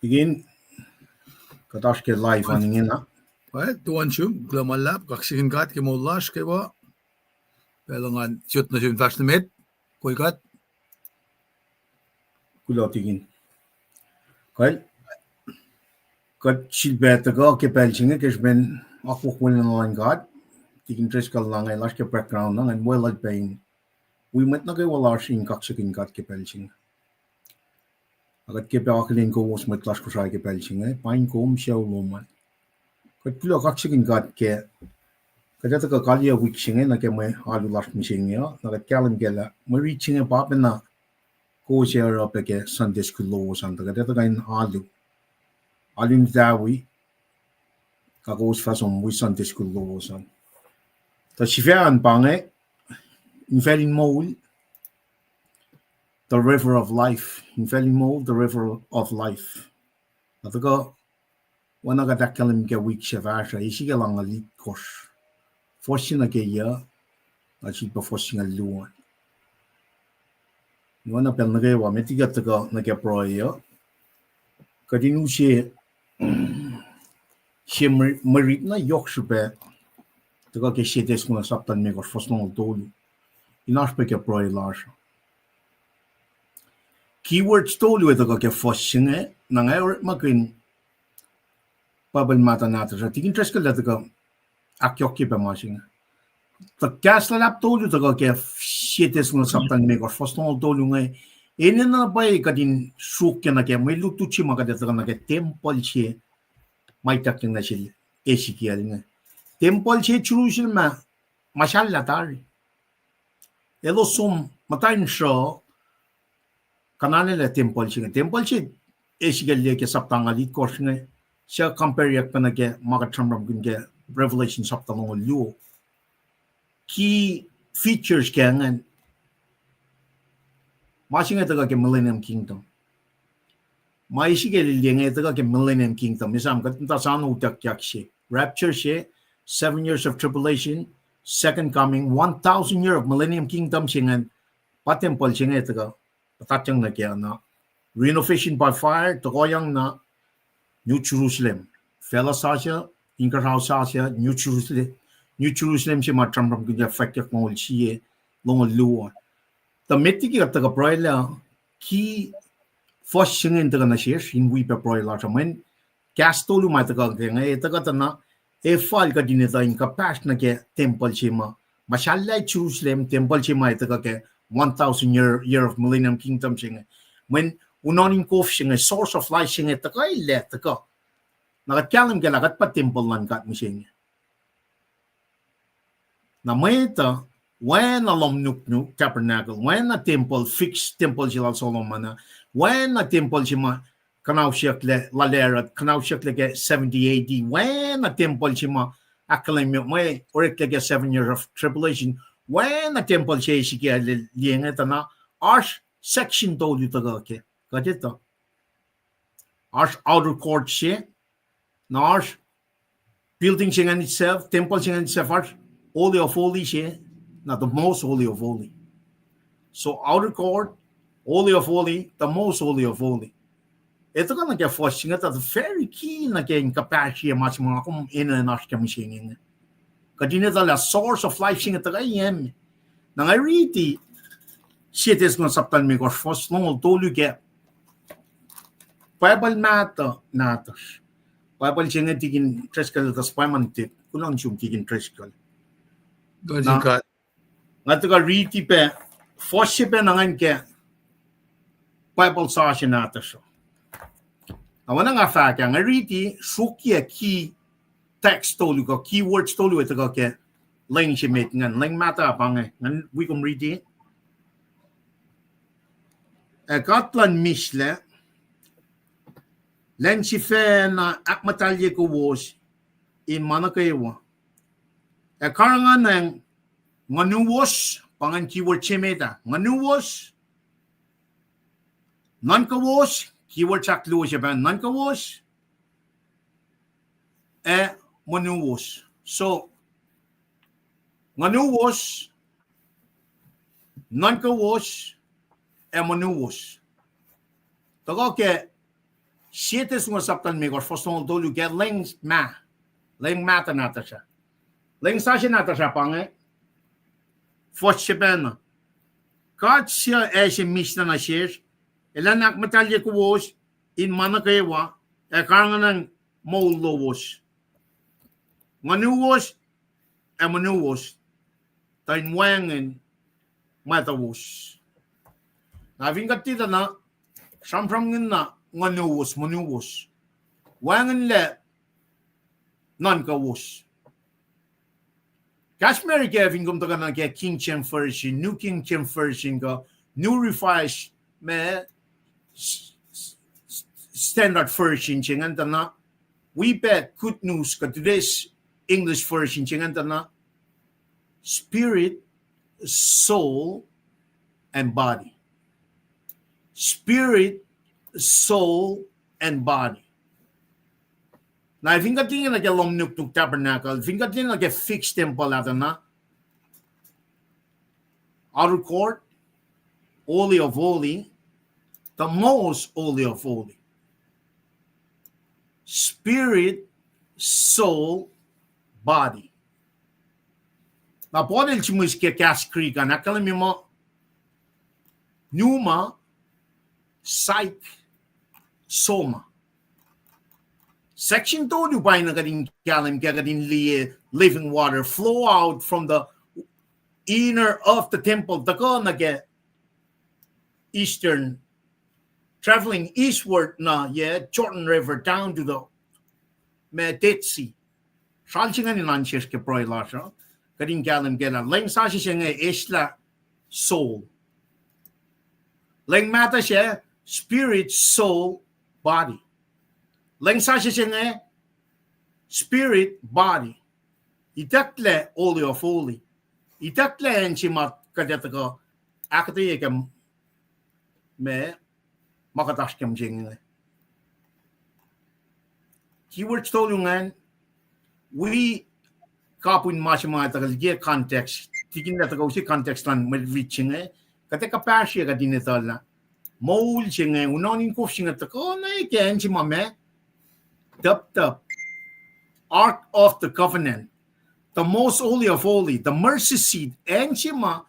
Again, kataşke live wanginla. Ouais, tuanchum glamalap kaksikin kat kemollash kewa. Pelangan siut na siut infacl met koikat. Kulotigin. Kal. Kat silbetaga ke pelchinge kesben akwokwilin lang kat. Tigin triskal lang ay lash ke background lang and well paying. We met na kay walash in kaksikin kat ke pelching. Agat ke peaklin ko was met lash ko sa ke pelchinge. Pain kom siya loman. Kat kulo kaksikin kat ke Kaya ka kalya wiksinge na kaya may alu lash missing ya. Nagat kalim kaya may reaching a papa na ko siya rape ke Sunday school law santa. Kaya kain alu. Alin dawi kakos fason wi Sunday school law san. Ta sifian pange infacl mole the river of life. Infacl mole the river of life. Nataka wana ka kalim kaya wik siya fasha isiga lang alit kosh. Forcing akkeye, achi pa forcing aluan. Nuana pel nukewa metiga taka nake proya. Kadinu she marit na yokshupe taka ke she deskuna saptan me kos fosnol dolu. Inash pe ke proya lasha. Keywords dolu taka ke forcing na ngay orekmakinyuk babel mata nata sa tigin treskal taka akkeye pa machine. The castle lap told you to go get shit is no something make or first all told you in a bay got in sook and again we look to chimaga that gonna get Tempul che my tucking the chill Ezekiel. Tempul che churushin ma mashallah tari. Elo sum matain show canale Tempul che Ezekiel ke saptanga lit koshne siya compare yak panage magatram get Revelation saptang lu. Key features kangan masinga taga ke millennium kingdom maisige lienge taga ke millennium kingdom misam katinta sanu utak yakshi rapture she 7 years of tribulation second coming 1000 year of millennium kingdom singan patempol singa taga patachang na kya na renovation by fire tokoyang na New Jerusalem fela sasha inka house sasha New Jerusalem si matram from kaya fakyak mo siye long luwa. The metiki at the broiler key first singing the ganashish in we broiler when castolu matagang ngay tagatana a fall gadinita in kapasna ke Tempul chima mashallah Jerusalem Tempul chima itagake 1000 year of millennium kingdom sing when unoning kof sing a source of life sing at the guy let the go. Nakatkalim galagat pa Tempul lang kat missing. Na mweta when alom nuk tabernacle when a temple fixed temple sila Solomon when a temple sima kanaw shakle lalera kanaw shakle ke 70 AD when a temple sima akalim may orekmakinyuk 7 years of tribulation when a temple siya siya lienga na arch section to dito ke kadito arch outer court siya na arch building siya itself temple siya itself arch Holy of Holy siya, not the most holy of holy. So outer court, Holy of Holy, the most holy of holy. Ito ka nagka-forcing at very key na kayong kapasya mas mga kung inanas kami singing. Kadina tala source of life sing at kayem. Nang I read the shit is kung saptan mi kos first long tolu ke Bible matter natas. Bible singa tigin treskal tas pamantik kulang siyong tigin treskal. Nga taga riti pe foshe pe nangan ke Bible sasha nata so. Awana nga faka nga riti sukia key text tolu ko keywords tolu ito ko ke lang siya met ngan lang mata pa nga ngan we kum riti katlan misle lang si fe na akmatalye ko was in kewa. Karangan ng nganuwas pangan keyword chemeta nganuwas nankawas keyword saklo siya ba nankawas manuwas so nganuwas nankawas manuwas taga ke siete sunga saptan megor fosong dolu get leng mata natasha leng sashi natasha pange foschebena katsia eshe mishna na shesh elanak metalje kuwos in mana kewa kanganan moldo wos nganu wos amanu wos tain wangen mata wos na vingatita na shampram na nganu wos manu wos wanginla non ka wos Kashmir ke vingum to kana ke king chem version new king chem version go new revised me standard version chinganta na we bet good news ka today's English version chinganta na spirit soul and body spirit soul and body na vingatin na ke lom nuk tabernacle vingatin na ke fixed temple ata na outer court holy of holy the most holy of holy spirit soul body na pode chimus ke kaskri kana kala mimo pneuma psych soma section 2 by nagading kalim kagadin living water flow out from the inner of the temple tako nage eastern traveling eastward na Jordan River down to the Dead Sea shalchingan in anches ke proilasha kading kalim gela leng sashi senge isla soul leng mata siya spirit soul body leng sashi senge spirit body itakle holy of holy itakle enchimat kadetaka akkeye kam me makatashkem jingle keyword tolungan we kapun machima tagal ge context tikin na tagal si context lan med reaching kateka pashi ga dinetala mol chinge unonin kofshinga tako na ke enchima me the Ark of the Covenant, the most holy of holy, the mercy seat, enchima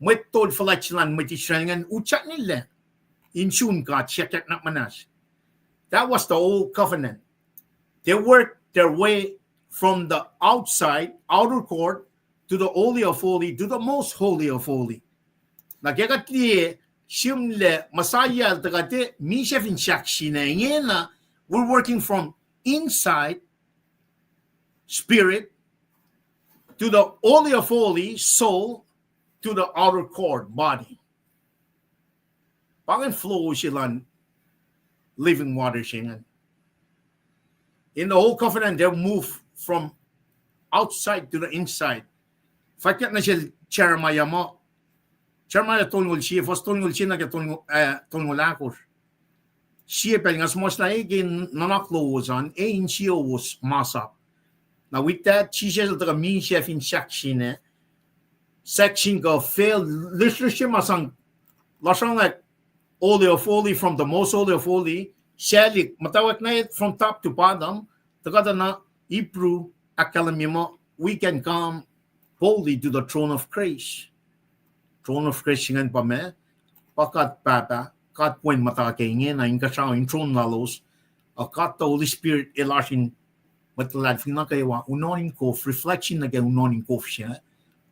mwet tol falachilan mwet Israelan uchat nila in shun ka chekat nak manas. That was the old covenant. They worked their way from the outer court, to the holy of holy, to the most holy of holy. Nagyagatli shimle masaya tagate mishef in shakshina ngena. We're working from inside spirit to the holy of holy soul to the outer court body. Pangin flow silan living water shingan. In the old covenant, they move from outside to the inside. Fakat na siya Jeremiah mo. Jeremiah tungol siya, first tungol siya na tungol akor. Siya pa ngas mos na egin nanaklosan, ein siya was masap. Now with that, siya sa min chef in section ka fail literally siya masang lasang like holy of holy from the most holy of holy. Shalik matawag na from top to bottom. Tagada na Hebrew akalamimo we can come boldly to the throne of grace. Throne of grace ngan pa me pakat pata kat point mata kenge na inka sa in throne lalos kat the Holy Spirit elashin matulad fina kewa unonin ko reflection na ke unonin ko siya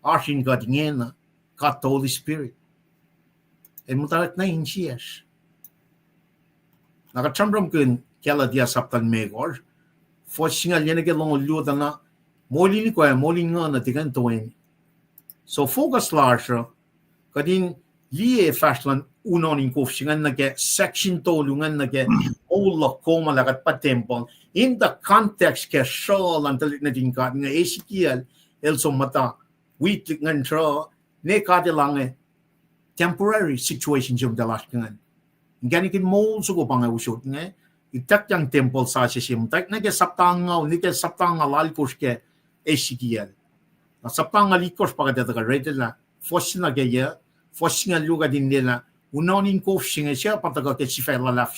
ashin kat ngena kat the Holy Spirit. E mutawag na inchias. Nakachambram kun kela dia saptan megor for singal yene ke long luda na molini ko molinga na tigan toen so focus large kadin lie fastlan unonin ko singan na ke section tolungan na ke all koma lagat pa temple in the context ke show lantalit na din ka nga Ezekiel elso mata we ngan tro ne ka de lang temporary situation jom dalas kan Ganikin mo sugo pang usot nga itak yang temple sa sisim tak na ke saptangaw ni ke saptangal alkos ke Ezekiel na saptangal likos pagada ka rete na fos na ke ya fos nga luga din nila unonin ko singa siya pataga ke sifela laf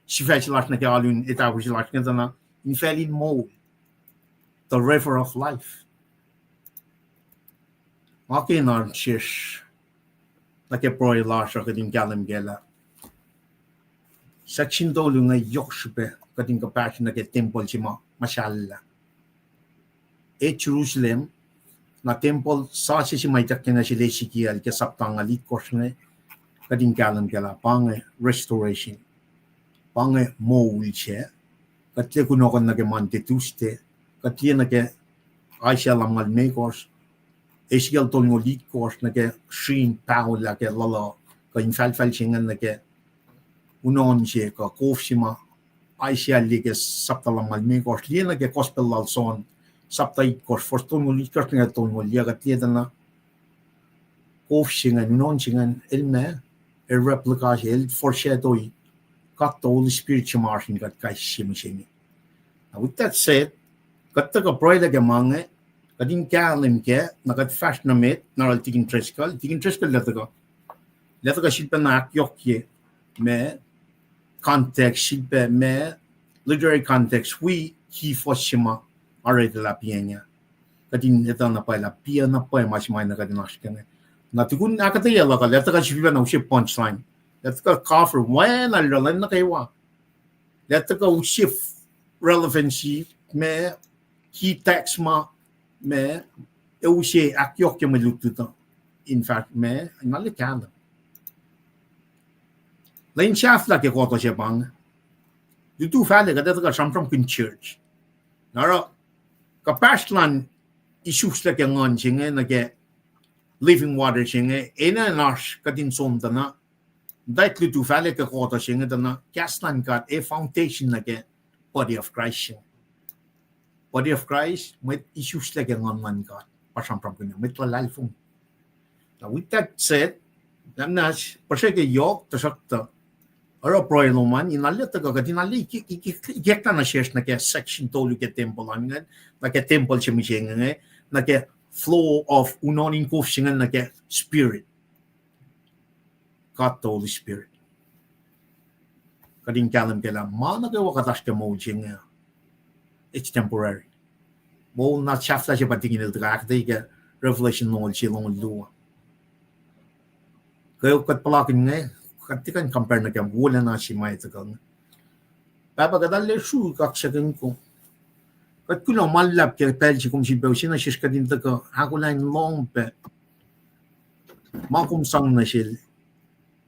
Sifechilash na alun itabuchilash na infacl mo, the river of life. Makinar shish proy lash kading galam gela. Section dolu nga yoksbe kading kapassion na Tempul chima mashallah. Jerusalem na Tempul sa si may takina si Ezekiel ke saptang alit korsne kading galam gela pang restoration. Pang mo wilche katle kuno kon nage mante tuste katle nage Aisha lamal makers Ezekiel tolngo lit kors nage shin pau la ke lala ka infacl chingan nage unon che ka kofshima Aisha lige sapta lamal makers li nage gospel lal son sapta it kors for tolngo lit kors nage tolngo lia katle dana kofshingan unon chingan elme replica el foreshadow got the Holy Spirit marching got guys shimmy. Now with that said, got the broiler gamang, got in calim ke, nagat fashion mate, naral tigging trescal let go. Let go ship an akkeye, me context ship me literary context, we he for shima already la piena. Got in etana pala piana poem much mine got in ashkane. Not to good akataya local, let go ship no ship punchline. Let's go cover wanginla na kewa. Let's go shift relevancy me key text ma me eushe akyok ke malututa. In fact me nalikanda. Lain shaft la ke koto she bang. You do fale ka let's go from kun church. Nara kapashlan issues la ke ngon chinge na ke living water chinge ena nash kadin somdana. Dat lu toevallig gehoord zingen dan Kaslan got a foundation like body of Christ. Body of Christ met issues like on man God. Pasang problem met lalfung. Now with that said, dan nas perseke yok tasakta. Aro proyelo man inalit ka gadinali ikekta na shares na ke section tolu ke Tempul angan na ke Tempul chimichenge na ke flow of unonin kofsingen na ke spirit. Got the Holy Spirit. Kading kalam kela mana ke wakatash ke mo jinga. It's temporary. Mo na chafla je patingin el drak ke revelation knowledge long lu. Kayo kat palakin nge katikan compare na ke wala na si mai tagang. Papa kadal shu kaksagan ko. Kat kuno malab ke pelji kum si bewsin na shis kadin taga hakulain long pe. Makum sang na sil.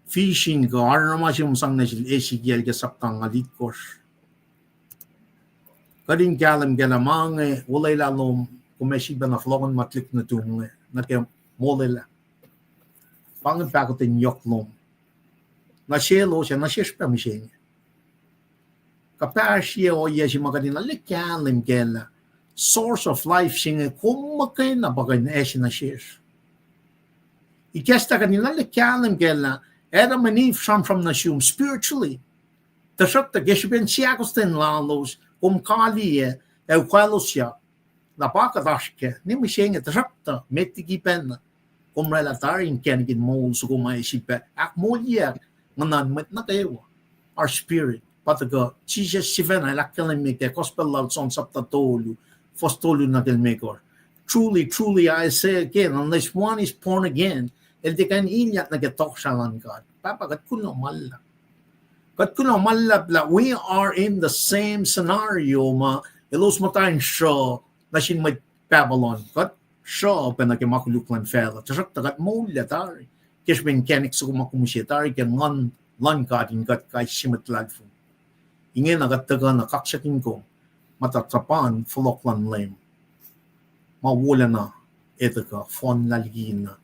Fishing ko Ararama Lal Ezekiel ke saptang alit kors. Kading kalam galamang walay lalom kumesiba na flogon matlik na tunge na ke molila. Pangit pakotin yoklom. Na shelo siya na shishpa mishen. Kapasya o yesi makadin alik kalam gala. Source of life singe kumakay na bagay na esi na shish. Ikesta kadin alik kalam gala. Adam and Eve from Nashum spiritually. The shot the Geshiben Siagostin Lalos, Kali, Qualosia, La Bacadashke, Nimishin at the Shopta, Metiki Pen, Relatarian Kenigin Moles, Goma Shipe, Akmolia, Manan met Nakewa, our spirit, but the God, Jesus Shiven, I like telling me the gospel loves on Saptatolu, Fostolu Nakel Maker. Truly, I say again, unless one is born again, el de kan inyat nagatok shalan God. Papa kat kuno malab. Kat kuno malab la we are in the same scenario ma elos matayin show na sin may Babylon. Kat show pa nagmakuluklan fela. Tasak tagat mulya tari. Kish ben kenik sa kumakumusya tari ken ngan lan kadin kat kay simatladfo. Inge nagataga na kaksyakin ko matatrapan fuloklan lem. Mawala na ito ka fon lalgin na.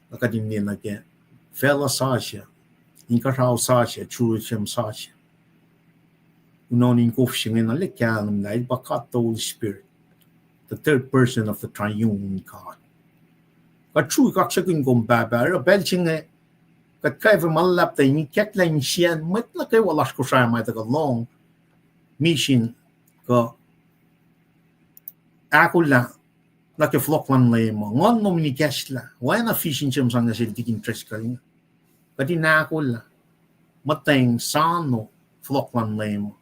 Akademia na ke fela sasha inkashao sasha churuchem sasha unonin kofshingen na lekalam na ibakat the Holy Spirit, the third person of the triune God. Kat true kaksakin kong baba belchinge kat kaiver malap ta ni ketlain sian met na kay walas ko sa may taga long mission ko akula na ke floklan le mo ngon no mini kesla wala fishing chim sang na sil tikin tres kalin kati na akula mateng sano floklan lame.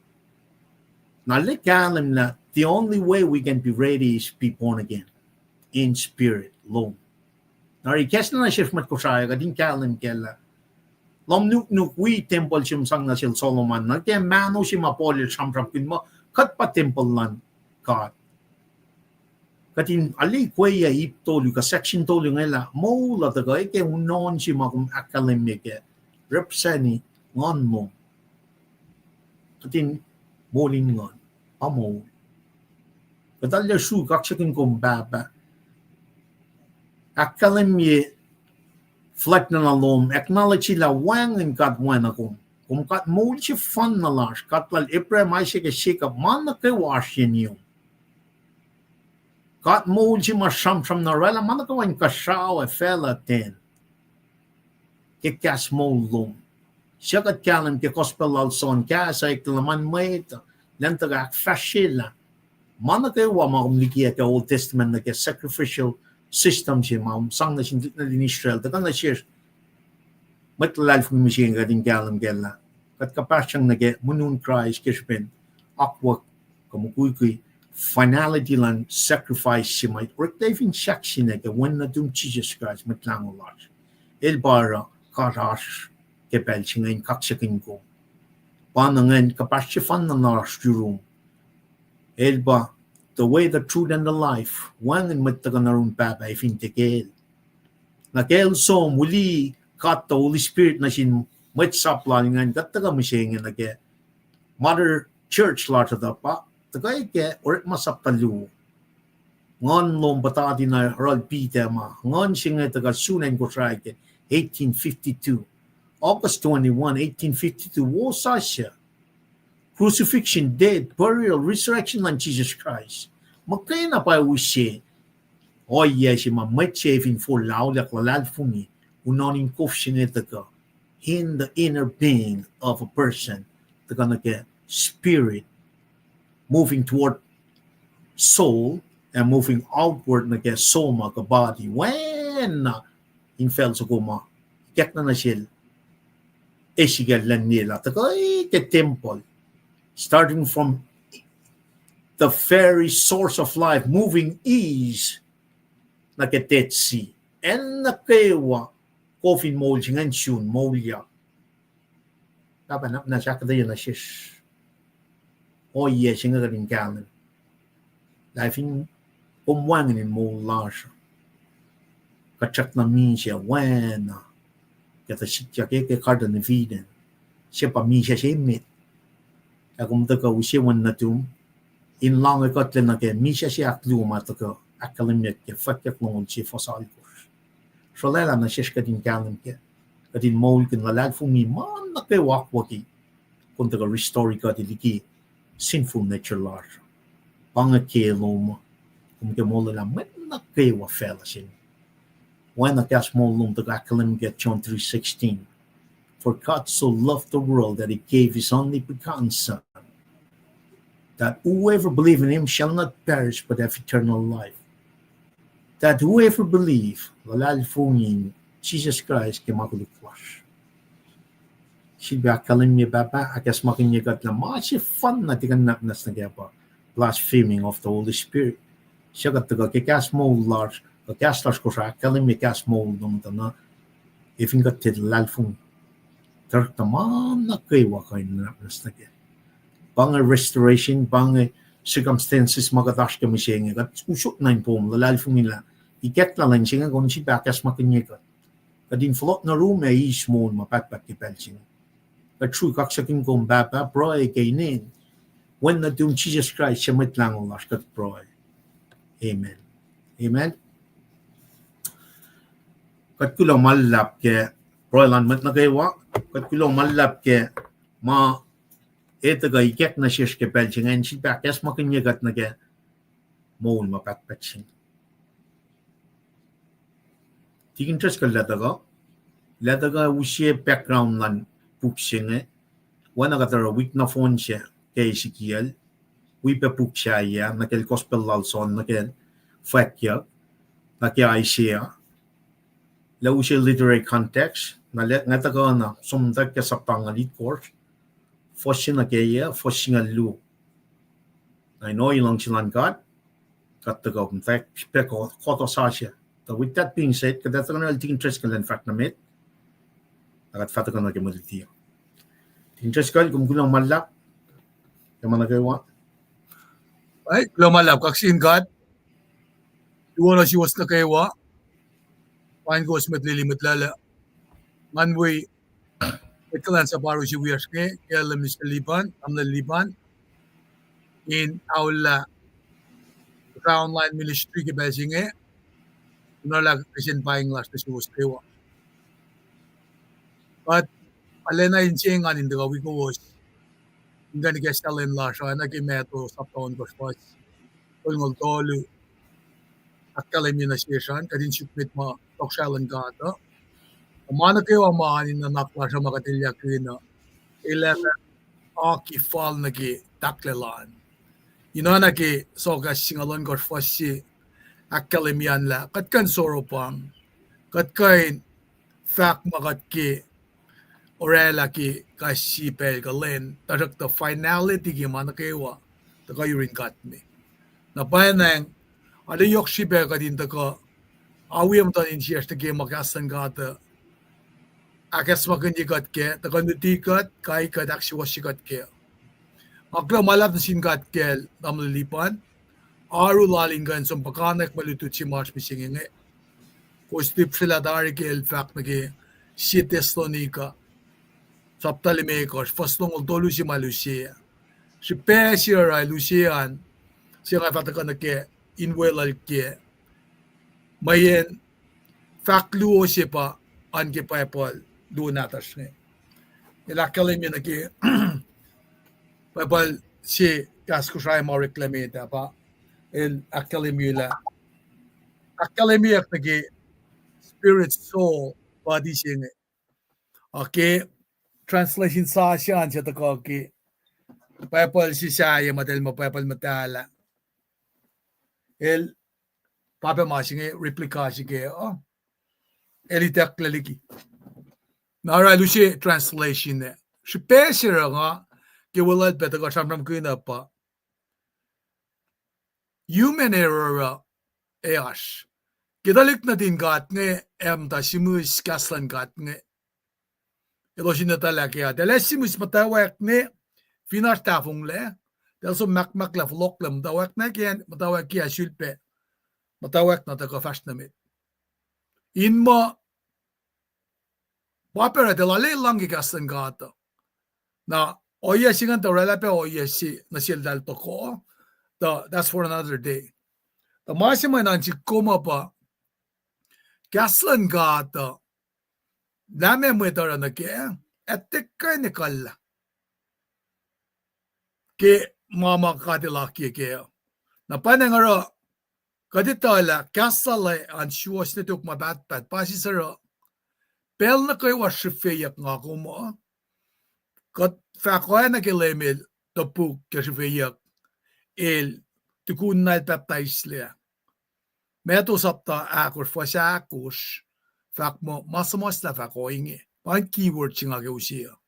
Now let kalim the only way we can be ready is be born again in spirit long. Now I guess na shift mat ko siya kading kalim kela. Lom nuk we temple sim sang na sil Solomon na kaya mano si mapoli sam kin mo kat pa temple lan God. Katin ali kuya ip tolu ka section tolu ngela mo la taga ke unon si makum academic representi ngon mo. Katin molin ngon amo. Katalya su kaksakin kong baba. Academic flat na lalom, acknowledge la wangen kat wan akong. Kung kat mo si fan na lash, kat lal ipre may siya sikap, man na kewa siya niyo. Kat mo si masam-sam na rela, man na kawan kasaw fela ten. Kikas mo lom. Siya kat kalam ki gospel alson, kasa iklaman mwet, lantag akfashila. Man na kewa makum liki ka Old Testament na ka sacrificial system siya maum sang na sindik na din Israel takan na siya matlal fung machine gading kalam gela kat kapasyang nage munun Christ kispen akwa kamukuy finality lang sacrifice siya may reclaving section na when na dum Jesus Christ matlang ulat el bara karash kepel siya ngayon kaksakin ko paano ngayon kapasya fan na narash jurum el ba the way, the truth, and the life. Wangin mataga na rin papa ifintekel. Nakel so muli kat the Holy Spirit na sin mwet sapla ngan kataga mishengen nage Mother Church lata da pa tagay ke orekmakinyuk. Ngon lom batati na ral pita ma ngon singa taga sunen ko try ke 1852 August 21 1852 wo sasya crucifixion, death, burial, resurrection ng Jesus Christ. Magkaya na pa usye. O yes, ma mwet in for laulak lalal fungi. Unoning kofshineta ka. In the inner being of a person. Taka nage spirit. Moving toward soul. And moving outward nage soma ka body. When infacl sa kuma. Ket na siya. Esigal lang nila. Taka ke Tempul. Starting from the very source of life, moving east, like a Dead Sea. And the kewa, coffin molding and shun, molya. Dapat na siya kada yun na siya. O yes, yung nga rin kanan. Life in umwangin in mola siya. Kachak na min siya, wana. Kata siya kaya karda na viden. Siya pa min siya siya imit. Akum taka usia wan natum in lang got na ke misha si aklu ma taka akalimit ke fakyak long si fosal ko so lela na shish kadin kalim ke kadin mol kin lalag fu mi man na ke waki kun taka restore ka liki sinful nature large pang ke lom kum ke mol la met na ke wa fela sin when the gas mol lom taka akalim ke John 3:16 For God so loved the world that he gave his only begotten Son, that whoever believes in him shall not perish but have eternal life. That whoever believes, lalal fungin, Jesus Christ, kemakulukwas. Siya kalim niya baba, akas makinyagat na masih fun na tiganap nas na pa, blaspheming of the Holy Spirit. Siya kataga kikas mo large, kikas large ko siya, kalim niya kikas mo nung na, if ingat lalal fungin. Tertaman na kewa kayo na nasnagyan. Bang restoration, bang circumstances magatash kami siya nga. Kat usok na yung pom, lalal fong nila. Iket na lang siya nga kung si bakas makinyagat. Kadin float na room ay ismon mapatpat kipel siya. Kat true kaksakin kong baba, bro ay kainin. When na doon Jesus Christ, siya mitlang ulas kat bro. Amen. Amen. Kat kulang malap ke Royland mat na kewa. Kat kulong malap ke ma etaga ikek na shish ke pelching and si bakas makinyagat na ke moon mapatpatching. Tigin tres ka lataga usye background lan puksing wana katara week na phone siya kay Ezekiel we pe puksya ya na kel gospel lalson na kel fakyak na ke Isaiah la usye literary context na let ngataga na sumdag ka sa pangalit course foshin akkeye, foshin lu. I know ilang silan God, got to go. In fact, peko koto sasha. So with that being said, kada ta kanal interest kan fact na met. Agat fata kan ke moditiyo. Interest kan kung kulang malak. Yaman na kewa. Ay, lumalab kaksin kat. Iwala si was na kewa. Pain ko smet lilimit lala. Manway, ikalan sa baro si Wiyaske, kaya alam sa Liban, amna Liban, in aula crown line ministry ke besinge, nala kasi buying last na si was kewa. But, alena insiengan in the gawi ko was, hindi ni kestalin la siya, nagimeto sa taon ko siya, tulngol tolu, akkalim yun na siya, kadin sipit ma, toksyalan gata. Mana kewa maanin na nakla siya makatilyak yun na, ilera aki fall na ki taklelan. Ina na ki soga singalon ko fasi akkalim yan la, kat kan soropang, kat kain fak makat ki, orela ki kasi pel kalen, tarak the finality ki mana kewa, taka yurin kat me. Na payanang, ada yok sipe kadin taka, awiyam tanin siyas taki makasan gata, akas makan jikat ke, taka nutikat, kai kat aksi wasikat ke. Akla malap na sinkat ke, namlilipan, aru lalinggan som pakanak malutut si Mars misinginge. Kustip sila dari ke elfak na ke, si Thessalonica, saptalimekos, fastong ultolu si Malusia. Si Pesira, Lucian, siya nga fatakan na ke, inwelal ke, mweyen, fakluo siya pa, an ke payapal, doon natas nga. Ilakalim yun na ke, payapal, si kaskusay mo reklamita pa, el akalimula. Akalimia na ke, spirit, soul, body siya nga. Okay, translation sa siya, siya tako ke, payapal si saya, madal mo payapal matala. El papa masinge replika sige oh elitak liki nara lusi translation ne si pesira nga ke walad peta ko samram kuna pa human error eash kedalik na din gat nge em ta simus kaslan gat nge elo sinatala kaya dala simus matawak ne finas tafung le delso makmak la floklam dawak na kyan matawak kya sulpe matawak na taka fast na mit. Inma wapera de la le langi kastan gata. Na oya singan ta relape oya si na sil dal toko. That's for another day. The masima nan si koma pa kaslan gata. Dame mwetara na ke etikka ni kalla. Ke mama kadila ke. Na panengara kaditala kasala an shuos nituk mabatpat pasisara pel na kayo wasifeyak nga kumo kat fahko na kilemil tapuk kasifeyak el tukunal paptaisle meto sapta akor fasakus fakmo masamos la fahko inge pan keyword singa geusia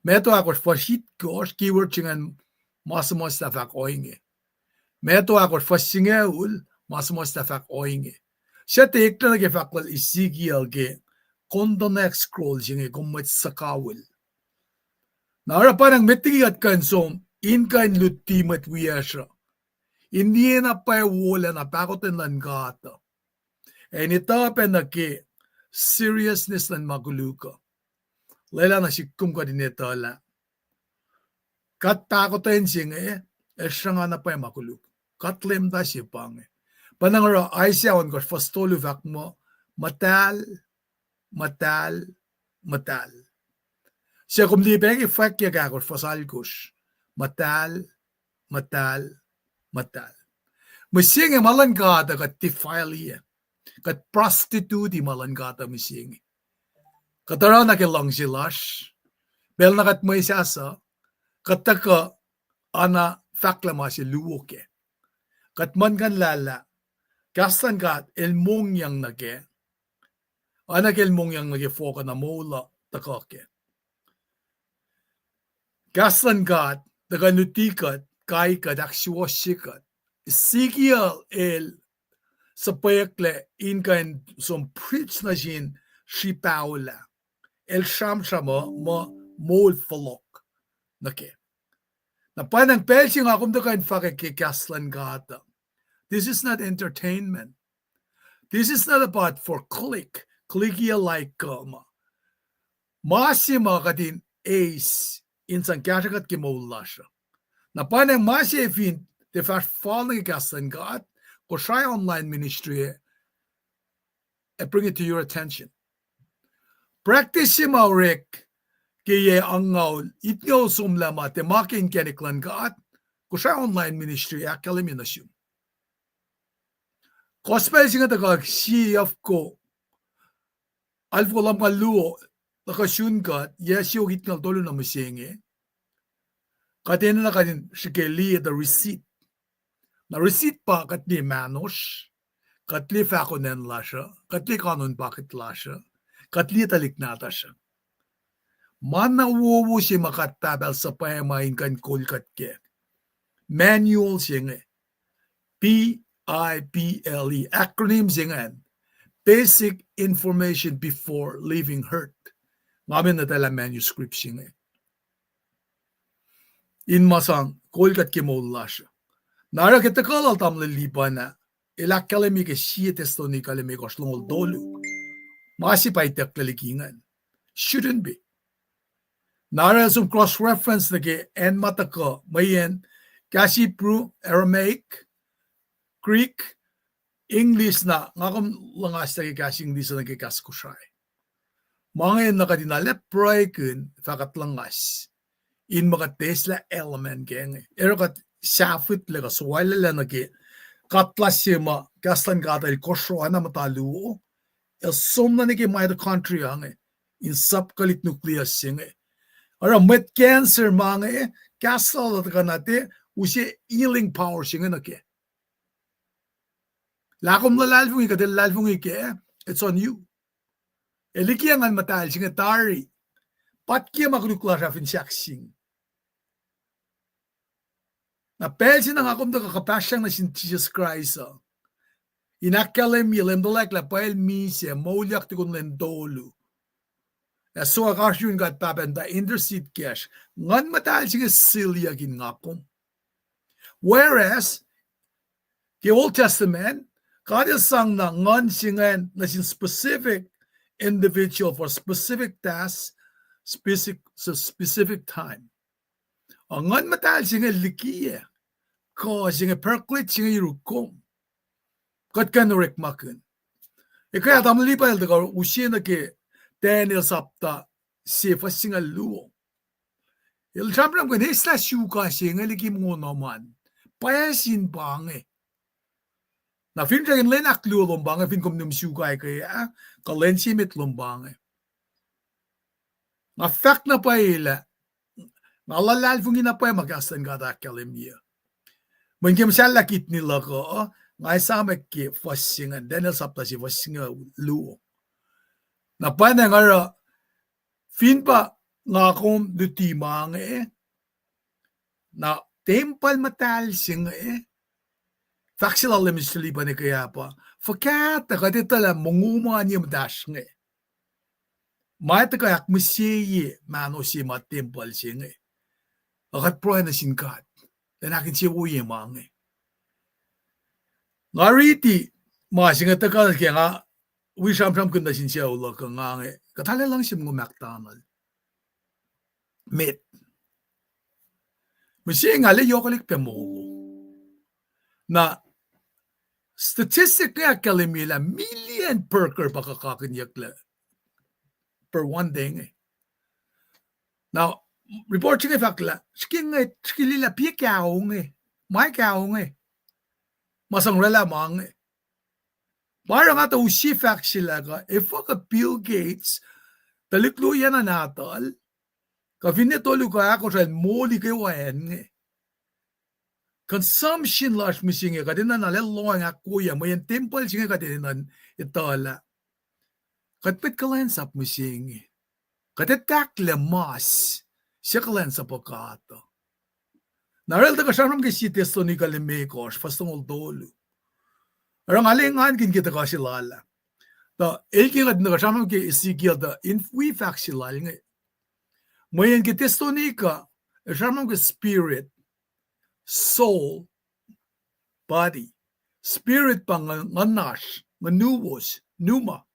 meto akor fasit kos keyword singan masamos la fahko inge meto akor fasingeul masamos la fahko inge siya tekta na ke fakal Ezekiel ke kondo na scroll singe kummet sakawil. Nara parang metigat kansom inkain lutimat wiyasha. Hindi na pa wala na pakotin lan gata. En itapen na ke seriousness lan maguluka. Lela na sikum ka din ito la. Kat pakotin singe esya nga na pa makuluk. Katlem da si pange. Panangara ay siyawan ko fastolu vak mo matal Siya kung di pengi fak ya gagor fasalkus. Matal. Masingi malangata kat defile kat prostitute malangata masingi. Katara na kilang silash. Bel na kat may sasa. Kataka ana faklama si luwoke. Kat man kan lala. Kastan kat el mongyang na ke. Anak el mongyang nage foka na mola takake. Gaslangat, naganutikat, kaikat, akswoshikat. Ezekiel sa payakle inkan som preach na sin si Paula. El shamshama ma mol falok. Nake. Na panang pelsi nga kung dakan fakake gaslangat. This is not entertainment. This is not about for clicky like Masima kadin ace insan kashakat kimulasha. Na panang masya fin the fast falling gaslangat or try online ministry and bring it to your attention. Practice maurek kaya angaw itnyo sumlama te makin keniklan gat ko try online ministry akaliminasyon. Gospel singa tagag siyaf ko alfo lam kaluo nakasyun gat yasyo itnal tolo na masinge katena na kanin shikeli the receipt na receipt pa katli manos katli fahko nen lasha katli kanon bakit lasha katli talik nata siya manawowo siya makatabel sa payamain kan kulkat ke manual siya PIPLE acronym siya basic information before leaving Earth ngamin na tala manuscript siya in masang kulkat ke mola siya nara kita kalal tamle lipa na ilak kalemi ke siya testoni kalemi koslong dolu masi paitek lalikingan shouldn't be nara some cross reference na ke en mataka mweyen kasi pro Aramaic Greek English na ngakam langas na ke kasi English na ke kaskushay mga na kadinala pray kun fakat langas in mga tesla element kenge erokat safit lega swala la na ke katlasima kastan gata kosro ana mataluo el somna ni ke mitochondria nge in subkalit nucleus singe ara mwet cancer mange kasal at kanate usi healing power singe na ke lakom lalfung ka del lalfung ke it's on you liki ang matal singe tari patkia magnukla rafin saksing na pelsin ang akom da kakapasyang na sin Jesus Christ inakalem yelendolek la pael mise molyak tikon lendolu so akasyun gat papen da intercede cash ngan matal sige silya gin ngakom whereas the Old Testament God is sang na ngan singen na sin specific individual for specific tasks specific time ngan matal sige liki ko sige perklit sige rukom kat kan orekmakinyuk kaya tamli pa el da usina ke Daniel sapta si fasingal luo. Il champion ko nesla shuka singa liki mo naman. Payasin bange. Na fin dragon lenak luo lombang fin kom num shuka kaya kalensi mit lombang. Na fact na pa ila. Nalalal fungin na pa magastan gada kalemia. Mungkin masala kit nila ko ngai sama ke fasingan Daniel sapta si fasingal luo. Na paano nga fin pa nga kung dutimang na tempal matal sing factual limits liba ni kaya pa fakata kaditala monguma niya madash nga maita kayak masiye mano si ma tempal sing akat pro na singkat dan akin siya uye mga nga riti masinga takal kaya nga we sham kunda sin siya ulo ka nga katala lang siya mga McDonald met masiya nga le yokolik pemogo na statistic kaya kalimila million perker pakakakinyak la per one day now report siya fakla skilila piya kao may kao masang rela mga parang nga ito si fact sila ka, if ka Bill Gates, taliklo yan na natal, ka finitolo ka ako sa moli kewa consumption lash missing ka din na nalilong nga kuya, may yung Tempul singa ka din na itala. Katpit ka lens up missing. Katitak lemas, Siakalen sa pagkato. Naral da kasamram ke si testonika le mekos fastong dolu. Arang alingan kin kita kasi lala. Da elking at nakasamram ke Ezekiel da infacl silal nga. Mweyen ke testonika kasamram ke spirit, soul, body. Spirit pang nganash, manuwos, numa.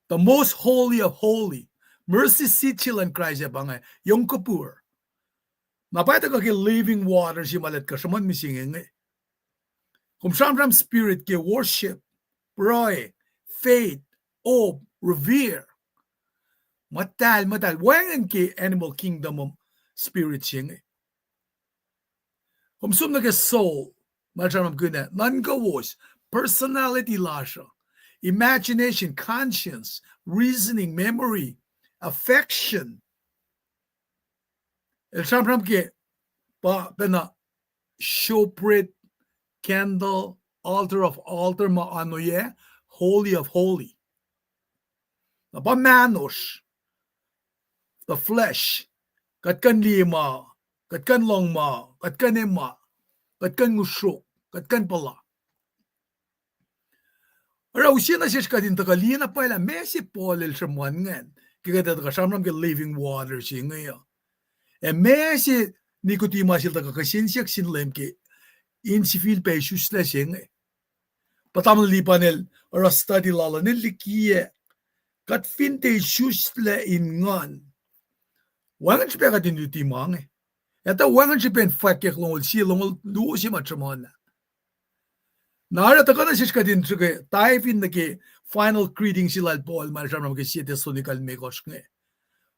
The most holy of holy. Mercy seat chilan Christ ya bangay. Yom Kippur. Napayta ka ke living water si malat ka saman misingin eh. Kung samram spirit ke worship, pray, faith, awe, revere. Matal. Wangan ke animal kingdom of spirit siyang eh. Kung sum na ke soul, masamram guna, non-gawos, personality lasha, imagination, conscience, reasoning, memory, affection. El samram ke pa pena showbread, candle, altar of altar maanoye, holy of holy. Na pa manos, the flesh, katkan lima, katkan longma, katkan ema, katkan ngusuk, katkan pala. Rausina siya kadin tagalina pa ila mesi polel samuan ngan. Kaya ka samram ke living water siya ngayon. E mesi nikutima sila kakasinsyak sinlem ke infacl pe shusla siya ngayon. Patam lipanel rasta di lala nil liki kat finte shusla ingan. Wangan siya ka din yutima ngayon. Ito wangan siya pen fakek longol siya longol luo siya matramana. Nara takana siya kadin suke taifin na ke final greeting sila Paul maramam ke siya testonikal mekos ngayon.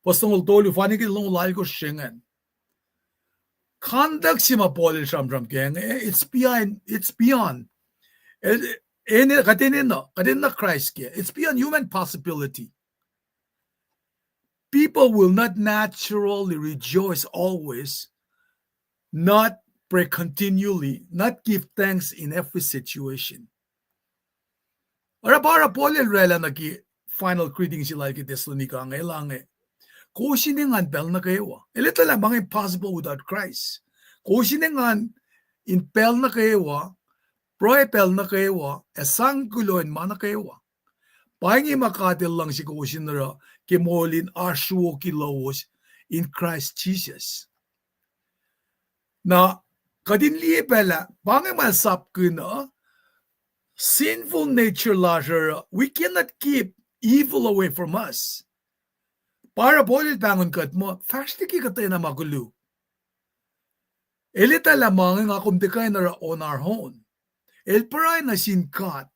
Postong tolu fani ke long lal ko shengan. Conduct si ma Paul samram ke it's beyond. Kadin na Christ ke. It's beyond human possibility. People will not naturally rejoice always, not pray continually, not give thanks in every situation. Ora para Paul rela na ki final greeting sila ke Tesalonika ngailangan. Kusiningan pel na kewa. Ilito lang mga impossible without Christ. Kusiningan in pel na kewa, proy pel na kewa, esangkuloin man na kewa. Pahingi makatil lang si kusinara kimolin aswo kilawos in Christ Jesus. Na kadinli pala, pangi masap kuna, sinful nature lasher, we cannot keep evil away from us. Para bolit bangon kat mo, fast ki katay na magulo. Elita lamang nga kumtikay na on our own. El paray na sinkat,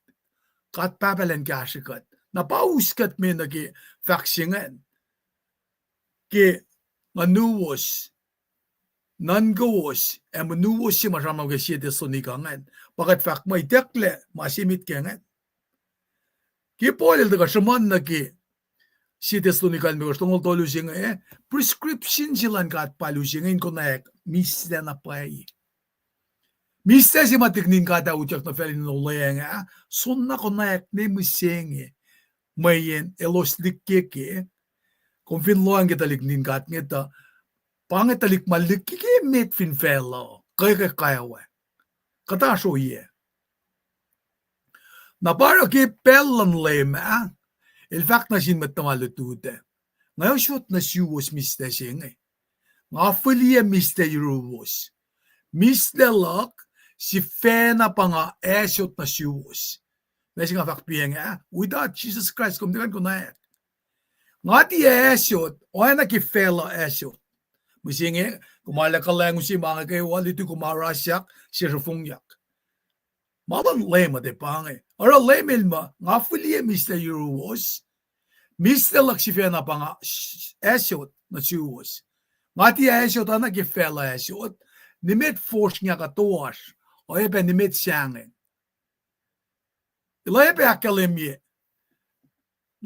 kat papalan kashikat, napauskat me na ki faksingan. Ki manuwos, non-gawos, e manuwos si masamang kasi tesonikangan. Bakat fak may tekle, masimit kengan. Ki polil daga saman na ki, si Tesalonikal mi gustong tolu siya prescription silang kat palu siya ngayon ko na misla na pay. Misla si matiknin kata utyak na felin no laya nga sunna ko na ne miseng mweyen elos liki kung finloan kita liknin kat ngita pangitalik maliki ke met fin fellow kaya kayawa kata so ye na para ki pelan lema il fact na sin matamalutude. Ngayon shoot na siwos mista siya nga. Nga fulia mista yuruwos. Mista lak si fena pa nga esyot na siwos. Nasi nga fact piya nga, without Jesus Christ, kumdikan ko na yan. Nga di esyot, o na ki fela esyot. Misi nga, kumala ka lang si mga kayo, walito kumarasyak, siya rufungyak. Malang lema de pange. Ora lemel ma, nga fulia mista yuruwos, mista laksifya na pa nga esyot na siwos. Nga ti esyot na ki fela esyot, nimit force nga katuwas, o ebe nimit siyangin. Ila ebe akalimye,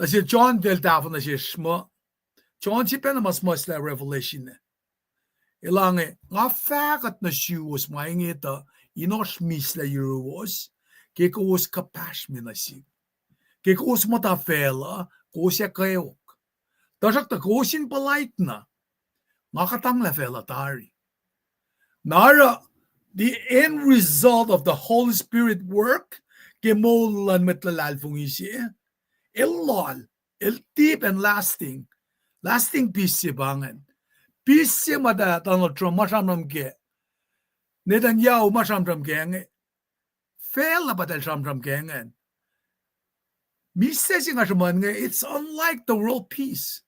na si John del tafo na si shma, John si pena mas la revelation na. Ilange, nga fakat na siwos maingita, inos misla yuruwos, kikos kapash minasig. Kikos matafela, kosya kayok. Tasak ta kosin palait na. Makatang levelatari. Nara, the end result of the Holy Spirit work, kemolan metlalal fungisi, illol, deep and lasting peace bangan. Peace mada Donald Trump mashamram ge. Netanyahu mashamram ge. Fail about the shamram ge. It's unlike the world peace.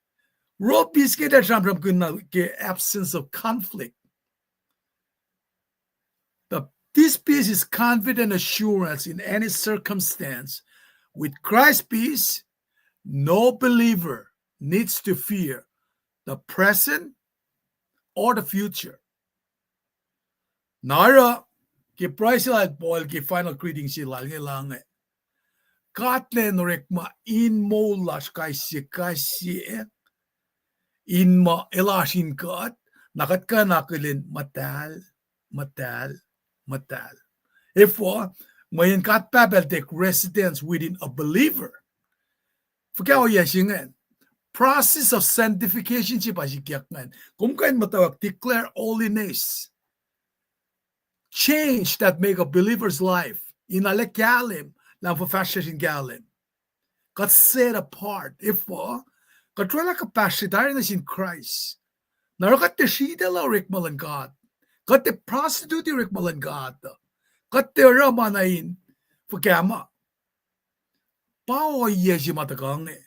World peace get the absence of conflict. This peace is confident assurance in any circumstance. With Christ's peace, no believer needs to fear the present or the future. Nara, ki price like Paul ki final greeting sila lang. Katlen rekma in mo las kasi in ma elashin kat nakat ka nakilin matal. Therefore, mweyen kat papel take residence within a believer. Forget yasingen. Process of sanctification si pasikyakan. Kung kain matawag declare holiness. Change that make a believer's life. Inalek galim lang fashion galim. Got set apart. Therefore, katwala kapasitariness in Christ. Narakat te shida la orekmakinyuk God. Kat te prostitute orekmakinyuk God. Kat te ramanain fakama. Pao yesi matagang eh.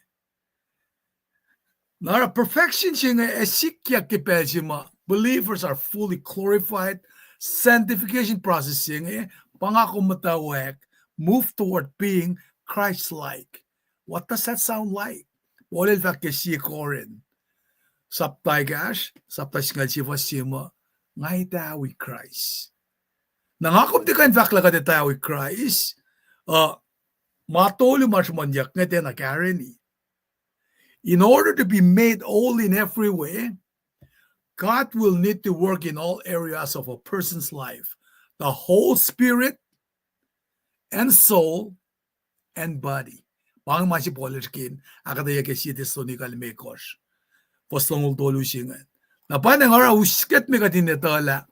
Nara perfection singa esikya kipesima. Believers are fully glorified. Sanctification processing eh. Pangako matawek. Move toward being Christ-like. What does that sound like? Olel fakesi korin. Saptay gash. Saptay singa sifasima. Ngay tawi Christ. Nangakom di ka infacl ka tawi Christ. Matolo masmanyak nga na kareni. In order to be made whole in every way, God will need to work in all areas of a person's life. The whole spirit and soul and body. Pang masi poliskin, akadaya kesi testonikal mekos. Postongul tolusingan. Napanang ara usket me katinetala.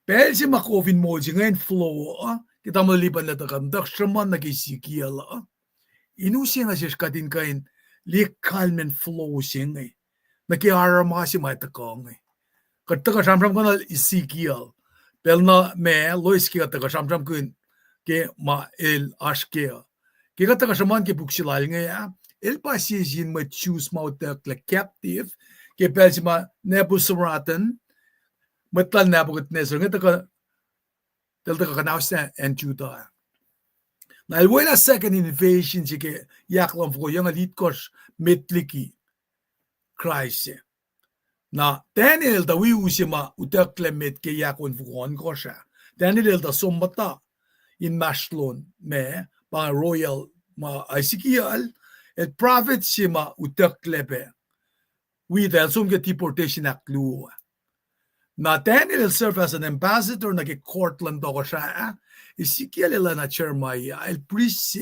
Pel si makovin mo ngayon flow, kita maliban na takandak shaman na Ezekiel. Inusin nga siya katin kain calm and flow siya ngay. Nakiarama si may takong ngay. Kataka shamsham ko na Ezekiel. Pel na me, lois ki kataka shamsham ko ke ma el ashkeye. Ki kataka shaman ki buksilal ngay ya. El pa siya sin may choose mautak la captive. Ke pel si ma nebusaratan. Matlan Nebuchadnezzar nga taka kanaus na and Judah. Na ilwela second invasion sige yaklam fo yang alit kos met liki Christ. Na Daniel da wi usima utaklemet ke yakon fon kosha. Daniel da sombata in Mashlon me pa royal ma Ezekiel et prophet sima utaklebe. We da sum get deportation aklu. Na Daniel served as an ambassador na Courtland ako siya. Ezekiel ila na Chermaya. El priest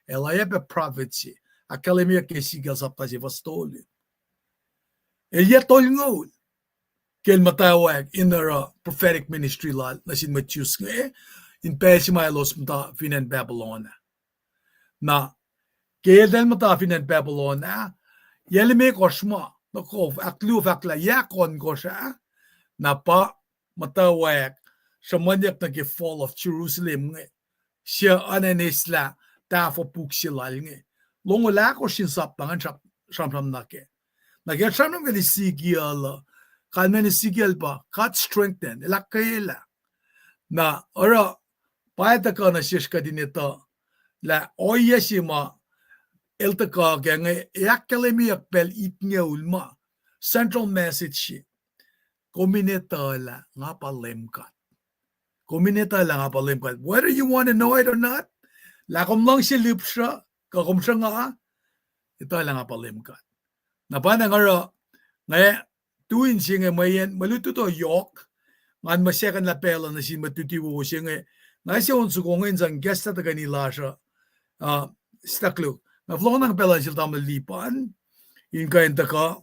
elayabe prophet si. Akalemia ke Ezekiel sa pasi vastoli. El yetol ngol. Kel matawag in their prophetic ministry la na sin Matthews nga in Pesimalos mata finan Babylon. Na kel del mata finan Babylon yelime koshma. Nakov aklu fakla yakon ko siya. Napa matawag sa manyak na fall of Jerusalem siya ananisla tafo puksilal nga. Longula ko sinsap tangan siyam nake. Nagyan siyam ng Ezekiel, kalman Ezekiel pa, kat strengthen, akkeye la. Na ora, payata ka na siya ka din ito, la oya siya ma, elta ka kaya nga, iakalemiyak pel itnga ulma, central message siya. Kominetala nga palemkat. Kominetala nga palemkat. Whether you want to know it or not, lakom lang siya lipsya, kakom siya nga, ito lang nga palemkat. Napana nga nga, tuwin siya nga mweyen, maluto to yok, nga masyakan la pela na siya matutiwo siya nga siya unso ko ngayon sang guest na taga nila siya, staklo. Nga vlog nang pela siya tamalipan, yung kain taka,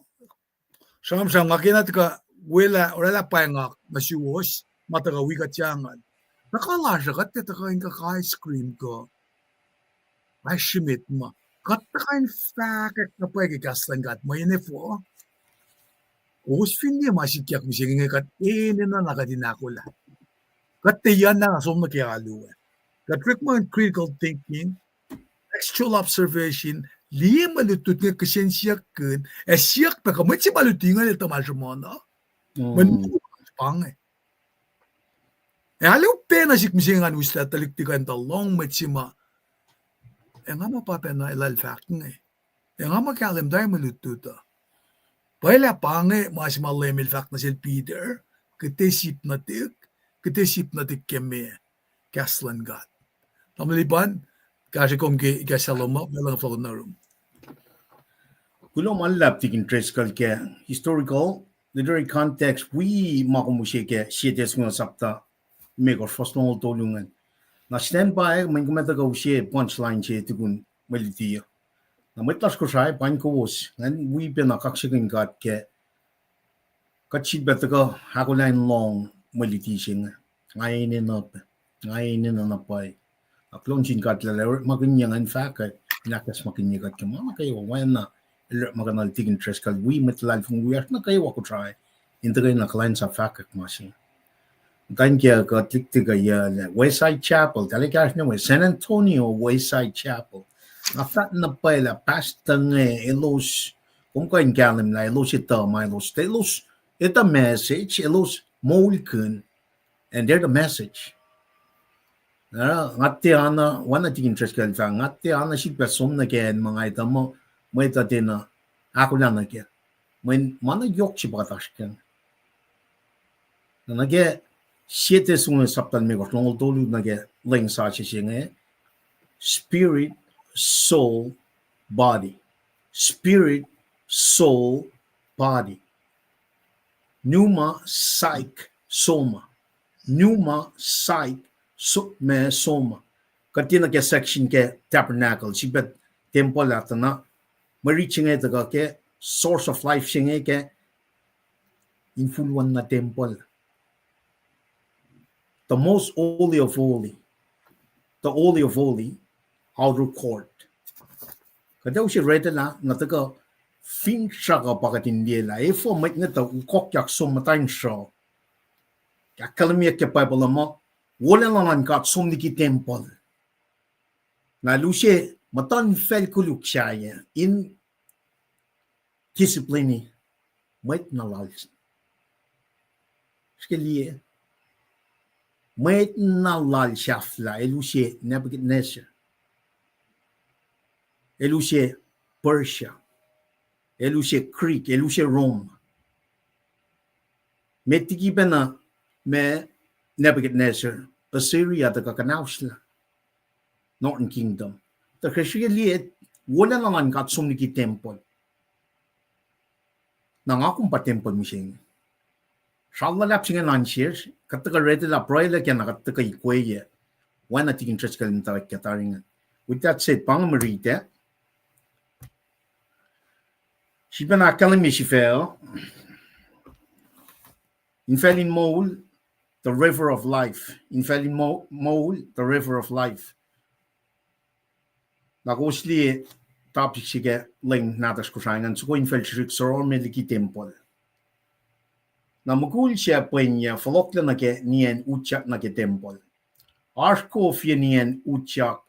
siyam nga kinat ka, wala pangak masiwas matagawi ka tiyangan. Nakalasya ka tetakain ka ice cream ko. Ay shimit mo. Katakain fakek na pwede kaslan kat mo yun po. Us hindi masikyak misiging kat na nakadinakula. Kat tiana som na kiyaluwa. Kat critical thinking, textual observation, liye malutut nga kasensiyak kun, siyak pa ka matsi malutingan ito masyamona. Manupang Halo pena sik misingan wisla taliktikan talong matsima. Nga mapapena ilal faking Nga makalim tayo malututa. Pala pange mas malem il fak na sil Peter, kitesip na tik keme, kaslan gat. Tamaliban, kasi kung kasaloma, walang flow na room. Kulo malap tikin treskal ke historical literary context we makumushe ke siete nga sapta mego fosnol tolungan. Na standby man kumata ka ushe punchline che tukun malitiya. Na mitlas ko siya pan ko was and we been a kaksikin gat ke katsit beta ka hakulain long malitising ngayon na pay. Aklonjin gat la makinyang infacl nakas makinyuk ke mama kayo wanna maganal tigin treskal we mitlal fung we na kayo ko try intagay na client sa fahko machine. Kanya ka tiktiga ya Wayside Chapel talaga na San Antonio Wayside Chapel. After na pala pasta nga elos kung kain galim na elos ito ito message elos molken and they're the message. Nga tiana wana tigin treskal fa nga tiana si person na ken mga ito mo ito din na ako lang na kaya mana yok si bakatashkan na nage siete sunga saptan me gotong tolu nage ling sa chi singe spirit soul body pneuma psych soma me soma katina ke section ke tabernacle sibet Tempul atana mariching ito ka ke source of life singe ke infuluan na Tempul. The most holy of holy, outer court. Kada usi reda na nataka fin shaka pakatindela. For might not the kokyak so matang show. Kakalamiya ke Bible mo, wala lang kat sumniki Tempul. Na lusi matan fel kuluk siya in discipline might na lalis. Skaliye. Mwet na lal shafla elushe Nebuchadnezzar elushe Persia elushe Greek elushe Rome metiki bena me Nebuchadnezzar Assyria the kakanausla Northern Kingdom the Krishna wala naman kat sumniki Tempul nangakong pa Tempul mishing Shalala lapsing an shares, Kataka read la broiler can Kataka equay, one I think interested in Kataring. With that said, Pangamarita. She been a calling me she fell. Infacl in mole, the river of life. Infacl in mole, the river of life. Nagosli topic she get ling natas kushang and so go infacl sororma liki Tempul. Na magul siya punya falokla na ke niyan utyak na ke Tempul. Arshkof niyan utyak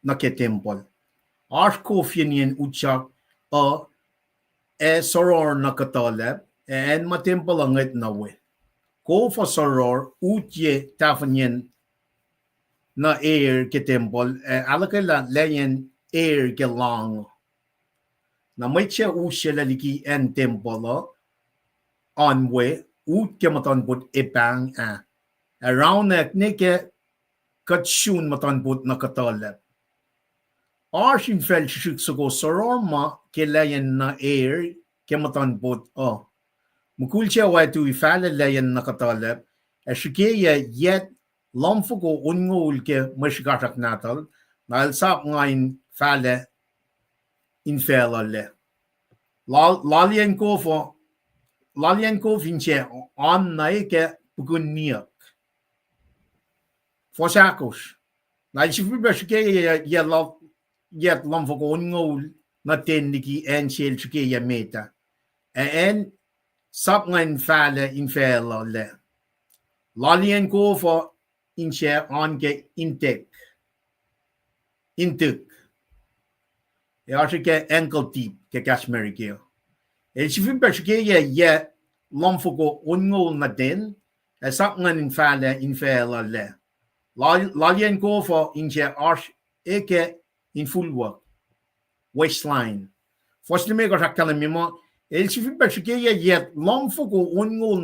na ke Tempul. Arshkof niyan utyak soror na katalep and matempul angit na we. Ko fa soror utye tafanyen na air ke Tempul alakala layan air ke lang. Na may siya usya laliki en Tempul onwe ut ke matan put epang around that nike katshun matan put na katalep arshin fel shik sugo sororma ke layan na air ke matan put mukulche wa tu ifale layan na katalep ashikeya yet lamfugo ungul ke mashgatak natal nal sap ngain fale infacl le lalien ko fo lalien ko finche on naike puguniak. Fosakos. Na sifu bashke ya love yet lamfoko ngol na teniki en shel chike ya meta. En sapngan fale infacl le. Lalien ko for inche onge intek. Intek. Ja ke enkeltyp ke kasmerike. El sifu bashke ya lamfoko ngol na den. Sapngan fale infacl le. Lalien ko for inche arch eke in full work. Waistline. First me ko sakala mimo el sifi bashike yet long fuko ungol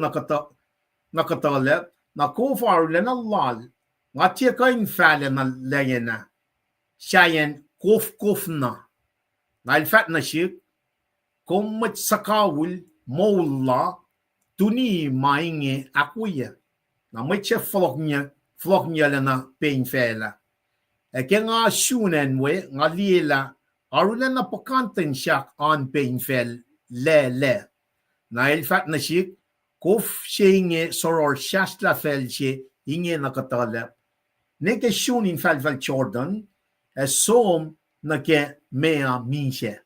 nakata le na ko far le na lal ngatia ka infacl na leyena shayen kofna na el fat na shik kommet sakawul molla tuni inge akkeye na meche floknya le na pain fela e ke nga shunen we nga liela arula na pakanten siak on infacl le na el fat na shik kof inge soror shastla felche inge nakatala ne ke shun infacl Jordan e som na ke mea minche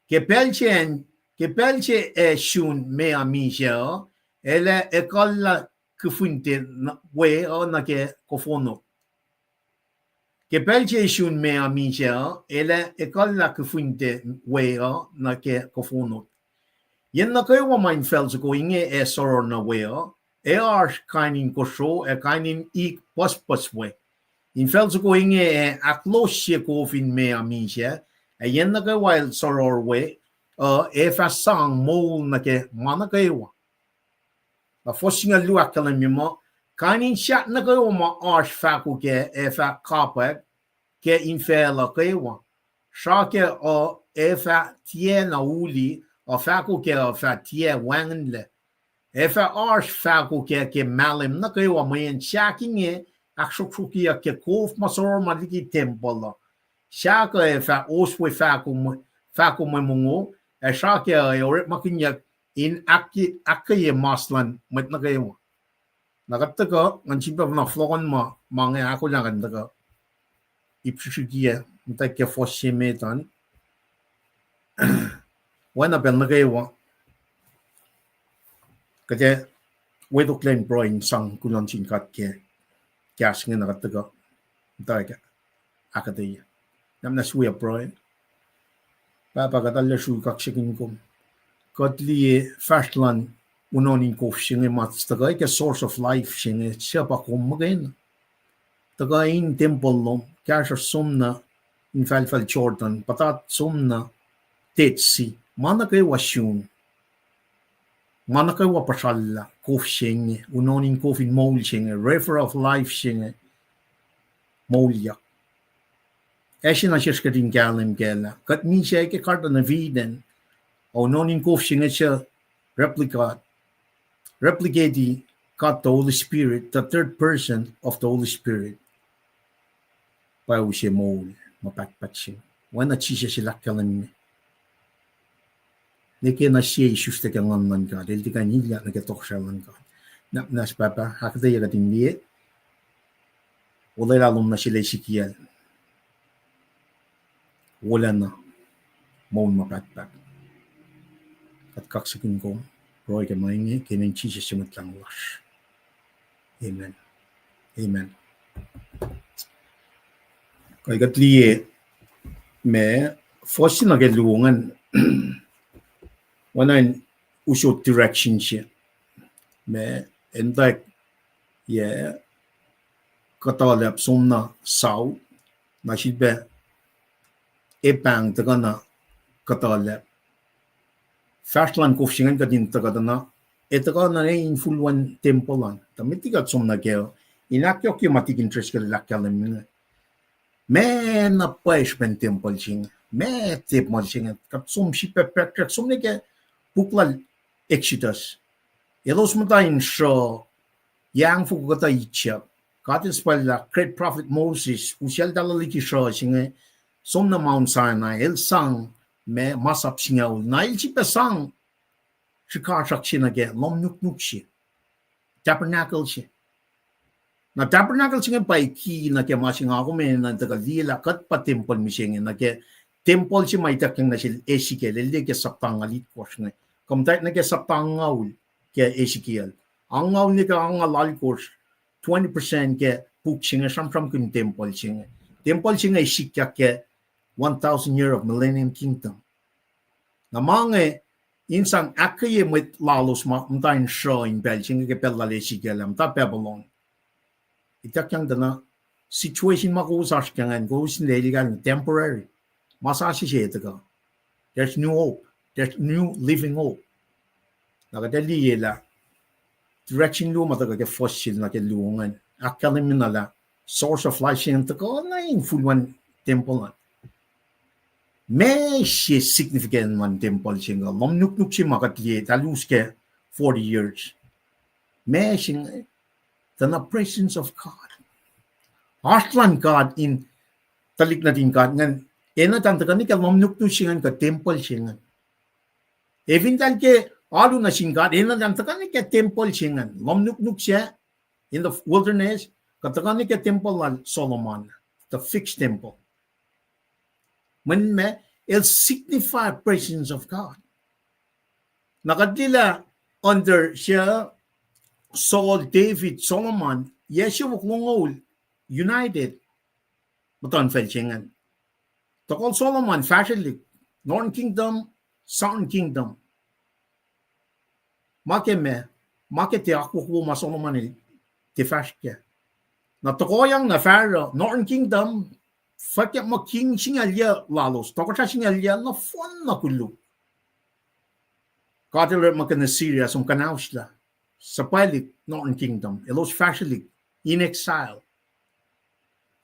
ke pelche e shun mea minche ele e kalla kufunte we o na ke kofono ke pelche shun mea minche ele e kalla kufunte we o na ke kofono yen na kewa infacl ko inge e soror na we e kainin kosho e kainin ik pas we infacl ko inge e akloshe ko fin mea minche e yen na kewa soror we e fa sang mol na ke mana kewa la fosinga luak kala mimo kainin chat na kewa ma fahko ke e fa kapak ke infacl kewa shake o e fa tiana uli o fahko ke o fa wanginla e fa fahko ke malem na kewa mweyen shakinge aksroksrokyeyuk ke kof sororma liki Tempul shake e fa oswe fahko mongo e shake e orekmakinyuk in akkeye maslan mwet na kewa nakataka nganchipa na flokon ma mange ako lang kandaka ipshukiya mta ke foshemetan wana ben na kewa kate wedo claim broin sang kulon chin kat ke gas nge nakataka mta ke akkeye namna suya broin papa katalle shu kakshikin kom Kodli fastland unonin kofshinge matstaga ke source of life shinge chapa komgen taga in Tempul lo kasha somna infacl Jordan patat somna tetsi mana ke washun mana ke wa pasalla kofshinge unonin kofin mol shinge river of life shinge molja Eshina shishkatin galem gela kat mi shake karta na viden o nonin kofshinge cha replicate the God the Holy Spirit, the third person of the Holy Spirit. Pa ushe mol mapatpatshing. Wana chisha sila kalan neke na siya isuste ka ngan ka del tika nilya na ketok siya lang ka na nas papa hakda ya katin liye wala lalong na sila Ezekiel wala na mol mapatpat at kaksakin ko roy ka maingi kinin chisha simut lang wash. Amen. Amen. Kaya katliye me fosi na gelungan wanan usho direction siya me endak ye katalap somna saw na shidbe epang tagana katalap fastland kofshingan kadin tagadana etaga na infulwan tempolan tamitigat somna keo inakyo kyo matik interest ka lakkalam me na paishment temple ching me tip mo ching kat som shipe pek som ne ke buklal exodus elos mutain sho yang fu gata icha katis pala great prophet Moses usial dalaliki sho ching som na Mount Sinai el sang me masap singaw na ilchipe sang shikashak nage lom nuk shi tabernacle shi na tabernacle singa pai ki na ke masinga ko men na taga dila kat pa temple mi singa na ke temple si mai tak na sil Ezekiel le ke saptang alit kos ne kom tait na ke saptang ngaul ke Ezekiel ang ngaul ni ka ang lal kos 20% ke puk singa sam kun temple singa Ezekiel ke 1000 year of millennium kingdom na mange insang akkeye mwet lalos ma mtain show in Belgium ke pella Ezekiel am ta Babylon itak yang dana situation makusas kangan go sin legal temporary masashi shetaga there's new hope there's new living hope nagadali yela direction lu mata ke fossil na ke luongan akkalim nala source of life sin ta ko na in full one temple may she significant one temple singa lom nuk si makatli taluske 40 years may sing the presence of God Aslan God in talik natin God ngan ena tantakan ni ka lom nuk singan ka temple singan evental ke alu na sing God ena tantakan ni ka temple singan lom nuk siya in the wilderness katakan ni ka temple al Solomon the fixed temple when me it signify presence of God nakadila under siya Saul David Solomon Yeshua klungol united buton felchingan tokol Solomon fashionly Northern Kingdom Southern Kingdom make te akwo ma Solomon te fashke na tokoyang na Pharaoh Northern Kingdom fakya mo king singalya lalos tokota singalya na fon na kulu katiler makana Syria sum kanausla sa palik Northern Kingdom elos fashionly in exile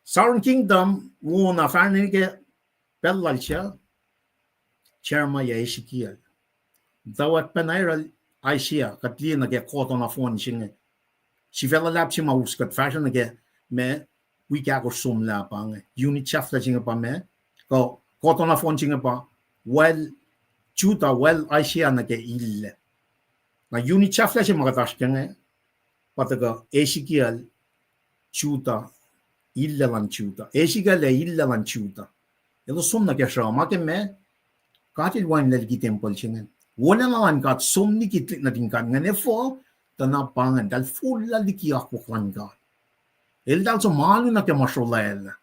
Southern Kingdom una fanike bellalcha chairma ya Ezekiel dawat panairal Asia katlina ke koto na fon singe si vela lapsi mauskat fashion ke me we ka ko sum la pang unit chafla singa pa me ko koto na fon singa pa well chuta well Asia na ke ille na unit chafla si magatash kenge pataga Ezekiel chuta illa lan chuta Ezekiel illa lan chuta elo sumna ke shama ke me katil wan liki temple singa wala naman kat sumni kitlik na din kan ngane fo tanapangan dal full liki ako kan ka el dal so malu na ke masholel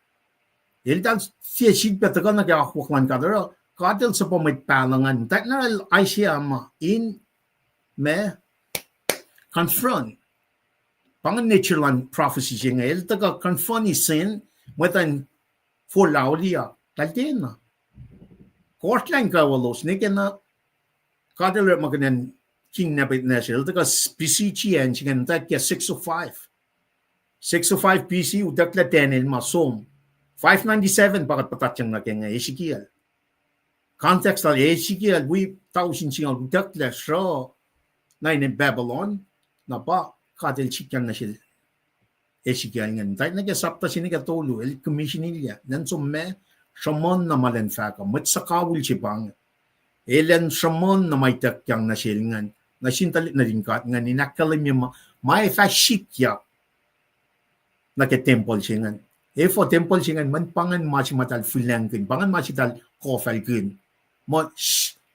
el dal si shit petaga na ke ako kan ka dero katil sa pomit palangan tak na Asia ma in me confront pangan natureland prophecy singa el taga confront sin wetan for laulia taltena Courtline ka walos ni kena kadeler maganen king Nebuchadnezzar taga PCGN singan tat ke 605 PC udakla tenel masom 597 pakat patatyang na kenga Ezekiel context al Ezekiel we tausin singa udakla so na in Babylon na pa kadel chikyang na sil Ezekiel ngan tat na ke sapta siniga tolu el commission niya nan so me shamon na malen fahko mat sakawul chipang elen shamon na may takyang na silingan na sintalit na rin kat nga ninakalim yung may fashikya na ke temple singan for temple singan man pangan masimatal fulangkin pangan masital kofalkin mo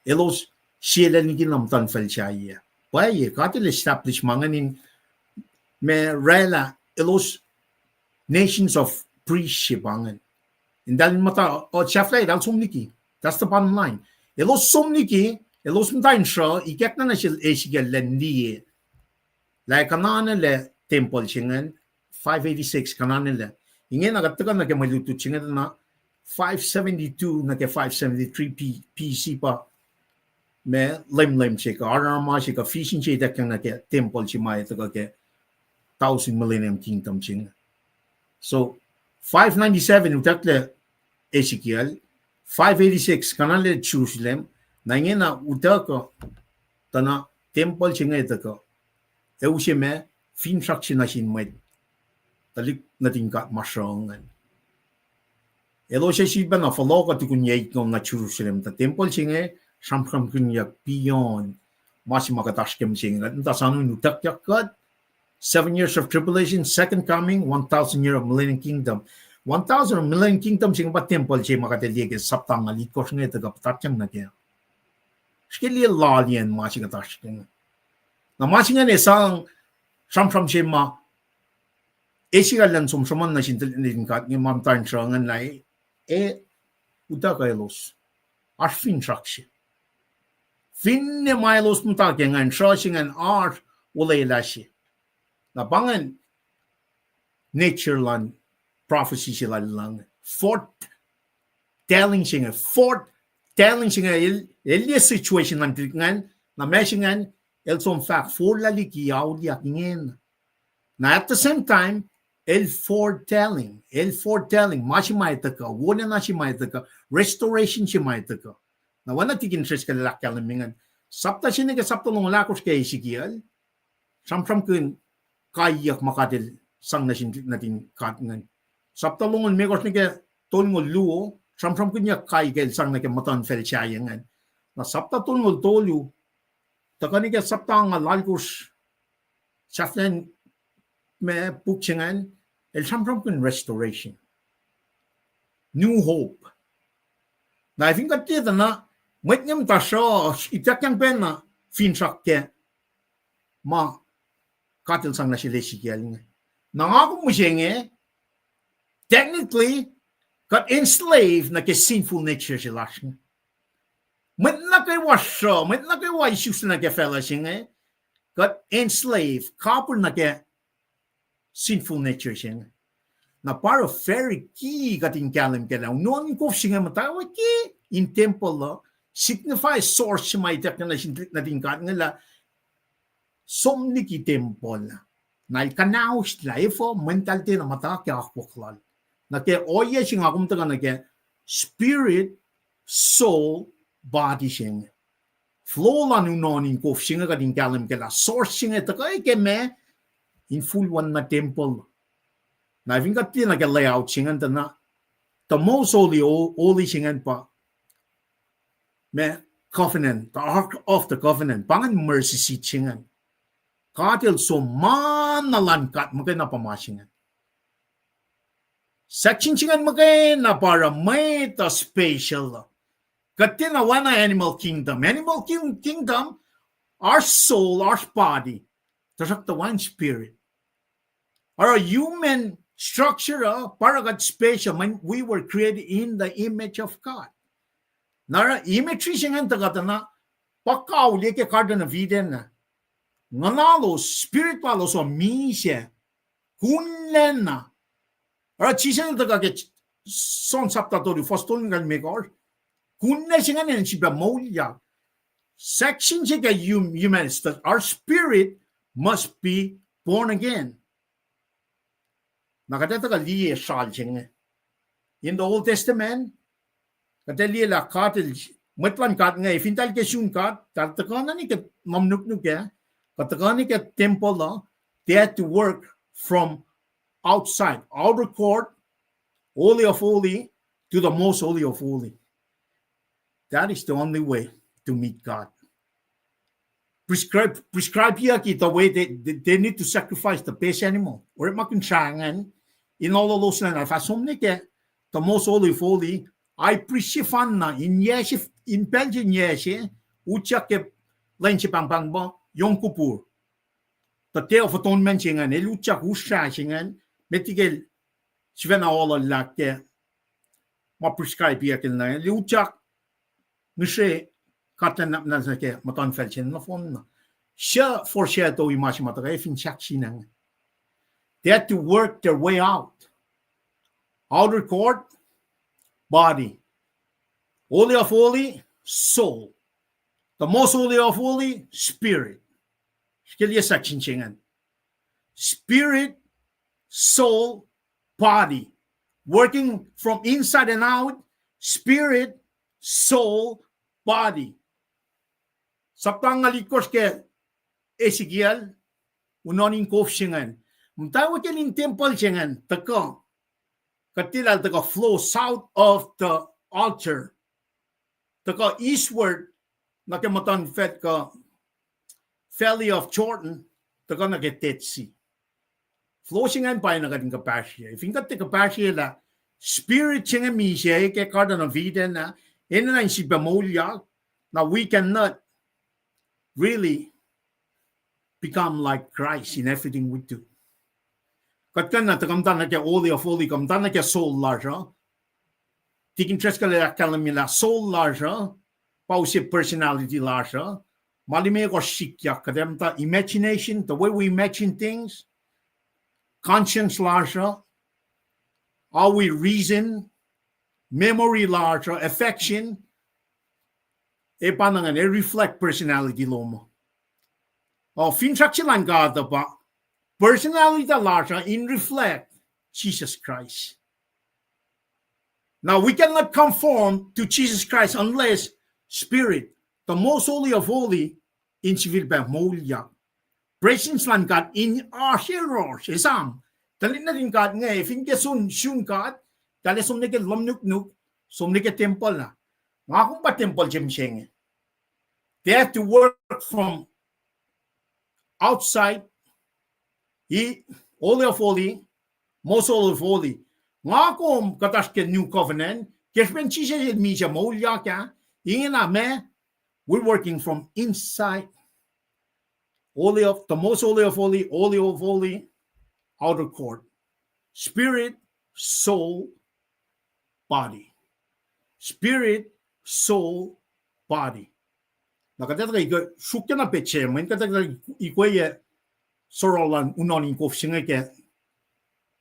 elos sila ni kinamtan falchaya paye katil establish manganin me rela elos nations of priests sipangan indalin mata o chaflay dal sumniki that's the bottom line elos sumniki elos mtain sho ikek na sil Ezekiel lendi like kanana le temple singan 586 kanana le inge nagataga na ke malutu singan na 572 na ke 573 PC pa me lem chika Ararama chika fishing chika na ke temple chimay taga ke 1000 millennium kingdom singa so 597 utakle Ezekiel 586 kanale Jerusalem nangena utaka tana temple singa itaka eushime fin shakshin na sinmay talik natin ka masyongan elo siya siba na follow ka tukunyay kong na Jerusalem ta temple singa samkam kunyak beyond Masi makatashkem singat. Ntasanu nutakyakat. 7 years of tribulation, second coming, 1,000 years of millennium kingdom. 1,000 of millennium kingdom singa ba temple che makatelige saptang ali kos nge taga patatyang na kya. Skili lalien masi katashkem. Na masi nga ne sang sam che ma esigalan sumsuman na sintilin kat ngi mamtan shangan lai utakalos. Arfin shakshi. Finne mailos mutakengan shashingan ar ulailashi. Na bangan nature lan prophecy sila lang foretelling el situation lan tingan na meshingan el som fact for la liki yakingen. Na at the same time el foretelling mashimaitaka wala na shimaitaka restoration shimaitaka. Na wana tikin tres kalak kalamingan sapta siniga sapta nung lakos kay Ezekiel sam kun kayak makatil sang natin katngan. Saptalungan megos nike tolngol luo, sam kunya kayak sang nike matan fel chayangan. Na sapta tolngol tolu, takanike sapta nga lalkos saflen me pukchengan, el sam kun restoration. New hope. Na I think at dito na, mwet nyam tasyo, itakyang pena, finsak ke, ma, katil sang na sila Ezekiel. Nangako mo siya technically, got enslaved na ke sinful nature sila. Met na kay wasyo, met na kay wasyus na ke fella siya got enslaved, kapur na ke sinful nature siya. Na para very key kating kalim ke lang. Noon ko siya matawa ki in Tempul signifies source siya may technology natin katngala som liki Tempul na ikanaus la ifo mental tin mata kya aksroksrokyeyuk na ke oye sing akum taga na ke spirit soul body sing flow la nu non in kof singa ka din kalam ke la source singa taga ke me in full one na Tempul na vinga tin na ke layout singa na the most holy singa pa me covenant the ark of the covenant pangan mercy seat singa katil so manalan kat magay na pamasingan. Section singan magay na para may ta special. Katina wana animal kingdom. Animal kingdom, our soul, our body, tasak the one spirit. Our human structure, para God special, when we were created in the image of God. Nara imagery singan tagatana, pakaw leke karda na viden na. Nganalo spiritual so misya kunlen na ara chisen daga ke son saptatori fostol ngal megor kunne singan en siba molya section siga human that our spirit must be born again nakata ka liye shal singa in the Old Testament kata liye la katil metlan kat ngai fintal ke shun kat takana ni ke mamnuk ke Katakani ke Tempul, they had to work from outside, outer court, holy of holy, to the most holy of holy. That is the only way to meet God. Prescribe here the way they need to sacrifice the best animal. Orekmakinyuk in all of those lands. The most holy of holy, I presifan na in Belgium yeshe, ucha ke lenche pang ba. Yom Kippur. The Day of Atonement singan, elucha husha singan, metigel svena alla lakke, ma prescribe yakel na, elucha nushe katan na sake matan felchen na fonna. Sha foreshadow imashi mataka fin sinang. They had to work their way out. Outer court, body. Holy of holy, soul. The most holy of holy, spirit. Section singan. Spirit, soul, body. Working from inside and out. Spirit, soul, body. Saptang ngalikos ke Ezekiel, unonin kof singan. Mtawa ke in Tempul singan, taka. Katilal taka flow south of the altar. Taka eastward, nakematan fet ka Valley of Jordan, the gonna get Dead Sea. Floating and by natin kapasya. If ingat te kapasya la, spirit chinga misya, ke kada na vida na, ina na si bamolya, now we cannot really become like Christ in everything we do. Katkan na takamtan na kya oli of oli, kamtan na kya soul larger, tikin tres ka la kalamila, soul larger, pause personality larger, malime ko shikya, kadamta imagination, the way we imagine things, conscience larger, how we reason, memory larger, affection, e panangan, reflect personality lomo. O fintraksilan gada pa, personality larger in reflect Jesus Christ. Now we cannot conform to Jesus Christ unless Spirit, the most holy of holy, in civil ba molya. Presence lang God in our heroes, isam. Dali na rin God nga, if hindi sun God, dali sum nike lomnuk-nuk, sum nike temple na. Nga kung pa temple jem siyeng. They have to work from outside, holy of holy, most holy of holy. Nga kung katas ke new covenant, kespen chisa yun misya molya ka, ingin na me, we're working from inside. Holy of the most holy of holy, outer court, spirit, soul, body, spirit, soul, body. Nakatata iko shukya na peche, men katata ikoye sorolan unonin ko singa ke.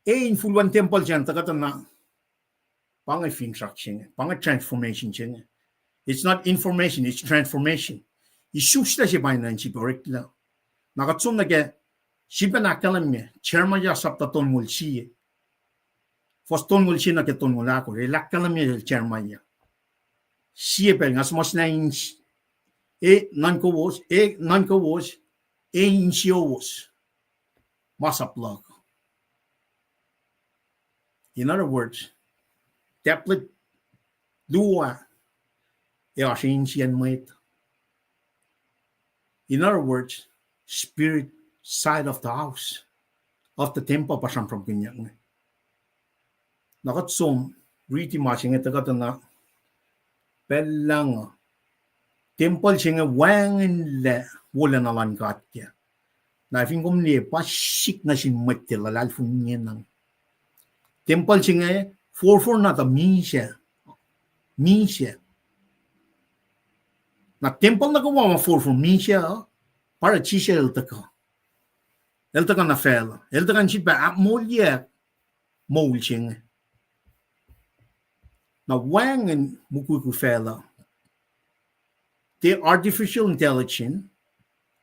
Influan temple jan takata na pangay fintraction, pangay transformation jan. It's not information, it's transformation. Isusla siya ba na si orekla. Nakatsum na ke siya na kalam niya, chairman ya sapta ton mulsi. First ton mulsi na ke ton mulako, relakalam niya chairman ya. Siya pa ngas mas na inch. Non ko was, inchio was. Masaplag. In other words, tablet dua mwet. In other words, spirit side of the house of the temple pasang from kinyak. Nakatsum riti masing ito kata na pelang temple singa wanginla wala na lang katya. Na fingom ni pasik na si mwet lalal funyen nang temple singa for na ta misya. Na temple na gawa for misya para chisya eltaka na fela eltaka si ba molye mol singa. Na wangin mukuku fela the artificial intelligence,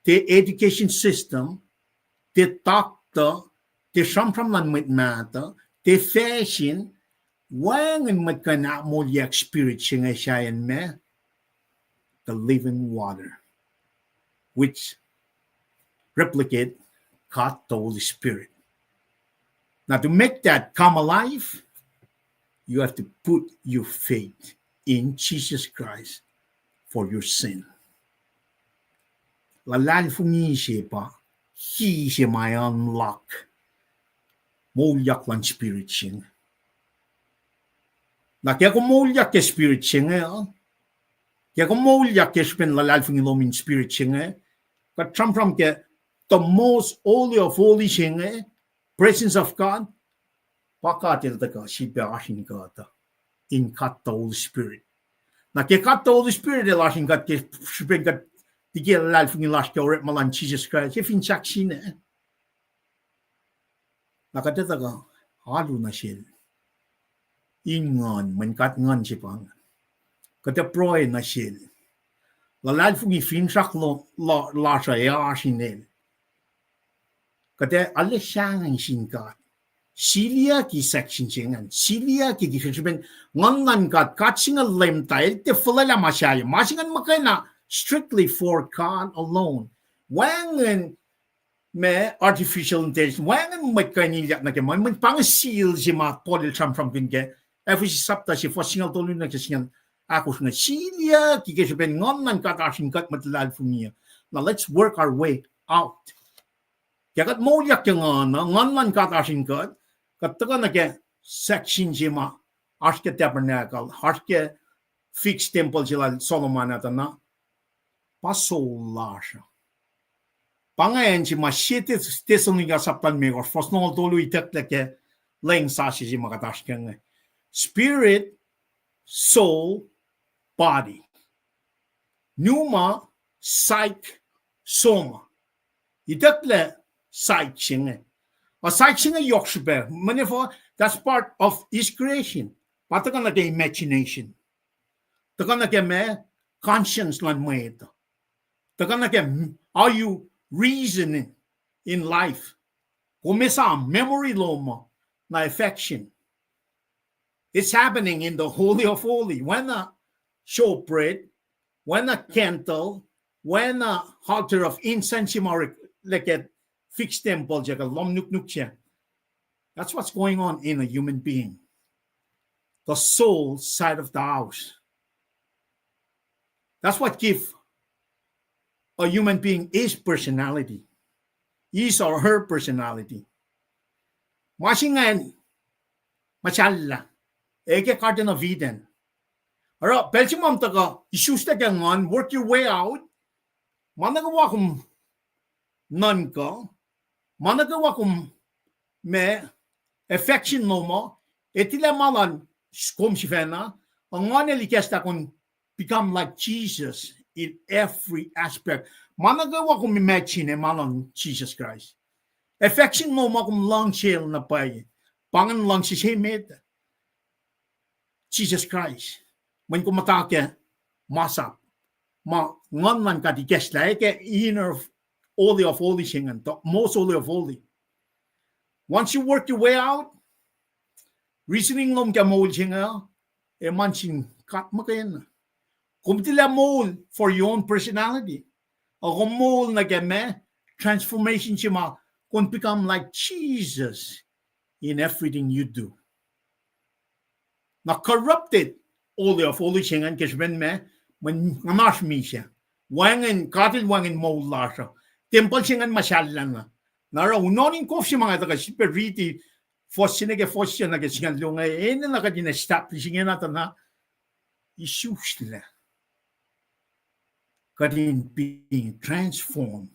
the education system, the doctor, the sampraman with matter, the fashion, wangin magkana mo yak spirit siya siya me, the living water, which replicate God the Holy Spirit. Now to make that come alive, you have to put your faith in Jesus Christ for your sin. Lalal fungi siya pa, he siya may unlock. Molyak lang spirit siya. Na kaya kung molyak ke spirit siya nga, kaya kung molyak ke siya lalal fungi lomin spirit siya nga, katram ke the most holy of holy siya nga, presence of God, pakatil ta ka, siya asin ka ta, in kat the Holy Spirit. Na kaya kat the Holy Spirit asin kat ke siya kat diya lalal fungi las ke orekmakinyuk Jesus Christ, siya finchak siya na. Nakatata ka, halo na siya. Ingon, mankat ngon siya pang. Kataproy na siya. Lalal fungi finchak la siya ya siya na. Kata alisyangan siya ka. Silia ki section siya. Silia ki siya. Ngon kat siya lem tayo, te fulala masyaya. Masyangan makana strictly for God alone. Wangan me artificial intelligence. Wangan magkanilyak na kaya. Pang seal siya mga podil from kinke. Every sabta siya, for single tolun na siya. Ako siya, silia ki siya. Ngon kat asin kat matalal fungiya. Now let's work our way out. Kaya kat mauliak yung ngan kat asin kat taga na ke section sima arke tabernacle, arke fixed temple sila Solomon at na pasola siya. Pangayon si masyete tesoniga saptan megor fosnol tolu itekleke leng sashi si makataskeng spirit, soul, body. Numa, psych, soma. Itekle psych singe. A psych singe yokshbe. Manifo, that's part of his creation. Patakan na imagination. Takan na me conscience lan mwet. Takan na are you reasoning in life? Kumisa memory loma na affection. It's happening in the Holy of Holy. When a showbread, when a candle, when a altar of incense, like a fixed temple, that's what's going on in a human being. The soul side of the house. That's what gives a human being his personality. His or her personality. Masingan, machala. Eke Garden of Eden. Ara, pelsimam taga, isusta gangan, work your way out. Managawa kum nan ka. Managawa kum me affection no mo. Etila malan skom sifena. Ang ngane likesta kun become like Jesus in every aspect. Managawa kum imagine malan Jesus Christ. Affection no mo kum lang shell na pay. Pangan lang si Shemet. Jesus Christ. When kumatake masap, ngan man ka di kesla eke inner holy of holy singan, most holy of holy. Once you work your way out, reasoning lom ka mol singa, e manchin kat makayen. Kumtila mol for your own personality. O mol na game transformation sima kun become like Jesus in everything you do. Na corrupted all of all singan kesben me when ngamash mi siya wangen katil wangen mo la siya Tempul singan masyallan na nara unonin ko si mga taga spiriti fos sinige fos siya na kesingan lungay na kadina stop singan natin na issues nila kadin being transformed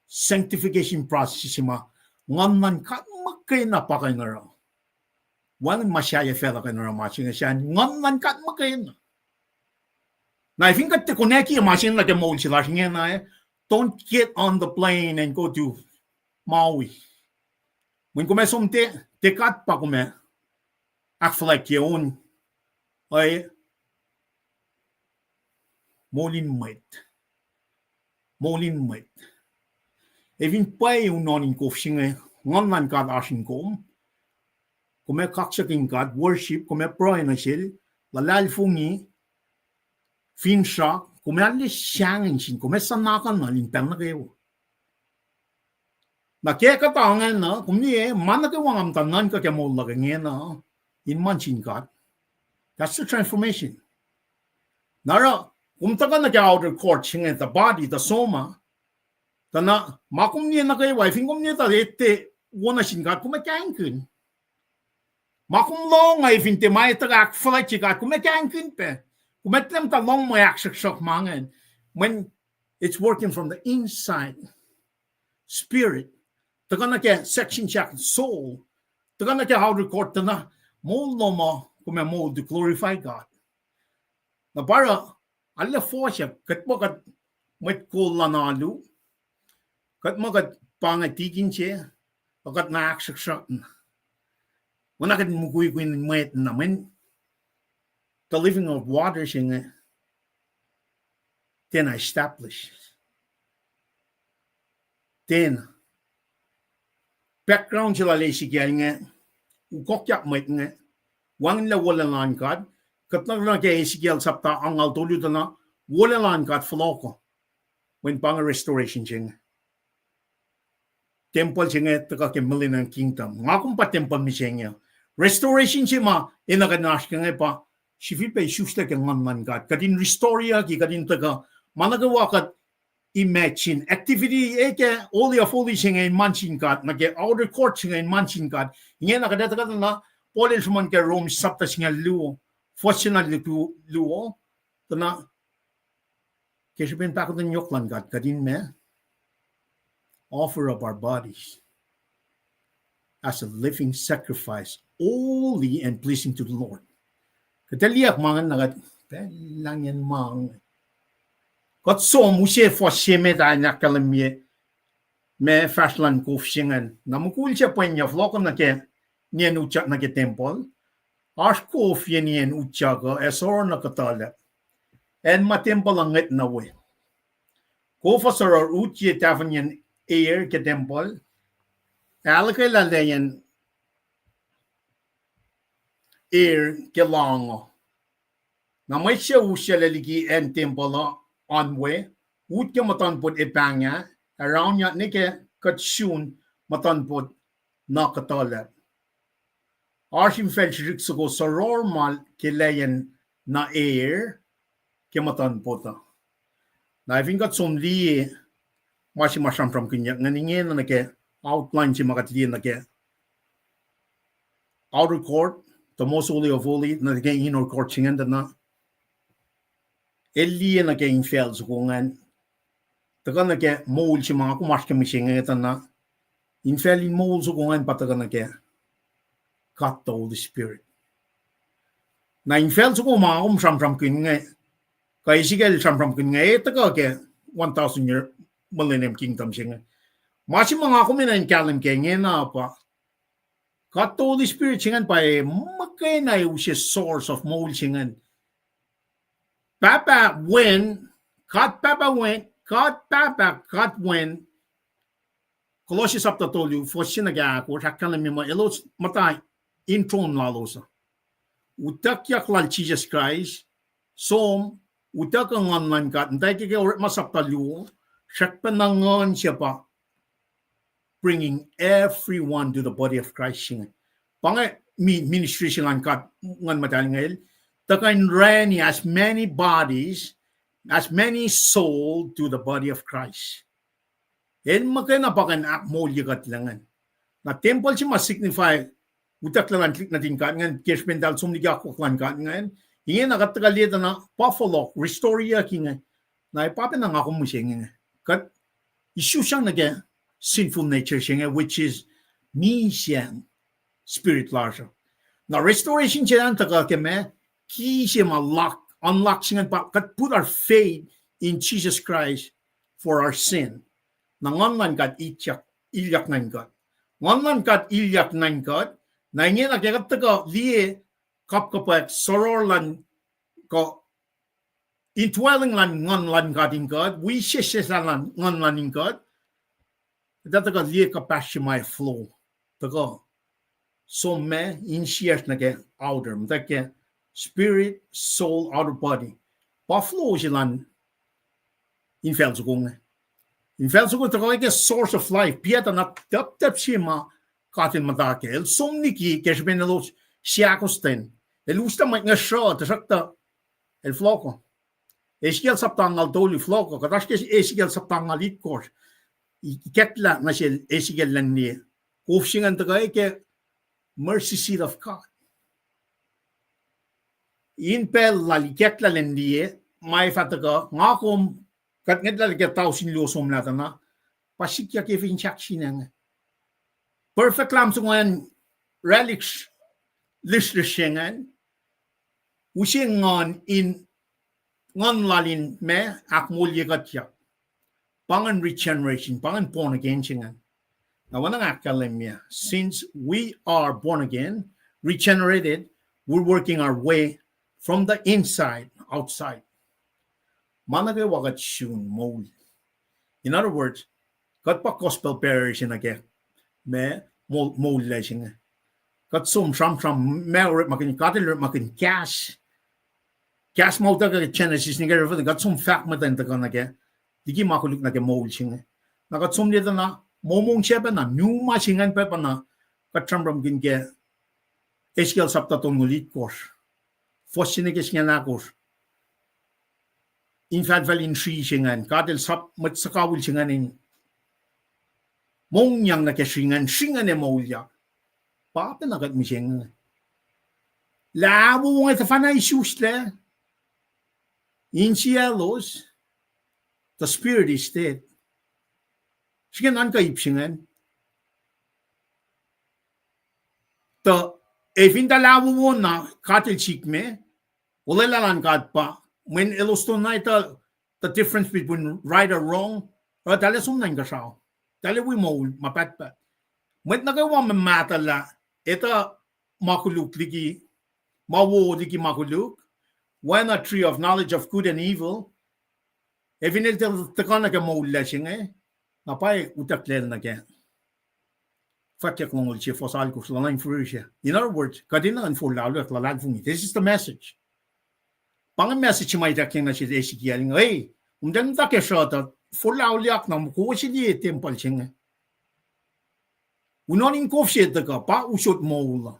sanctification process sima ngan kat makay na pa kay nara one masyaya fela ka na ramaching siya ngan kat makain. Na I think that the koneki machine like a mole sila na don't get on the plane and go to Maui. When kume somte tekat pa kume aksroksrokyeyuk ay mwet. Even pay yung nonin ko singa ngan kat asin ko. Kume kaksaking God, worship, kume proy na sil, lalal fungi, finsha, kume alis siyangin sin, kume sanakan na, lintang na kayo. Na kaya katangan na, kumni manakawang amtanan ka kaya mo lagangin na, in manchin God. That's the transformation. Nara, kumtaga na kaya outer court, singa the body, the soma, tana, makumni na kayo, I think kumni ta ete, wana sin God, kume kain kun. Makum long ay vinte may tagak flightika kumekan kunpe kumetlem ta long may aksroksrokyeyuk mangen when it's working from the inside spirit tagana ke section check soul tagana ke how record na mo no mo kume mo to glorify God na para alla fosya kat mo kat met ko lanalu kat mo kat pangatikin siya kat na aksroksrokyeyuk when I get mwet na when the living of water singa, then I establish. Then background sila Ezekiel nga, ukokyak mwet nga, wanginla wala lan kad, katlang na kay Ezekiel sapta ang altuluto na wala lan kad floko when pang restoration singa. Tempul singa taka kay Millennium Kingdom. Nga kung pa temple mi singa. Restoration siya ma, inaganash ka nga pa, si Filipe, susta ka ngan God. Kadin restore ya, kadin taga, managawa kat, imagine activity eke all of all singa in manchin kat nage outer court singa in manchin kat inge nakadata kat na polish man ke room sapta singa luo fortunately luo tana kesben pa ko den yoklan kat kadin me offer up our bodies as a living sacrifice holy and pleasing to the Lord kadaliak mangan nagat lang yan mang got so mushe for sheme da nakalamie me fashlan kufshingan namukul che penya flokon na ke nien ucha na ke Tempul arko fienien ucha go esor na katala en ma Tempul anget na we ko fasor uchi tafanyen air ke Tempul alake la leyen air ke longo na mai che ushele liki en Tempul on way ut ke matan put epanya around ya nike katshun matan put na katala arshim felshrik sugo sororma ke leyen na air ke matan pota na I think got some li mashi masham from kinya nganingen na ke outline si makatli na ke outer court the most holy of holy na ke inner court singan na elli na ke infacl sugo ngan taga na ke mole si mga kumash ke mishinga ita na infacl in mole sugo ngan pataga na ke got the Holy Spirit na infacl sugo mga kumsham kinya ka Ezekiel from inge taga ke 1000 year millennium kingdom singa mashi mga kumina in kalim ke nge na pa got the Holy Spirit singan pa makay na yung source of mole singan papa when got when Colossians chapter 2 for sinaga ko hakalam mo elos matay intron lalosa utak yaklal Jesus Christ som utak ang online kat ntai ke masaptalu shakpanangon siya pa bringing everyone to the body of Christ singa panga ministry singan kat ngan mataling ngayon takan rani as many bodies as many souls to the body of Christ. En makana pakan akmol yagat langan. Na Tempul si mas-signify utak lang klik natin kat ngan keshmental sumliga ko klan kat ngan ingin nakatagalita na buffalo restoria kinga na ipapin ang ako mo siya kat issue siyang nage sinful nature siya which is ni siyang spirit larger. Na restoration siya ang tagal keme ki siya unlock siya kat put our faith in Jesus Christ for our sin. Nangonlan kat ilyak nan kat. Ngonlan kat ilyak nan kat na ingin nakikat taga liye kapak sororlan ko intwelling lan ngonlan katin kat we shishisalan ngonlan kat taga liye kapashimay flow taga so me in shares nage outer mtake spirit, soul, outer body. Buffalo silan infacl sugung. Infacl sugung tako ke source of life. Pieta na tap sima katin matake. El somniki kesben elos siakosten. El usta mat nga sho tasakta el floco. Ezekiel saptangal doli floco. Katash kes Ezekiel saptangal itkor. Iketla na siya Ezekiel lang niya. Kufsingan tako ke mercy seat of God. In pel laliketla lendie mai fataga ngakom kat ngedla ke tausin losom natana pasikya ke finchak sinang perfect lam sungan relics listishengan usingon in ngon lalin me akmulye katya pangan regeneration pangan born again singan now wanang akalemia since we are born again regenerated we're working our way from the inside, outside. Manage wagat shun mole. In other words, kat pa gospel bearers in again. Me mole lesing. Kat sum sham me orekmakinyuk katil makin cash. Cash mo ta ka Genesis ni gero kat sum fact matan ta kan again. Digi makuluk na ke mole sing. Na kat sum dito na momong siya na new masingan pa na kat tramram gin ke Ezekiel chapter 2 ngulit course. Fossinigis nga nakos. infacl in shi singan kadel sap mat sakawul singan in mong yang na ke singan e moulia pa na kat mi singan la bu nga ta fana isusle in cielos the spirit is dead singan an ka ipsingan to evin da la bu na katel chikme ulela lan kat pa when illustrator the difference between right or wrong or dale sum nang ka sao dale wi mo mapat pa mwet na kawa mamata la eta makuluk liki mawo liki makuluk when a tree of knowledge of good and evil even if the kana ka mo lashing na pai utaklel na ke fakyak ngol chi fosal ko la influence in other words kadina an for la la this is the message pang message mai ta king na si Ezekiel ngai umdan ta ke shota for la liak na ko si di Tempul ching unonin ko shit ka pa usot mo la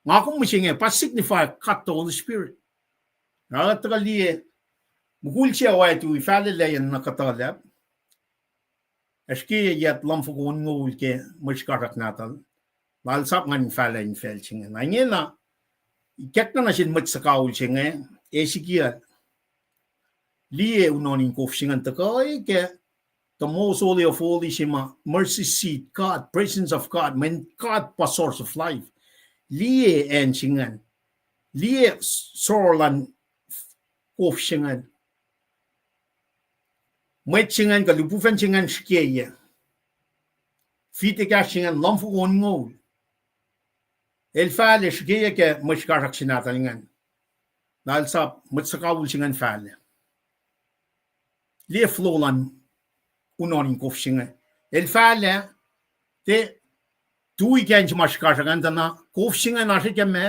nga ko mo sing pa signify cut the Holy Spirit na ta li mugul chi wa tu ifal le na katala eski yat lam fu gon ngul ke mushkarak natal lal sap ngan fala in fel ching na ngena ikek na sin mat sakaul ching Ezekiel lie unonin ko singan ta kai ke the most holy of holy shima mercy seat God presence of God when God was source of life lie en singan lie sorlan ko singan mwet singan ka lupufen singan akkeye fite ka singan lamfu ongo el fale akkeye ke mushkarak sinatalingan dahil sa matsakawul singan fale lie flolan unonin ko singan el fale te tu ikenç mushkarakan dana ko singan ashikeme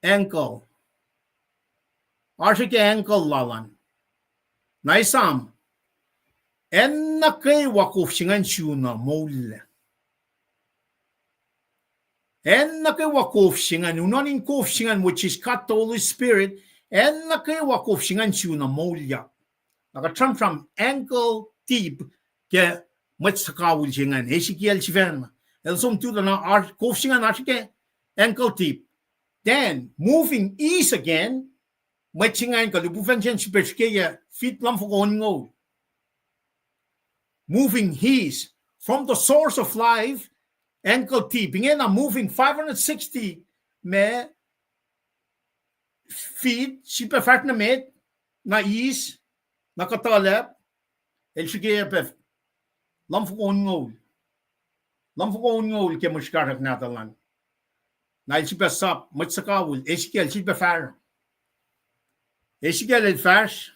ankle ashike ankle lalan naisam enna kewa ko singan shuna mole enna kewa ko singan unonin ko singan which is cut the Holy Spirit enna kewa ko singan shuna molya naka tram ankle deep ke matsakawul singan Ezekiel chiven elsum tu na ko singan ashike ankle deep then moving east again matchingan ka lubufen chen speshkeya fit lam for ongo moving east from the source of life ankle deep ingena moving 560 me feet sipefat na met na east na katalep el shikeya pe lam for ongo ke mushkarak natalan na sipesap matsakawul Ezekiel sipefar Ezekiel el fars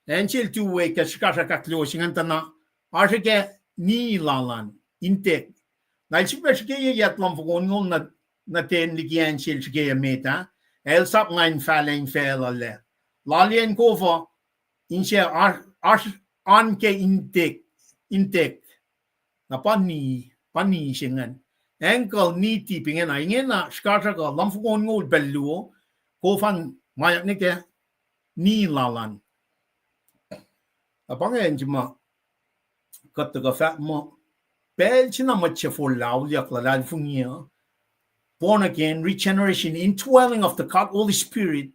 enchel tu we ke skasha kaklo singantana arke ni lalan intek na sipeshke yatlam fogon na ten liki enchel shke meta el sap ngain falen felale lalien kova inche anke intek na pani singan ankle ni tipingen na ingena skasha ka lam fogon ngol belluo kofan mayak ne ke ni lalan apang enjima kattaga fat mo belchina mache for lauliak la fungia born again regeneration indwelling of the God Holy Spirit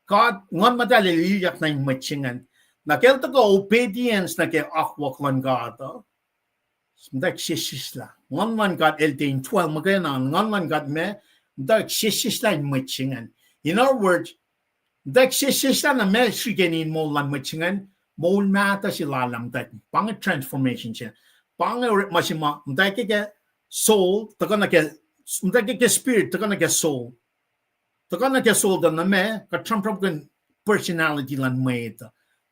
God ngon madali liyak na machingan na kelta ka obedience na ke akwak lan God ndak shisla ngon man God eltein 12 magana ngon man God me ndak shisla machingan in other words dak shisha na me shigenin mo lan machingan mo mata silalam dak pang transformation che pang mashima dak ke soul takana ke spirit takana ke soul da na me ka tram personality lan mwet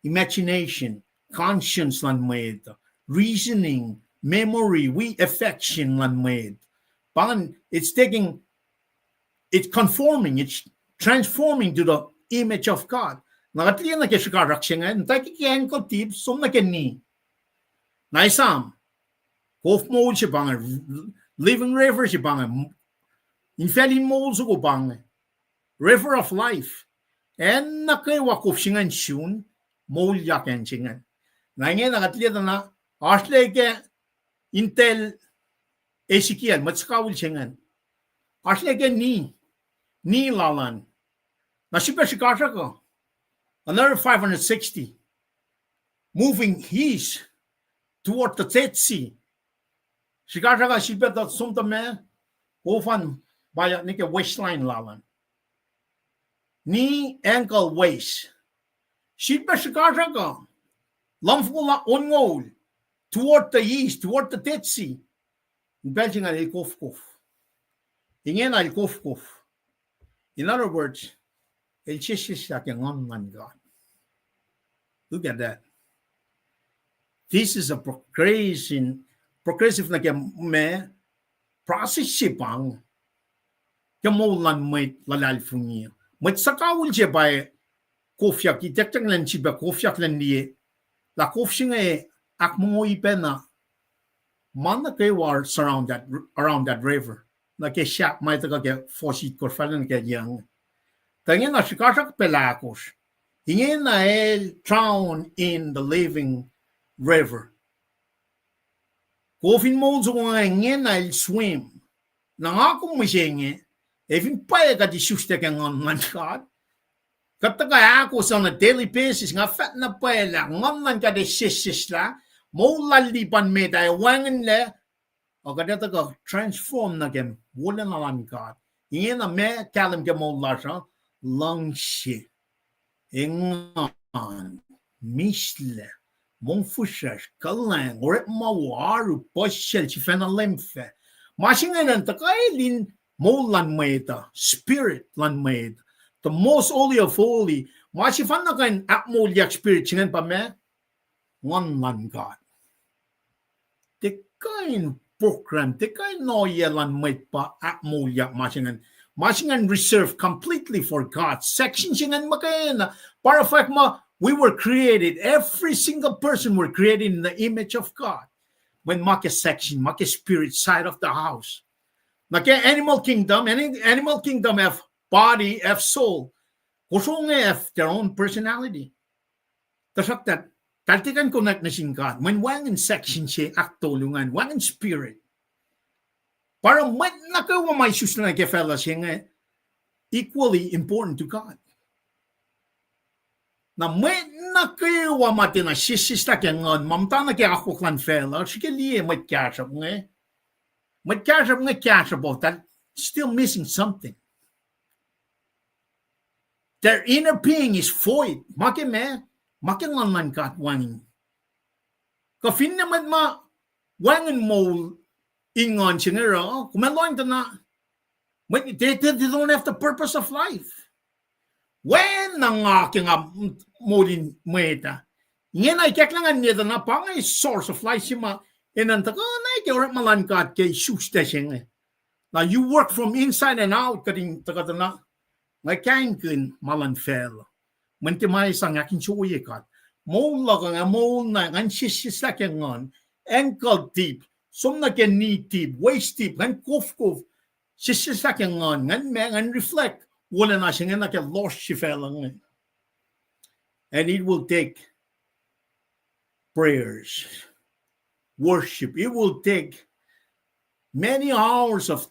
imagination conscience lan mwet reasoning memory affection lan mwet pang it's conforming it's transforming to the image of God. Nakatliyan na kaya karaksingan, takikiyan ko tips, sum na kani. Naisam, kof mo siya bang, living river siya bang, infacl mo siya bang, river of life. En na kewa kufsingan shun, mol yaken chingan. Na nge na katliya na, asle ke intel Ezekiel, matskawul chingan. Asle ke ni lalan. Na sipa shikasha ko. Another 560. Moving east toward the Dead Sea. Shikasha ka sipa that sumta me, ofan by nike waistline lalan. Knee, ankle, waist. Sipa shikasha ka. Lamfula ongol. Toward the east, toward the Dead Sea. Belching al kof. Ingen al kof. In other words, el chisis like an online God. Look at that. This is a progressive like a me process sipang kamulan mwet lalal fungi. Mwet sakawul je by kofyak itektak lan chiba kofyak lan die. La kofshinga akmo ipena. Man kewa around that river. Like a shop might get 4 sheet corfalan get young. Tangin na shikasak pelakos. Hingin na drown in the living river. Kofin mo ngin na swim. Nangako mo siya even pa ka di suste ka ngon man God. Kataka ako sa on a daily basis nga fat na pa ngon man ka di sisis la. Mo lalipan me tayo wanginla o kadata ko transform na kem wala na lang God. Hingin na me kalam ke mo lasha langshi. Ingan misle monfushash kalang orekmawaru poshel chifena lemfe. Masingan takailin mo lan meta spirit lan made. The most holy of holy. Masifan na kan akmolyak spirit chingan pa me one lan God. The Kain program, the Kain no yelan mwet pa akmolyak masingan reserved completely for God. Section singan makayan. Para fact ma, we were created, every single person were created in the image of God. When make section, make spirit side of the house. Make animal kingdom have body, have soul. Kusong have their own personality. The fact that kaltikan connect na sin God. When wangan section siya aktulungan, wangan spirit. Para mwet na kewa may sus na kefela siya equally important to God. Na mwet na kewa mati na sisista kaya ngon, mamta na kaya ako klan fela, siya liye mwet kashap nga. Mwet kashap nga kashap of that, still missing something. Their inner being is void. Makin lang man kat wangin. Kafin naman ma wangin mo ingon siya nga, kumaloin ta na, they don't have the purpose of life. When nang aking molin mweta, ngayon ay kaklangan niya na pangay source of life siya ma, inanta ko, na orekmalan kat kay susta siya nga. Now you work from inside and out, kading takata na, ngay kain kun malan fel. Mentimay sang aking suye kat. Mola ka nga, mola nga, sisisa kya ngon, ankle deep, som na kya knee deep, waist deep, ngan kof, sisisa kya ngon, ngan reflect, wala na siya nga na kya lost siya fela nga. And it will take prayers, worship, it will take many hours of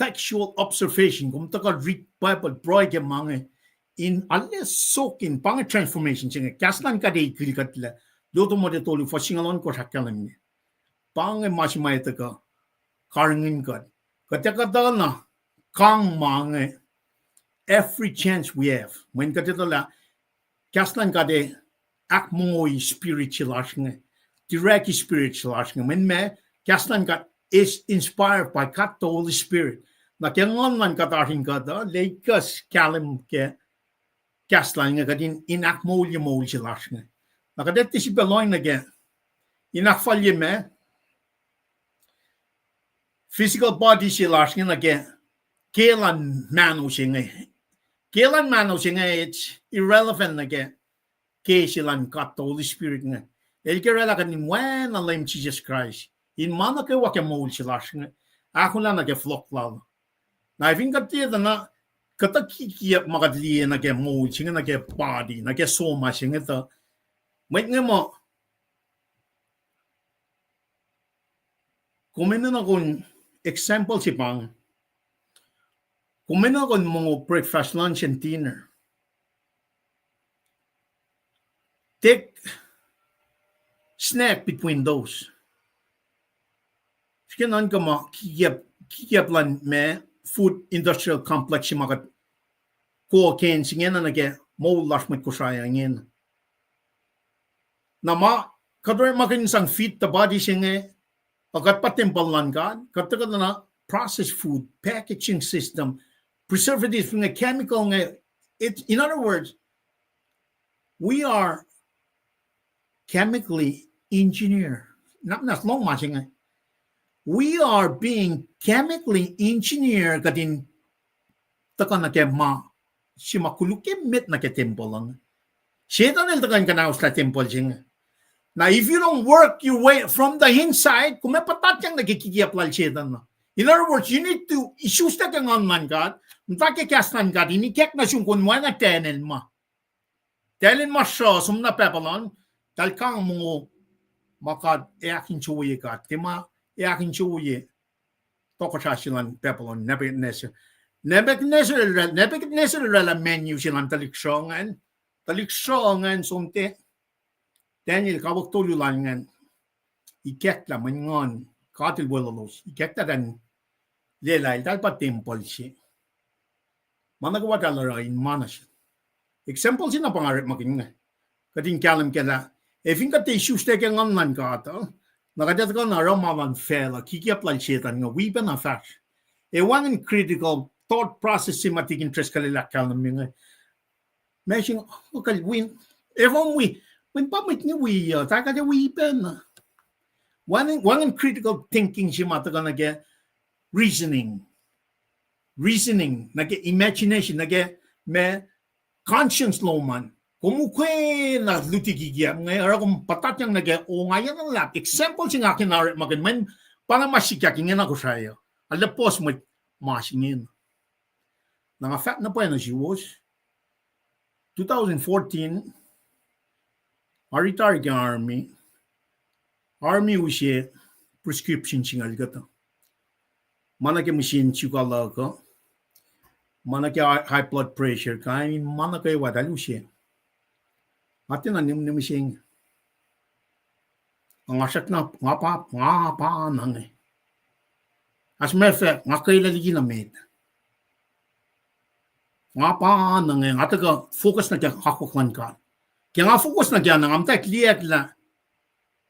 textual observation, kung taka read Bible, broy kya mga, in alles soaking pang transformation singa kaslan ka de kilikatla luto mo de tolu for singalon ko sakalan ni pang masimay ta ka karngin ka kataka na kang mange every chance we have when katala kaslan ka de akmoy spiritual asnga direct spiritual asnga when me kaslan ka is inspired by kat the Holy Spirit na kengon man katahin ka da lekas kalim ke kaslan nga kadin inak molye lash nga. Nakadet si beloin again. Inak falye me. Physical body si lash nga again. Kelan mano si nga. Kelan mano si nga it's irrelevant again. Ke silan kat the Holy Spirit nga. El kerela kadin when alim Jesus Christ. In mana ke wake mol si lash nga. Ako lang nage flok lalo. Na I think katiya na kata kikiap makadli na ke mo singa na ke body na ke soma singa ta mwet nga mo kumena na kun example si pang kumena kun mo breakfast, lunch and dinner. Take snack between those. Sikinan ka mo kikiap lan me food industrial complex si makat ko Kain singa na ke mo lash met ko saya ngin. Na ma kadre makin sang feed the body singa agat pa Tempul lan God katagat na processed food packaging system preservatives from the chemical in other words we are chemically engineered not long matching we are being chemically engineered kadin taka na ke ma si makuluke met na ke Tempul lang shetan el takan kana usla Tempul singa. Now, if you don't work your way from the inside, kung may patat yung nagkikikiaplal shetan na. In other words, you need to isusta kang man God, mtakikastan God, inikek na siyong kunwa na tenen ma. Tenen ma siya, sumna pepalan, talkang mo makad eakin chuye ka, tima eakin chuye, toko siya silang pepalan, Nebuchadnezzar rela menu silang taliksongan, sumte, Daniel kawak tolu langan ikekla mangon katil bolalos ikekta dan lelai tal pa Tempul si managawa talara in manas example sina orekmakinyuk kadin kalam kala efin ka te shuste ke ngan ka ta nagadat ka na ramalan fela kikiaplan shetan nga we ben fact e one critical thought process si matik interest kalila kalam nga meshing okay win evon we when pamit ni we taka de we ben one critical thinking si mataga nage reasoning nage imagination nage me conscience lo man kumukwe na lutigigya ngay ara kung patat yang nage o ngayon ang lap example si ngakin na magin men para masikyakin nga ko siya ala pos mo masingin nga fact na po yan si was 2014 Aritar ke army ushe prescription singal gata mana ke machine chukala ka mana ke high blood pressure kain mana ke wadal ushe atin anim ni machine ang asak na ngapa nang as matter ngakai lagi na med ngapa nang ngataga focus na ka hakoklan ka kaya nga focus na kaya nang amta clear la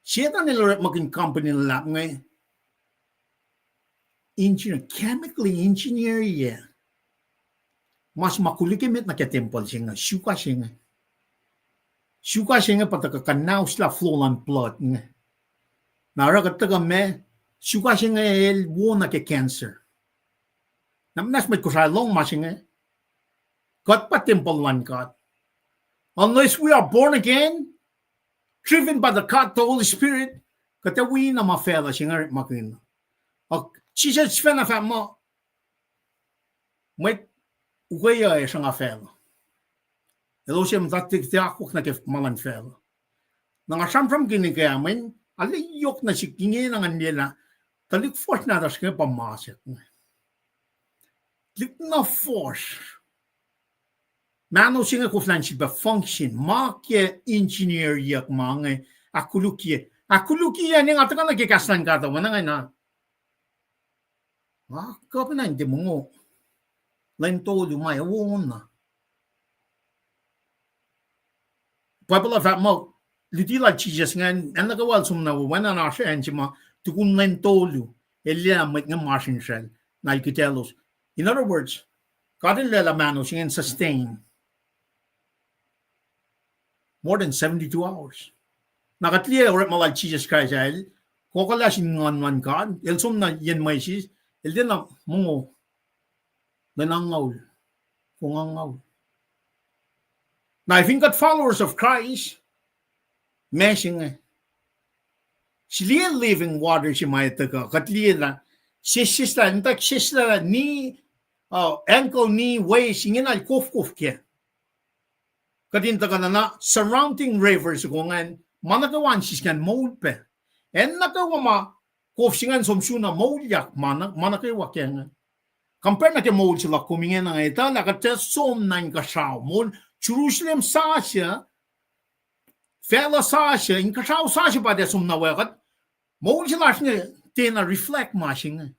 siya nila maging company nila ngay engineer chemically engineer ya mas makulikimit na kaya Tempul siya nga syuka siya nga pataka kanaus la flow and blood nga narakataga me syuka siya nga elwo na kaya cancer namnas may kusalong masya nga kat pa Tempul lan kat. Unless we are born again, driven by the God, the Holy Spirit, kata we na mafela siya nga makin. Siya siya na fa mo, mwet ukaya siya nga fela. Elo siya mtatik tiakok na kif malan fela. Nangasam kinikayamin, aliyok na si kingi na nga nila, talik force na tas kaya pamasak. Lik na force. Mano singa ko flan siya function marke engineer yak mga akuluki yan yung ataka nagkikaslan ka tawa na nga na kapag na hindi mo lain todo may awon na pabala fat mo litila chijas nga ang nagawal sum na wana na siya and siya tukun lain todo elia may nga martian shell na ikitelos in other words kadin lela mano siya sustain more than 72 hours. Nakatliya oret malal Jesus Christ ay kokala sin ngan God, elsum na yen may sis, elden na mongo nanangaw, kungangaw. Now, I think that followers of Christ, meshing sila living water si may taga, katliya na, sisla, intak sisla ni ankle, knee, waist, ingin al kof ke. Kadin taga na surrounding rivers kongan managawan siskan mold pe. En nakawama kof singan somsuna mold yak manakawa kengan. Compare na ke mold sila kumingen na ita lakata som nang kashaw mon Jerusalem sasha fela sasha in kashaw sasha pa de som na wagat mold sila shne tena reflect mashing.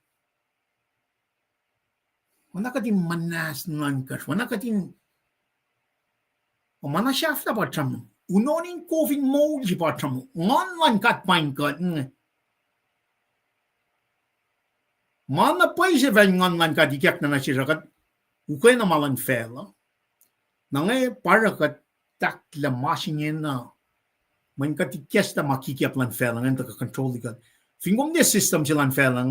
Wana kadin manas nang kas wana kadin mana shafta patram unonin kovin mold patram ngan kat pain kat mana paise ven ngan kat dikyak na sirakat ukay na malang fela nangai parakat takla mashingen na man kat ikesta makikiap lan fela ngan taka control dikat fingom de system silan fela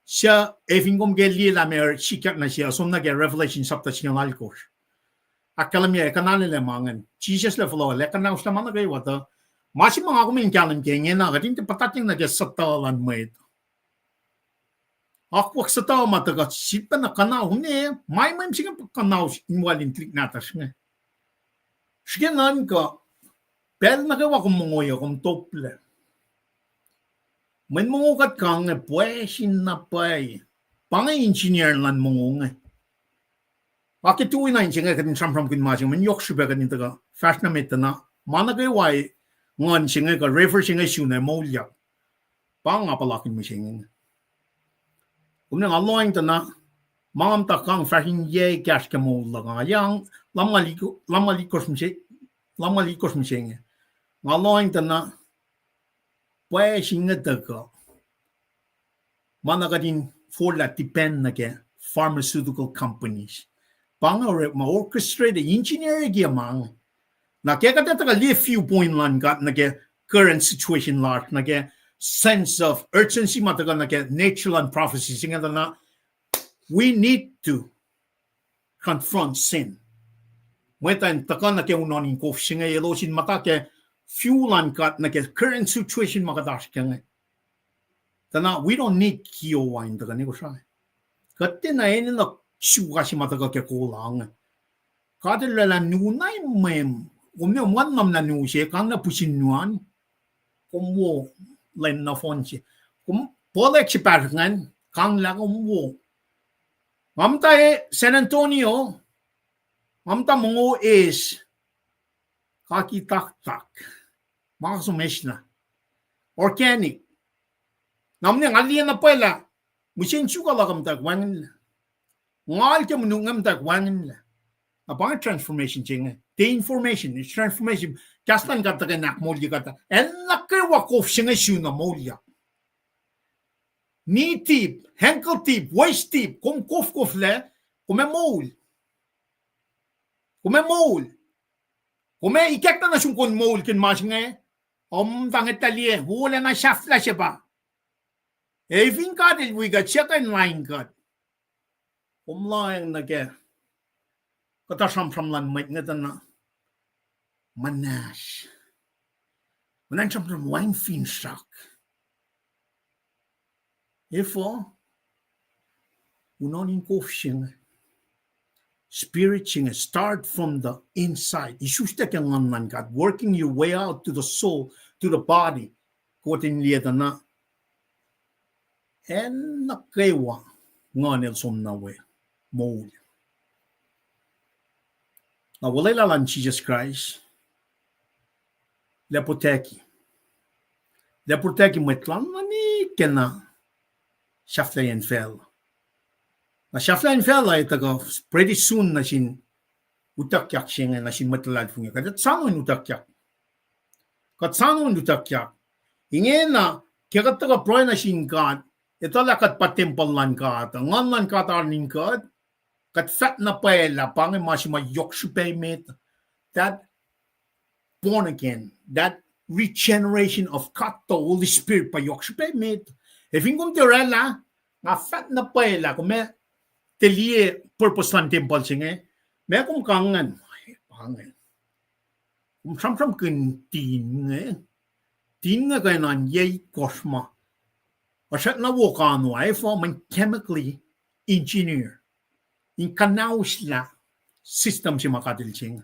siya fingom geli la mer shikyak na siya somna ge revelation sapta siya alkos akalamya kanale le mangan Jesus le flow le kana usta mana ge wata masi mga ko min kyalam ke ngena gadin te patating na ge satalan mwet akwak sataw mata ga sipa na kana une mai singa kana inwalin klik natas nge shige nan ka pel na ge wa ko mongoy ko tople men mongo kat kang pwesin na pai pang engineer lan mongo Bakit tuwi na inga kadin samram kin masing man yok shube kadin taga fast na metana mana kay wai ngon singa ka river singa shuna molya pang apalakin mo singa kumna ngaloing tana mangam takang fashion ye cash ka molla nga yang lamalikos mo singa ngaloing tana pwe singa taga mana kadin for la depend na ke pharmaceutical companies Pangore ma orchestrate engineer giamang na kaya ka viewpoint lang kat na current situation lark na sense of urgency matagal na natural and prophecy singa na we need to confront sin mwetan taka na unonin ko singa yelosin mata fuelan kat na current situation makadash kaya tana we don't need kewa in taka ni ko siya kati na yun na Shugashi mataga ke kulang. Kada la nunay mem. Umne wan nam na nusye kang na pusinuan. Kumwo len na fonche. Polek si parangan kang la kumwo. Mamta San Antonio. Mamta mongo is kaki tak. Makasumesh na. Organic. Namne ngalian na pala. Musin suka la kamta wanginla. Ngal ke menungam tak wanginla. Apa transformation chinga? The information is transformation. Kastan kata ke nak molya kata. Enak ke wakof singa shuna molya. Knee tip, ankle tip, waist tip. Kom kof le. Come mol. Come ikekta na sung kon mol kin masinga. Tanget talie. Wala na shafla siya ba? Fin kadil wiga check and line cut. Umlayang nage katasam from lan might na manas when I'm from wine fin shock therefore unonin kofsing spirit ching start from the inside isustek ang lan God working your way out to the soul to the body kotin lieta na en kewa nganel som na we mold. Now, wala lang Jesus Christ. Lepoteki metlan mani kena shaflayan fell. Na shaflayan fell ay taga pretty soon na sin utakyak siya na sin matalad funga. Kadat sano utakyak. Inge na kaya taga proy na sin God. Ito lakat pa Tempul lan ka. Ngan lan ka tarning ka. Kat fat na paela pang masima yoksupaymet that born again that regeneration of kato Holy Spirit pa yoksupaymet if ingom terela nga fat na paela kume telie purpose lan temple singe me kum kangan pangen kum sam kun tin nga kainan ye kosma wasat na wokano ay for man chemically engineer in kanausla system si makatilching.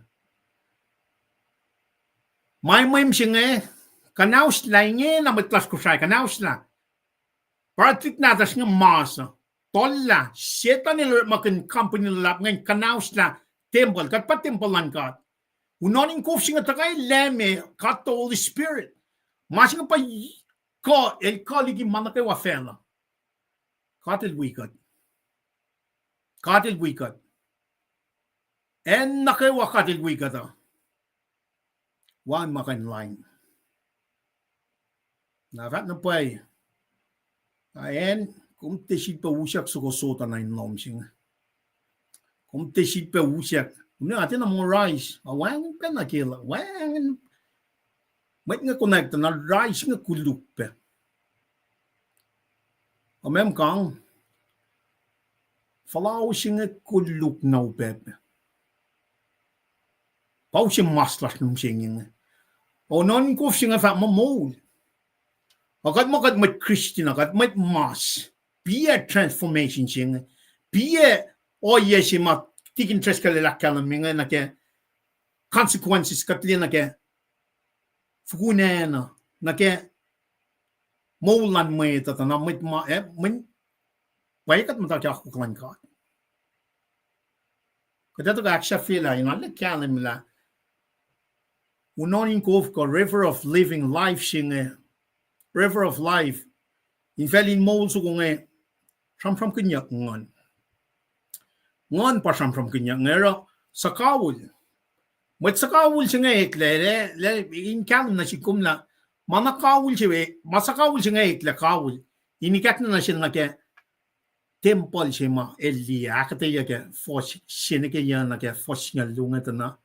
May singe kanausla inge na matlas ko siya kanausla. Pratik natas nga masa. Tolla, seta nila makin company lap ngayon kanausla Tempul, kat pa Tempul lang kat. Unonin ko singa takay leme kat the Holy Spirit. Masing pa ko el koligi manake wa fela. Katil wikat. Katil wikat. En nakewa katil wikat. Wan makan line. Navat na pay. Ayen, kung tesit pa usiak sukosota na inlom singa. Kung tesit pa usiak. Kung natin na mga rice. Awang pa nakila. Wang. May nga connecta na rice nga kuluk pa. Amem kang. Falaw siya nga kuluk na upep. Pau siya maslas nung siya. O non ko siya nga fa mamol. Agad mo kad mat Christian agad mat mas. Pia transformation siya. Pia oye siya mat tikin tres kalilakalan minga na ke consequences katli na ke fukunena na ke maulan may tatana mat ma min waikat mo ta kya kuklan ka. Kada to aksha fila inala kalan mila. Unonin ko river of living life siya. River of life. Infacl in mold so kung kenyuk ngon. Ngon pa kenyuk ngero sa kawul. Mwet sa kawul siya le in kalam na si kumla manakawul siya masakawul siya kawul. Inikat na siya na ke Tempul siya ma eli akkeye ke fos siya ke yan na ke fos nga lunga na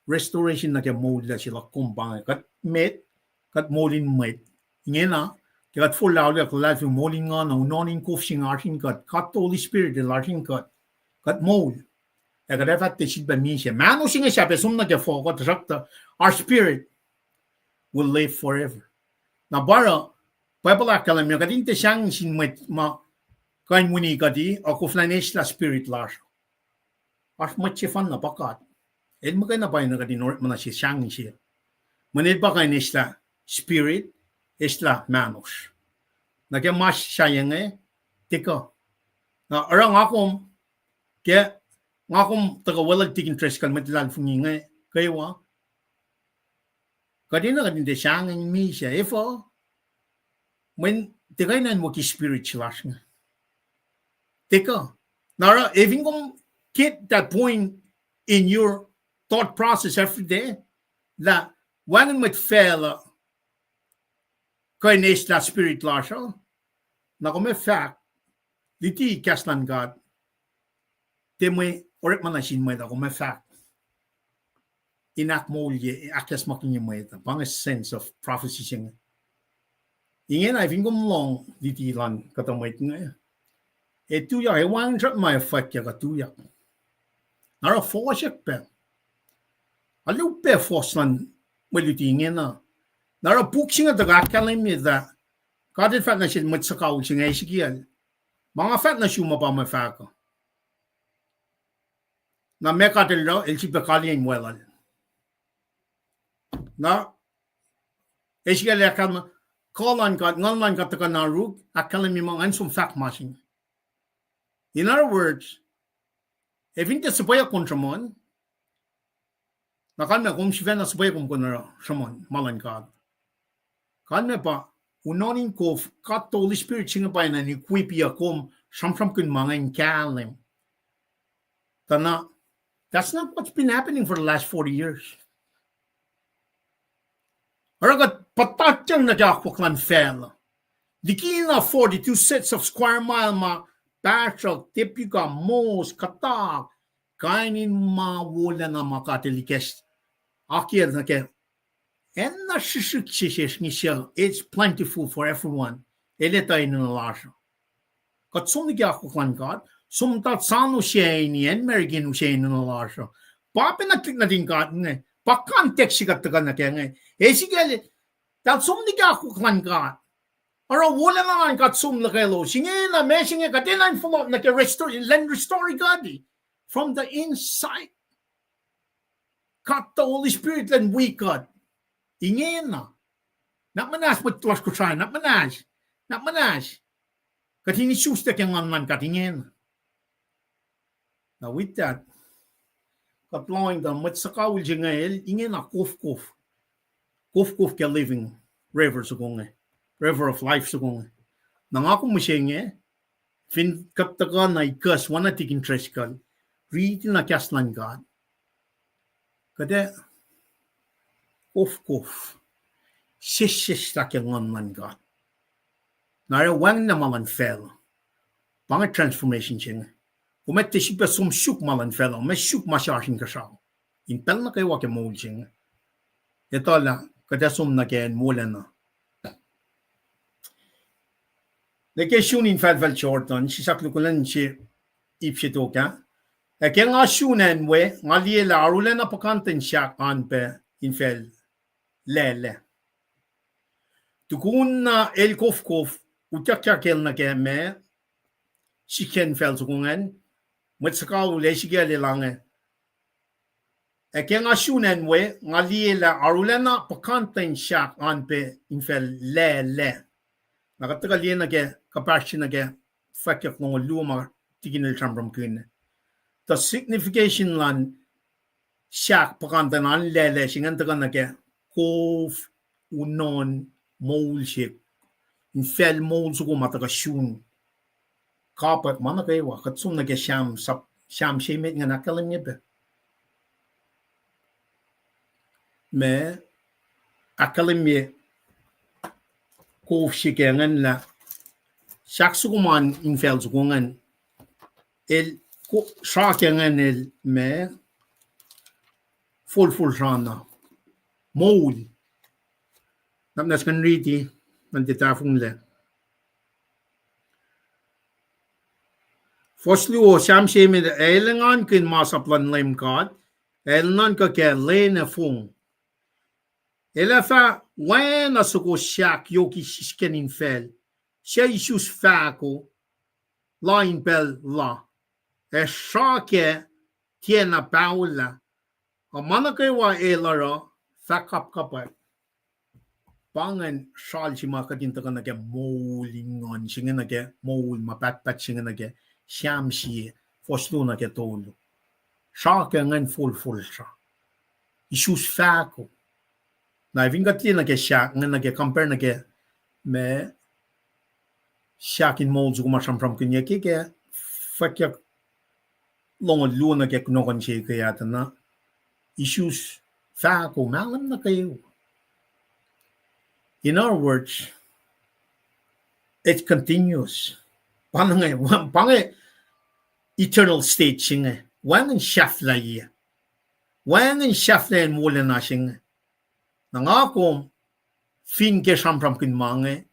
restoration na ke mold la sila kumbang kat met kat molin mwet. Inge na, kat full out like life yung molin nga na unonin ko sing artin kat Holy Spirit el artin kat mold. E kat efat te sit ba mi siya. Mano singa siya pesum na ke fo kat rakta our spirit will live forever. Na bara pabala kalam yung katin te siyang sin mwet ma kain muni kati ako flanesh la spirit la. As mwet siya fan na pakat. El magay na pa yung nakatin oret mo na siya siyang siya. Manid pa kain isla spirit isla manos. Nagyamas siya yung tika. Na arang akom kaya ngakom tagawalag tikin tres kal matilan fungi kewa. Kadina kadin de siyang mi siya. Ifo when tika na mo ki spirit siya nga. Tika. Nara even kung get that point in your thought process every day la wangan mit fela kain isla spirit lasho na kome fact liki kaslan God temwe orekmakinyuk mwet ako me fact inak molye orekmakinyuk mwet pang a sense of prophecy sing inge na vingom long liti lan katamwet nga tu ya wang trap my fact ya katuya nara fosek pe alu pe foslan mweliti inge na nara buksinga daga kalim mi da kadit fat na siya matsakaw siya Ezekiel mga fat na siya mapa fahko na me katil daw el si bekali yung mwelal na Ezekiel akam kolan kat ngonlan kat ka narug akalim mi mga ansum fact machine. In other words, if hindi sabaya kontramon nakan na kung siya na sabaya kontramon malan kat kan me pa unonin ko kat Holy Spirit singa pa na ni equipi akom samsam kun mga kalim. Tana that's not what's been happening for the last 40 years. Aragat patatyang nagyakwaklan fell. Liki na 42 sets of square mile ma Patrick, tipika, mos, katak, kainin mawala na makatilikes. Akir na ke. And na shishik ni siya. It's plentiful for everyone. Eleta ina nalasya. Kat sumigya ko kwan kat. Sumtat sano siya ini en merigin siya ina nalasya. Papinatlik na din kat nga. Pakantek siya katagal na kaya nga. Ezekiel, tat sumigya ko kwan kat. Ara wala na ang katsum na kayo. Singe na mesing ka din ang follow na restore God from the inside. Cut the Holy Spirit and we God. Inge na. Nak manas mo tuwas ko sa nak manas. Kat hinisus na kang man katingen. Now with that, katlawing da mat sakawil jengel inge na kof ke living river sugunge. River of life sugunge. Nangako mo siya fin kaptaga na ikas wana tikin treskal. Riti na kaslan God. Kada kof. Sis takin man God. Nara wang na malan fel. Panga transformation siya. Kumette siya som syuk malan fel. Mas syuk masyashin kasaw. In pel na kayo wake mold siya. Ito la kada som na kayan mula na. Lekesyon infacl shorton, si saklukulan si ipsitoka. Kaya nga syunan we, nga liela, arulan na pakantan siya anpe infacl lele. Tukun na el kof, utakyakel na kaya me, si ken fel sukungan, matsakaw le si gale lang. Kaya nga syunan we, nga liela, arulan na pakantan siya anpe infacl lele. Nakatagal yan na kaya, kapasya na kaya, fakyak ng luma, tiginil siyang kun. The signification lan, siyak pakantanan, lele, singan taga na kaya, kof, unon, mol siya, infel mol suko mataga syun. Kapak, mana kayo, katsum na kaya siyam shimit nga nakalim niya ba? Me, akalim niya, kof sikengan la sak sukuman infacl sukungan el sakengan el me full sana mol namnas kan riti nanditafung le Foslu sam sheme de elengan kin masaplan lem God elnan ka ke lene fung Elefa wana suko siak yoki sisken infacl. Siya isus fahko la impel la. Shake tiana paula. Amana kewa elara kapak. Pangan shal si makatinta ka na ke molingon. Singa na ke mol mapatpat singa na ke siyam siye. Foslo na ke tolo. Shake ngan full siya. Isus fahko. Na vingatli na ke siya nga na ke compare na ke me siya kin mold ko masam from kunya ke fakya long lu na ke kunokon siya kaya na issues fahko malem na kayo. In other words, it continues. Pangay eternal state siya. Wangan shafla iya. Wangan shafla en wala na siya. Nangako fin ke sampram kin mange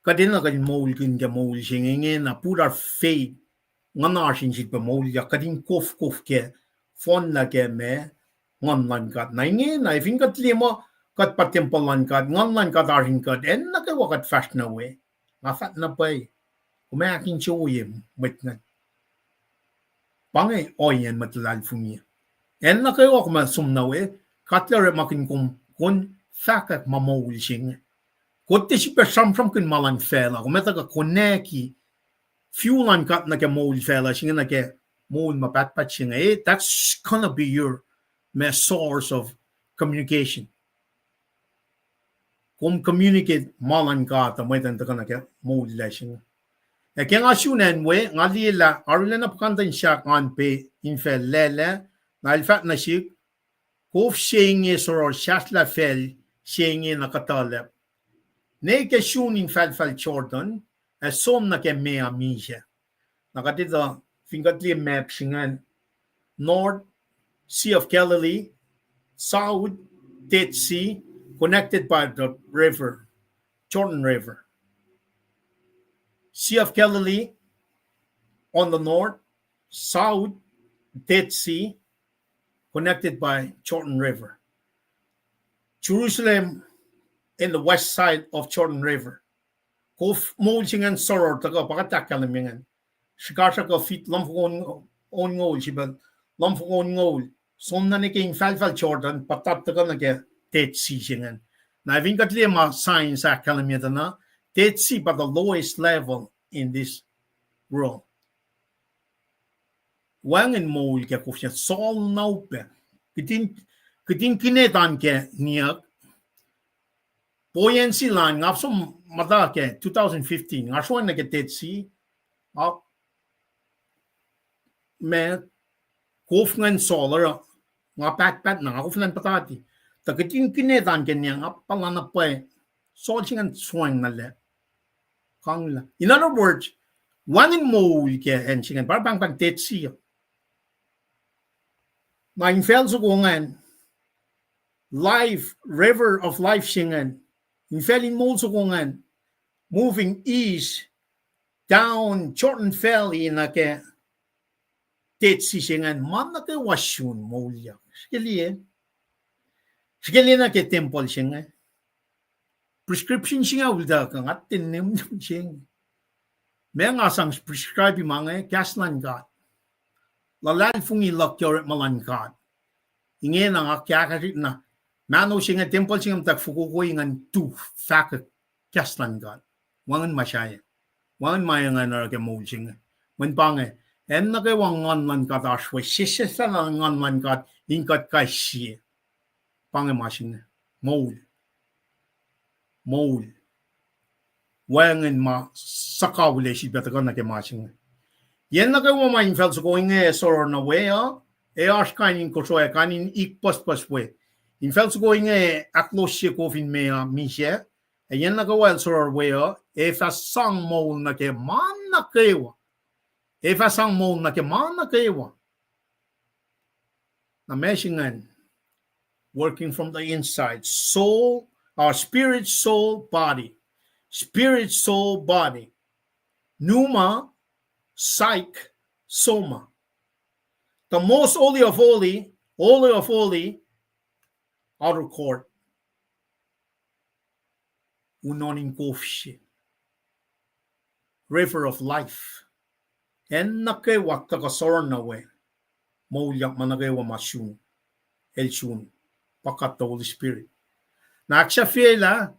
kadina kadin mol kin ke mol singe na pura faith ngana sin sit pa mol ya kadin kof ke fon la ke me ngon lan kat na nge na fin kat limo kat pa Tempul lan kat ngon lan kat arin kat en na ke wakat fast na we ngafat na pay kumakin choyem met na pangay oyen matlal fungi en na ke wak ma sum na we katler makin kun fakak mamol sing. Kote si per sam kin malan fela. Kumeta ka koneki fuelan kat na ke mol fela sing na ke mol mapatpat sing. That's gonna be your source of communication. Kung communicate malan kat mo ito ka na ke mol la sing. Kaya nga syunen we ngali la arula na pakantan siya kan pe infacl lele na ilfat na siya kof shenge soror shatla fel shenge na katalep. Ne ke shun infacl Jordan som na ke mea misha. Nakatita fingatli map singan North Sea of Galilee, South Dead Sea, connected by the river, Jordan River. Sea of Galilee on the north, South Dead Sea, connected by Jordan River. Jerusalem in the west side of Jordan River, kof molingen soror taga pagatakalmingan shikasha ko fit lamfon on ngol sibal lamfon ngol somna ne ke infacl jordan patat taga na ke tetsi singen na vingatli ma science akalamyatana tetsi but the lowest level in this world wangen mol ke kofya sol naupe kitin kinetan ke niak buoyancy line ngapsom mata ke 2015 ngaswan na ke tetsi me kofngan solar nga pat na kofnan patati takitin kinetan ke niang apalana pa solchingan swang na le kangla in other words wangen mol ke ensingan bang tetsi Mein Felsugungan, life, river of life singen, in Felin Mulsugungan, moving east, down Jordan Valley in a Tetsi singen, manake washun molya. Skili na ke Tempul singen. Prescription singa ulda kang at tinim sing. May nga sang prescribe mga kaslan gat. Lalal fungi lokyor malangkat. Inge na akkeye na mano singa Tempul singam tak fukuko ingan tu fahko kaslangat. Wangan masyaya. Wangan mayangan na ke mol singa. Wan pange en na ke wangan kat oswe sisesa na wangan kat inkat kashi. Pange masinga. Mol. Wangan ma sakawle si betakan na ke masinga. Yen na ke wama infacl so inge sororma wea kainin kosoe kainin ik pas we infacl so inge aklosye kofin mea mishe yen na ke wel soror wea fa sang mol na ke man na kewa fa sang mol na ke man na kewa na meshingan working from the inside soul our spirit soul body pneuma psych, soma. The most holy of holy, outer court. Unonin kofshi. River of life. En nakewa sororma we. Molyak manakewa masyun. Elshun. Pakat the Holy Spirit. Naksha fiela.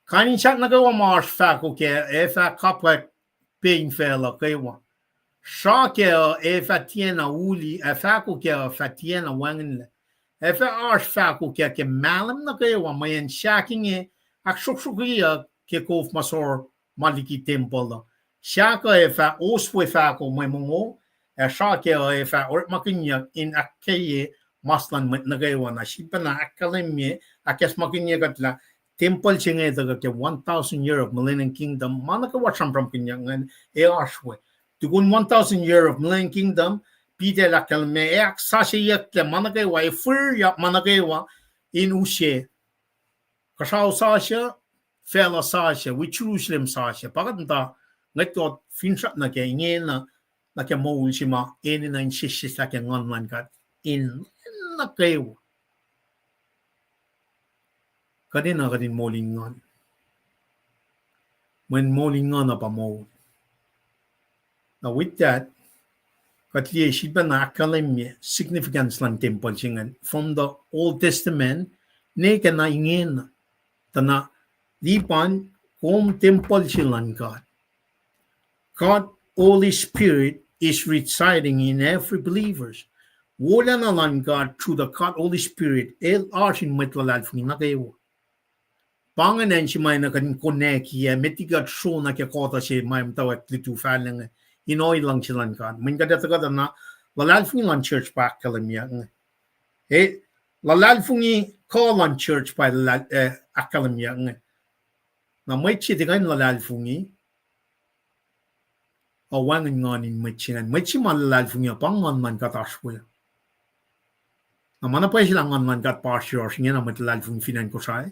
Kanin siya nakewa marsh fahko ke efa kapak pain fela kewa. Shake tiana uli fahko ke tiana wanginla fahko ke malem na kewa mweyen shaking aksroksrokyeyuk ke kof masor maliki Tempul shake oswe fahko mongo shake orekmakinyuk in akkeye maslan mwet na kewa na shipana akkalem akesmakinyuk atla Tempul singe ke 1,000 year of millennium kingdom manaka watcham from kinyangan oswe Tukun 1,000 year of millennium kingdom, Peter la kalme sashayak le manakewa fur manakewa in ushe. Kashaw sasha, fela sasha, we Jerusalem sasha. Paganda ngetot finshap na ke ingena na ke mawulshima eni na inshishis la ke nganman kat in nakewa. Kadina kadin molingan. When molingan apa mawul. Now with that, katliye shiba na akalim significance lang Tempul singan from the Old Testament ne kana ingen tana lipan kom Tempul silan God Holy Spirit is residing in every believers. Wala na lang God through the God Holy Spirit arsin metlalal fung nakewa. Panganan si may na kanin koneki metigat show na kya kota si may mtawat litu falang inoy lang silan kan. Min kada na lalal fungi lang church pa akalamya. Lalal fungi call lang church pa akalamya. Na may chitigan lalal fungi. Awangan nganin may chinan. May chiman lalal fungi pang man kataswe. Na mana pa silang man kat pastor siya na may lalal fungi finan ko siya.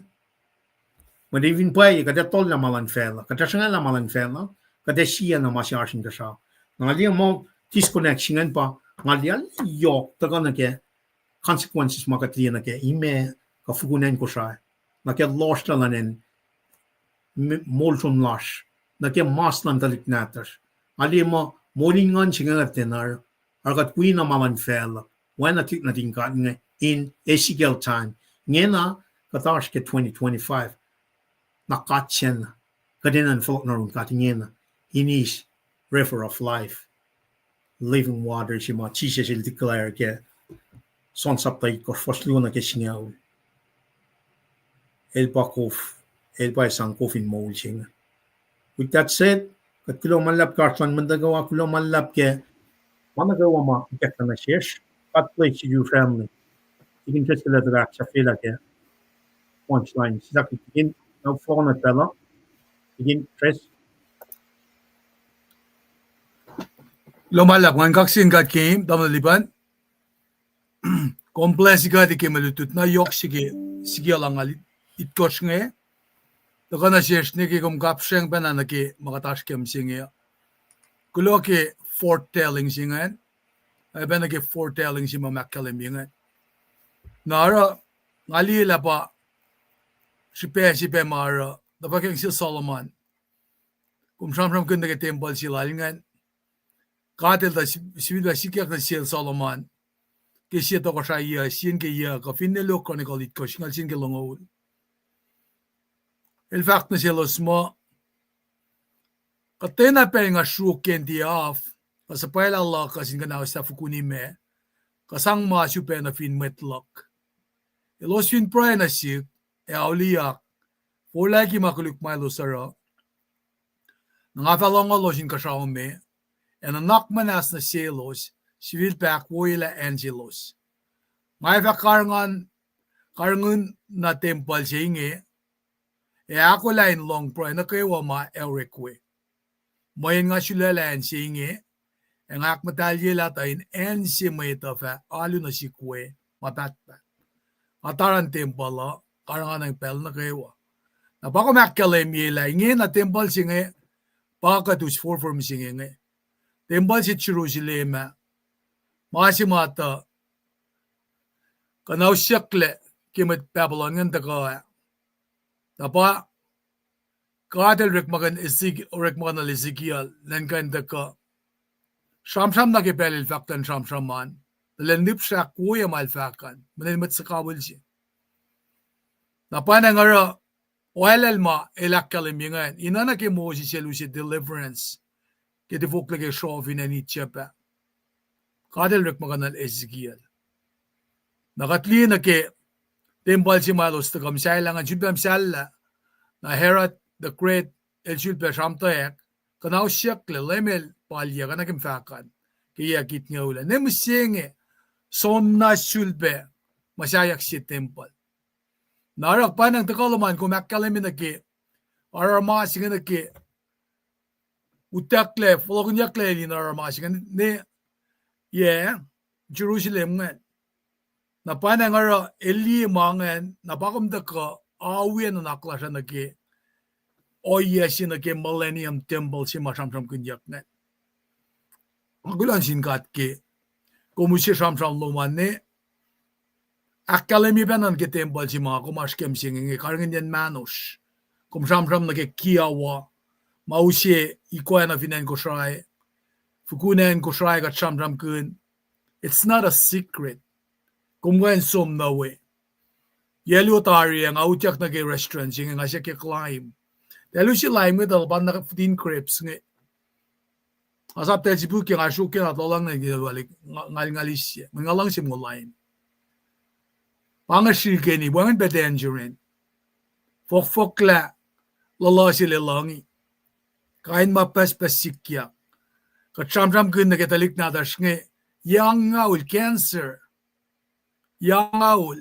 Madivin pa kada tol na malan fela. Kada siya na malan fela. Kada siya na masyasing ka siya. Ngayon mo disconnection pa ngayon yok taga na ke consequences makatliya na ke ime kafugunan ko siya na ke lost na nin molson lash nake mas nan talik natas. Ali mo molingan singa tenar arkat kuina maman fela when atik natin ka in Ezekiel time ngena katash ke 2025 nakatchen kadinan folk narun katingena inis river of life living water sima chisha sil declare ke son sapay ko fosluna ke singaw el pakov el pa isang kofin mol singa. With that said, kat kulo manlap karsan mandagawa kulo manlap ke managawa ma ikak na shesh kat place you family. Tigin just sila drak sa fila ke punchline. Sila tigin na phone at pala. Tigin stress. Lumalap ngan kaksin kat kim damal liban. Kompleks ka di kemalutut na yok sige lang alit itkosh nge. Dakana shesh ne ki kum kapsheng bana na ki makatash kem singe. Kulo ki foretelling singan. Ay bana ki foretelling si mamakalem yingan. Nara ngali la pa sipe mara dapat keng si Solomon. Kum sham kun ke Tempul si lalingan. Katel da sibida sikyak na si Solomon. Ke siya to ko siya iya sin ke iya ka finelo chronicle it ko singal sin ke longo. El fact na siya los mo katena pe nga shuken di off kasapay Allah kasin ka na sa fukuni me kasang ma supe na fin metlok. Elos fin pray na siya e auliyak wala ki makuluk malo sara nangatalong alosin kasyaw me en anak manas na selos civil pack woyla angelos may fa karangan na Tempul siya inge e ako lain long pray na kewa ma orekwe mweyen nga sulalan siya inge en ak matalye latain en si mwet fa alu na si kwe matatpat ataran Tempul la karangan ng pel na kewa napako makkele miyela inge na Tempul singe pakatus form singe Tempul si Jerusalem masimata kanaw siyakle kimet Babylon ngan daga tapa kadel orekmakinyuk Ezekiel nan kan daga sham na kipelil faktan man lendip siya kuya malfakan manilmat sa kawal siya napana ngara walal ma elakkalim inana ke mo si selusi deliverance ke defukle ke shofin ani chapa kadel orekmakinyuk Ezekiel nakatli na ke Tempul si malos ta kamsailangan judbam salla na Herod the Great el shulpe shamtayak kanaw siyakle lemel palya kana kimfakan kaya kit nga ula nemusenge somna shulpe masyayak si Tempul narak pa ng takalaman kumakalamin na ki Ararama singa na ki utakle folokunyakle ni Ararama singa ne Jerusalem ngan napana ngara eli mangan napakom daka awen na naklasya na ki oyesin na ki millennium temple si masamsam kunyak ngan magulan sinkat ki kumusi samsam luman ne akkalemi banan ki Tempul si mga kumaskem singi karangin yan manos kumsamsam na ki kewa mausi ikoy na finan ko shay fukunan ko shay kat samsam kun it's not a secret kumwen som na we yelo tari ang autyak na ke restaurant singa nga siya ke climb dahil si lime nga dalban na 15 crepes nga asap tel si buki nga syukin at olang na ginawalik ngalis siya mga lang si mo lime pangasirke ni wangan bedangerin fokfokla lala si lelangi kain mapaspasikya katsamsam kun na ketalik na dash nga yang ngawul cancer Yaul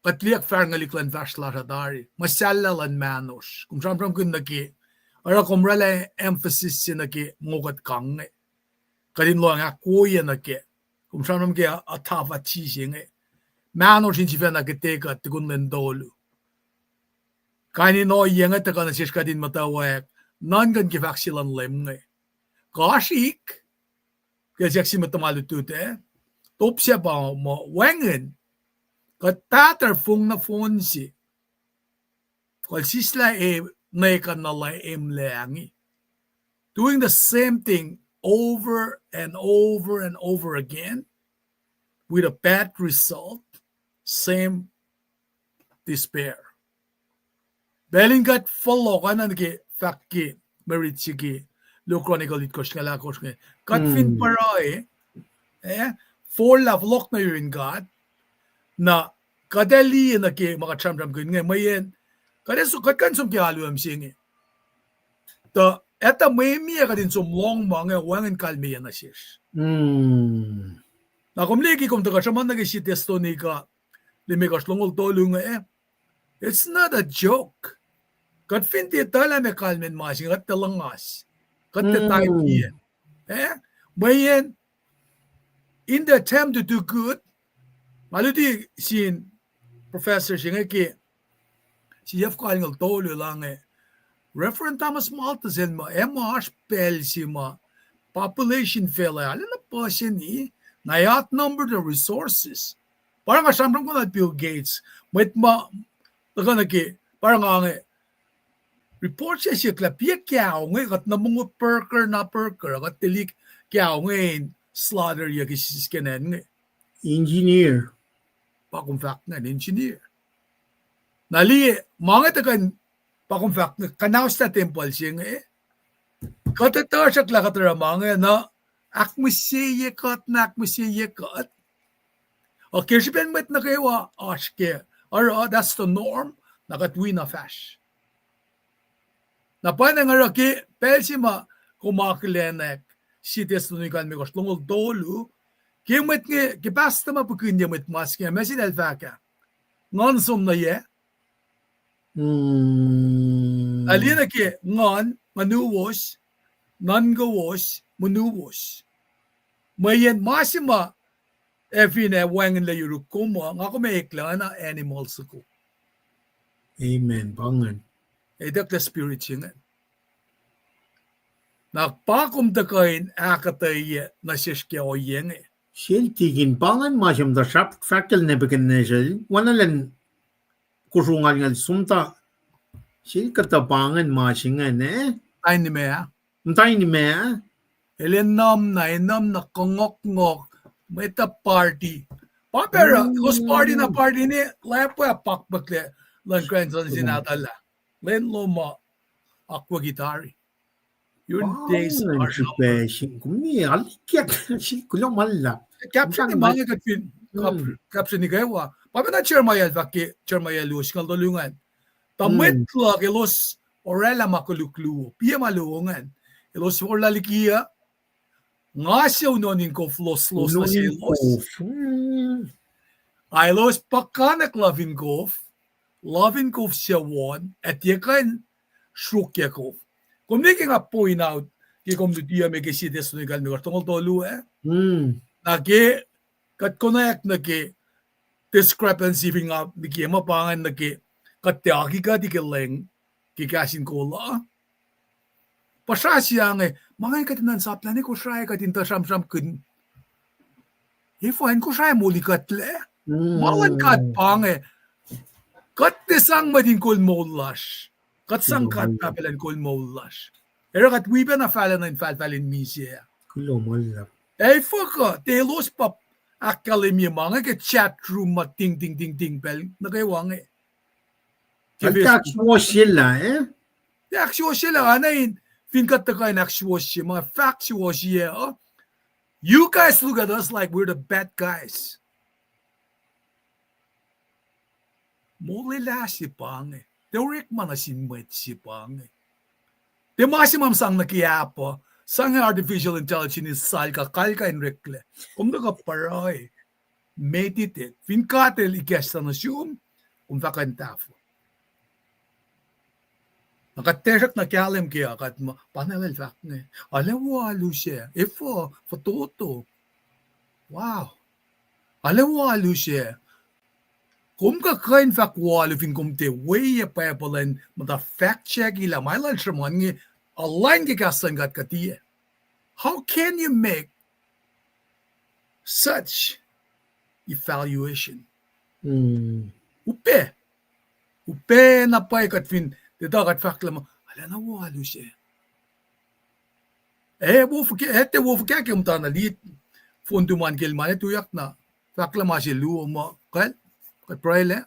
katliak farngaliklan vashla radari masallalan manos kung samsam kun naki ara kumrala emphasis sinaki ngogat kange kadin lo nga kuya naki kung samsam ki atava chisinge manos sin sifena kiteka tikun lendolu kani no yenga takana siskadin matawak nangan ki vaksilan lemnge kashik kajaksi matamalutute top siya ba mo wangen katatar fung na fonsi kal sisla doing the same thing over and over and over again with a bad result, same despair. Belingat follow kanan ke fakki meritigi lo chronicle it koshkala koshke katfin parae for love lock na in God na kadali na ke mga chamram kun nge mweyen kadesu katkan sum ke alu am singi the eta memi kadin sum long mga wangen kalmi na shish na kumliki kum taga shaman na ke si testimony ka limikas longol tolunga it's not a joke. Kat finti tala me kalmen masing kat talangas. Kat tayo mweyen in the attempt to do good, maluti sin professor siya ki siya kalingal tolo lang Reverend Thomas Malthus mo MH pel si ma population fell ala na pa siya ni na outnumber the resources. Parang kasamram ko na Bill Gates mwet ma taga parang report siya klapia kyaw kat na mga perker kat tilik kyaw slaughter ya kisiskenan engineer pakumfak nga engineer nali mga tagan pakumfak kanaw sa Tempul siya katatar siya klakatara mga na akmisiye kat okay siya met na kewa ashke that's the norm nakatwi na fash na paano nga raki, pelsi ma kumakilenek, si testimony kan mi koslongol dolu, kimet nge, kipasta ma pukunya met maski, mesin elfaka. Ngon som na ye? Alina ki, ngon, manuwos, nangawos, manuwos. Mweyen masima, efine wanginla yurukuma, nga kumaikla na animals ko. Amen, bangan. Edak the spirit siya Nagpakum da kain akkeye na sishke o yenge. Sil tigin bangan masam da infacl Nebuchadnezzar wanalan kusungal ngal sumta sil katapangan masingan Ay ni mea. Untay ni mea. Elenam na kongok-ngok may ta party. Papera, kus party na party ni lepa pakbakle lang kwenson sinatala. Len loma aqua gitari. Your days are numbered. Kumi alikyat si kulong malla. Caption ni mga katpin. Caption ni kewa. Paano na chermayal bakit chermayal lus kang tulungan. Tamwet la kelos orela makuluklu. Pia malungan. Elos orla likia. Nga siya unonin ko los na siya los. Ay los pakanak loving golf. Loving golf siya won. At yakan aksrokyeyuk. Kung di nga point out, kung di diya may kasi desu ni kalmi kartong tolu naki kat connect naki discrepancy nga naki mapangan naki katyaki ka di kileng kikasin ko la. Pasya siya nga mga katinan sa plan ko siya katinta sam kun. Ifahin ko siya muli katle. Malan kat pange. Kat desang madin kol molash. Kat sang kat kapelan kol molash. Pero kat wiba na falan na infacl in misya. Kulomol. Fahko, telos pap akademi mga ke chat room ma ting bel nagayawang Aksroksrokyeyuk sila Aksroksrokyeyuk sila anayin finkat ta kain aksroksrokyeyuk mga factsrokyeyuk. You guys look at us like we're the bad guys. Molila si pange. Te orekman na mwet si pange. Te masimam sang nakiyapo. Sang artificial intelligence sal ka kalka in rekle. Kung ka paray. Meditate. Finkatel ikesta na siyum. Kung fakantafo. Nakatesak na kialim kaya kat panelel fak ne. Alawalu siya. Ifo. Fototo. Wow. Alawalu siya. Kung ka kain fak walu fin kumte way pepelan mata fact check ila mailal shaman ngi align ki kasan gat katiye. How can you make such evaluation? Upe na pay kat fin Dito kat fakla mo, ala na walo siya. Ete wofke ke umtana lit funduman kilmane tuyak na fakla ma si luo mo kal kat praile.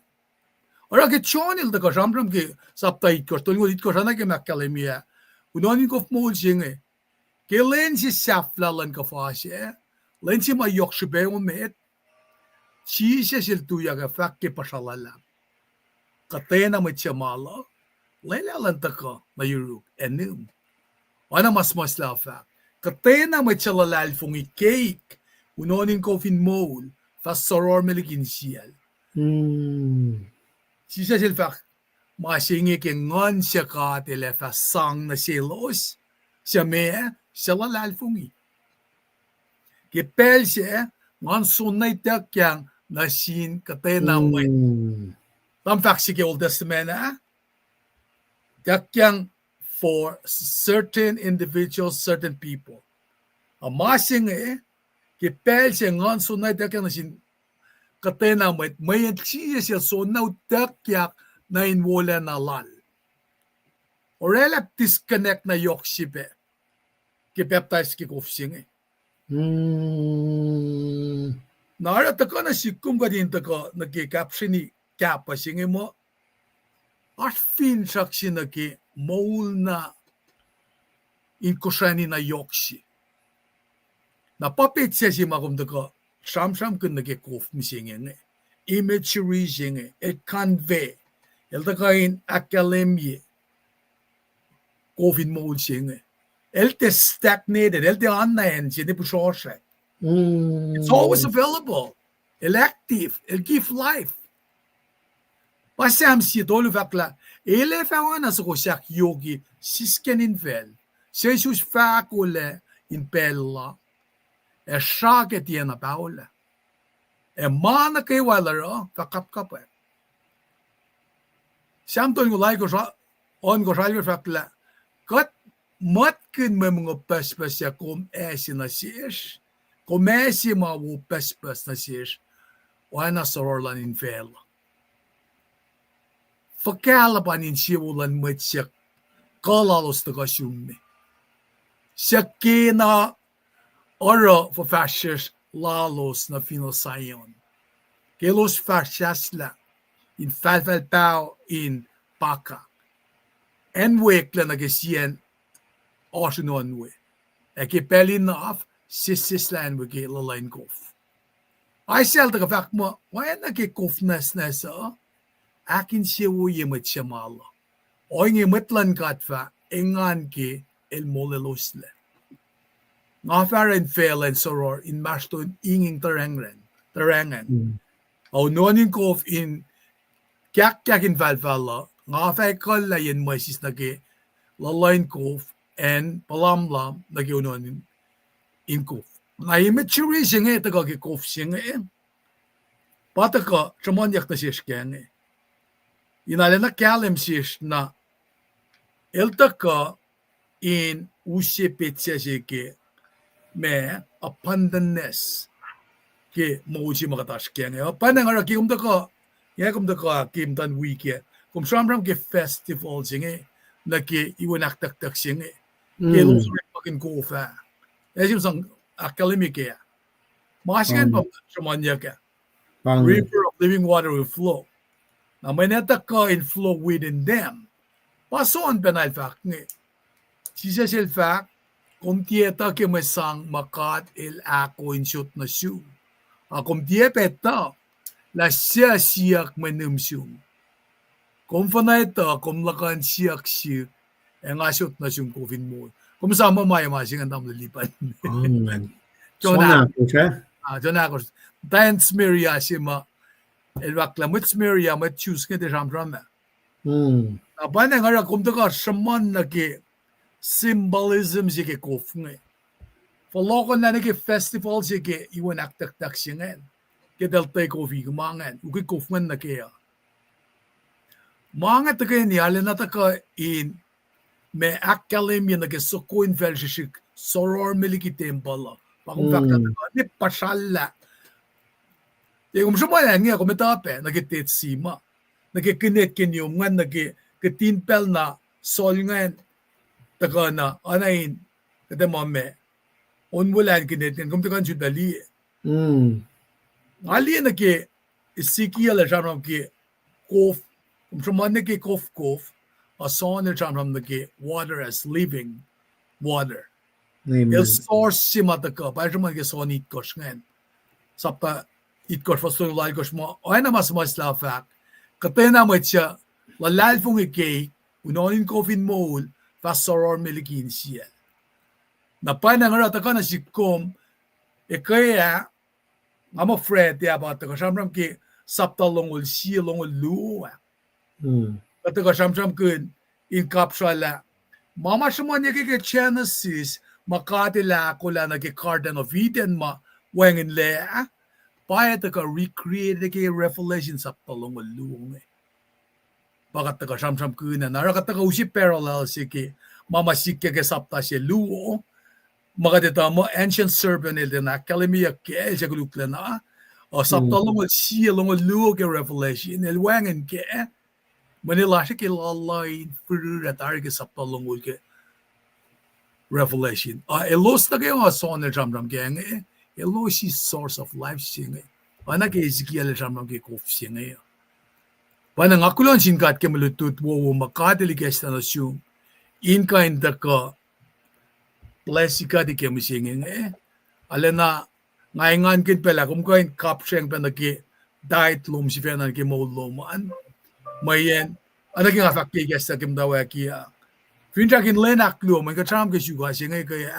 Ora ke chonil da ka ramram ke saptai ko to ngol it ko sana ke makkalemia. Unoni ko mo singe. Ke len si safla lan ka fashe. Len si ma yok shbe o met. Si se sil tuyak fak ke pashalala. Katena mo chamala. Lela lan ta ka mayuruk enum. Ana mas lafa. Katena mo chalalal fungi cake. Unonin ko fin mol. Fas sororma likin sial. Si se sil fak. Masingi ke ngon siya ka tele fas sang na silos. Siya me chalalal fungi. Ke pel siya. Ngon sunay takyang na sin katena mo. Tam fak si ke Old Testament takyang for certain individuals, certain people. Amasing ke pel siya ngon sunay takyang na sin katena mo. Mweyen siya sunaw takyak na inwala na lal. Orelap disconnect na yok sipe. Ke baptize ke kofsing Nara taka na sikum ka din taka nagkikapsini kapa singe mo. At fin saksi nagki maul na inkusani na yoksi. Napapit siya si makum taka sam kun nagkikof mi singe imagery singe convey. El taka in academia kofin maul singe. El te stagnated, el te annaen singe på sjåsek. It's always available. Elective. It'll give life. Pasam si dolu fakla. Ele fawana sa kosak yogi sisken invel. Jesus fahko le in pella. Shake tiana paula. Mana kewa lara fakap. Sam dolu like on go salver fakla. Kat mat kun me mga pas ya kom na sies. Komesi ma wo pas na sies. Wana sororlan infacl. Fakalapan in siwulan mwet siya kalalos na kasyumi. Siya kina ora for fascists lalos na finasayon. Kelos fascisla in falfalpao in paka. Enwekla na gesien asunonwe. Ekipelin na af sisislan wiki lalain kof. Ay selta ka fak mo, wayan nagkikof nasa, akin siya wuyemet siya mala. O inge metlan katfa, engan ki el molelosle. Nga faren fail and soror in maston inging terangan. O nonin kof in kyak in valvala, nga fekal la yen maisis nagi lalain kof and palamlam nagi unonin in kof. Na immature singe taga ki kof singe pataka chamanyak na siya kenge. Inale na kalem siya na eltaka in usipit siya ke me abundantness ke mauji makatas kenge. Panang ara ki umtaka kim tan weekend. Kum samram ke festival singe na ke iwanak tak singe. Ke lusuri pakin kofa. Esim sang academic ya. Maskan pa chamanyak river of living water will flow. Na may nataka in flow within them. Pasoan penal fact ni. Sisa sil fact, kung tieta ke masang makat il ako in shoot na siya. Kung tieta, la siyak manum siya. Kung fanayta, kung lakan siyak, ang asyot na siyang kofin mo. Kung sama maya masing ang tamlilipan. Amen. Jonah ako. Dan smeria si ma. Elwakla mit smeria mit choose nga de ramram. Apa na nga kum ka shaman na ke symbolism si ke kofnge. Falokon na ke festival si ke iwan aktak singen. Ke delta kofi kumangan. Uki kofngan na ke. Mga taka ni ala na taka in me academia na ke sukuin velshik sororma liki Tempul. Pakung fakta ni pasala. Kung siya mo yan nga, kung matape, nag-tetsima, nag-kinet kinyum nga, Ketimpel na solngan taka na anain kata mame onbulan kinet kan kumtakan chudali ali na ke Ezekiel jamram ke kof kumshamane ke kof a son jamram na ke water as living water el source simataka pa jamram ke sonit kosngan sapta it kos fason lai kos mo ana mas la fak katena mo cha la lal fung ke unonin kofin mol fa sororma liki siya na pa na ngara taka na sikom akkeye I'm afraid about the Shamram ki saptalongul si longul lua. But the Shamram kun in capsula. Mama Shamanya ki Genesis makati la kula na ki Garden of Eden ma wanginla. Paya the recreate the revelation saptalongul lua. Bagat the Shamram kun na rakat the usi parallel si ki mama sikya ke sapta si luo. Makadita mo ancient serpent el na kalimia ke sa glukla na o saptalong el siya long luo ke revelation el wangen ke manila siya ke lalay purura tar ke saptalong ke revelation elos na ke o son el jamram ke elos is source of life siya ana ke Ezekiel el jamram ke kof siya panang akulon sinkat ke malutut wo makadili ke sta na siya in kind ka Lesika di kemi singing alena ngaingan kin pela kum kain kapseng pena ki diet lum si fena ki mo loman mweyen ana ki ngafak ki gesta kim dawa ki finja kin lenak lu man ka tram ke shuga singe ke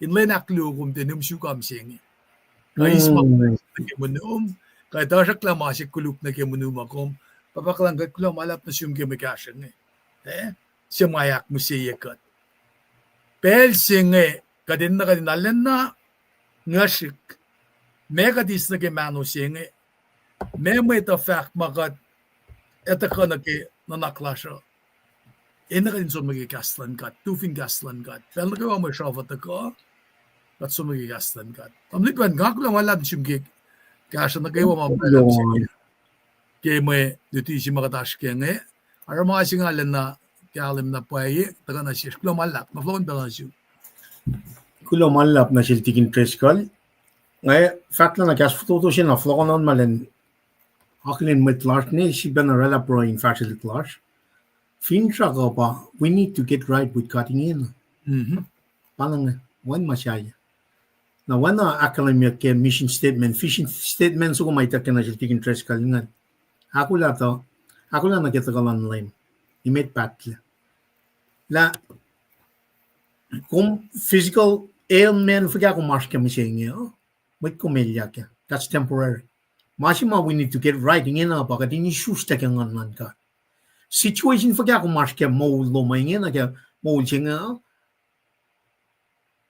in lenak lu kum te num shugam singe ka isma ke munum ka ta shakla ma si kuluk na ke munum akom papaklang ka kulum alap na sum ke me ka singe simayak musiyekat Pel singe kadin na allen na ngashik mega dis na ke mano singe me ta fact magat etaka na ke nanaklasha ina kadin so magi gaslan kat tufin gaslan kat pel na ko mo shava ta ko at so magi gaslan kat amlikwan gakula wala chimge gasha na kewa ma malem singe ke me duti si magatash ke nge arama singalan na Kalim na paye, taga na siya. Kulo malap, maflon ba na siya? Kulo malap na siya tikin treskal. Ngay, fact na nagkas foto siya na flon on malen. Aklin met large ne, siya ba na rela pro infacl large. Fin siya ka pa, we need to get right with cutting in. Palang, wan masyaya. Na wan na academia ke mission statement, fishing statement so kumay takin na siya tikin treskal nga. Ako la nakita ka lang online. Imet patla. La kung physical ailment forget kung mas kami saying may kumelya ka. That's temporary. Masima we need to get right in na baka din issues ta kang nan ka. Situation forget kung mas ka mo lo may na ka mo jinga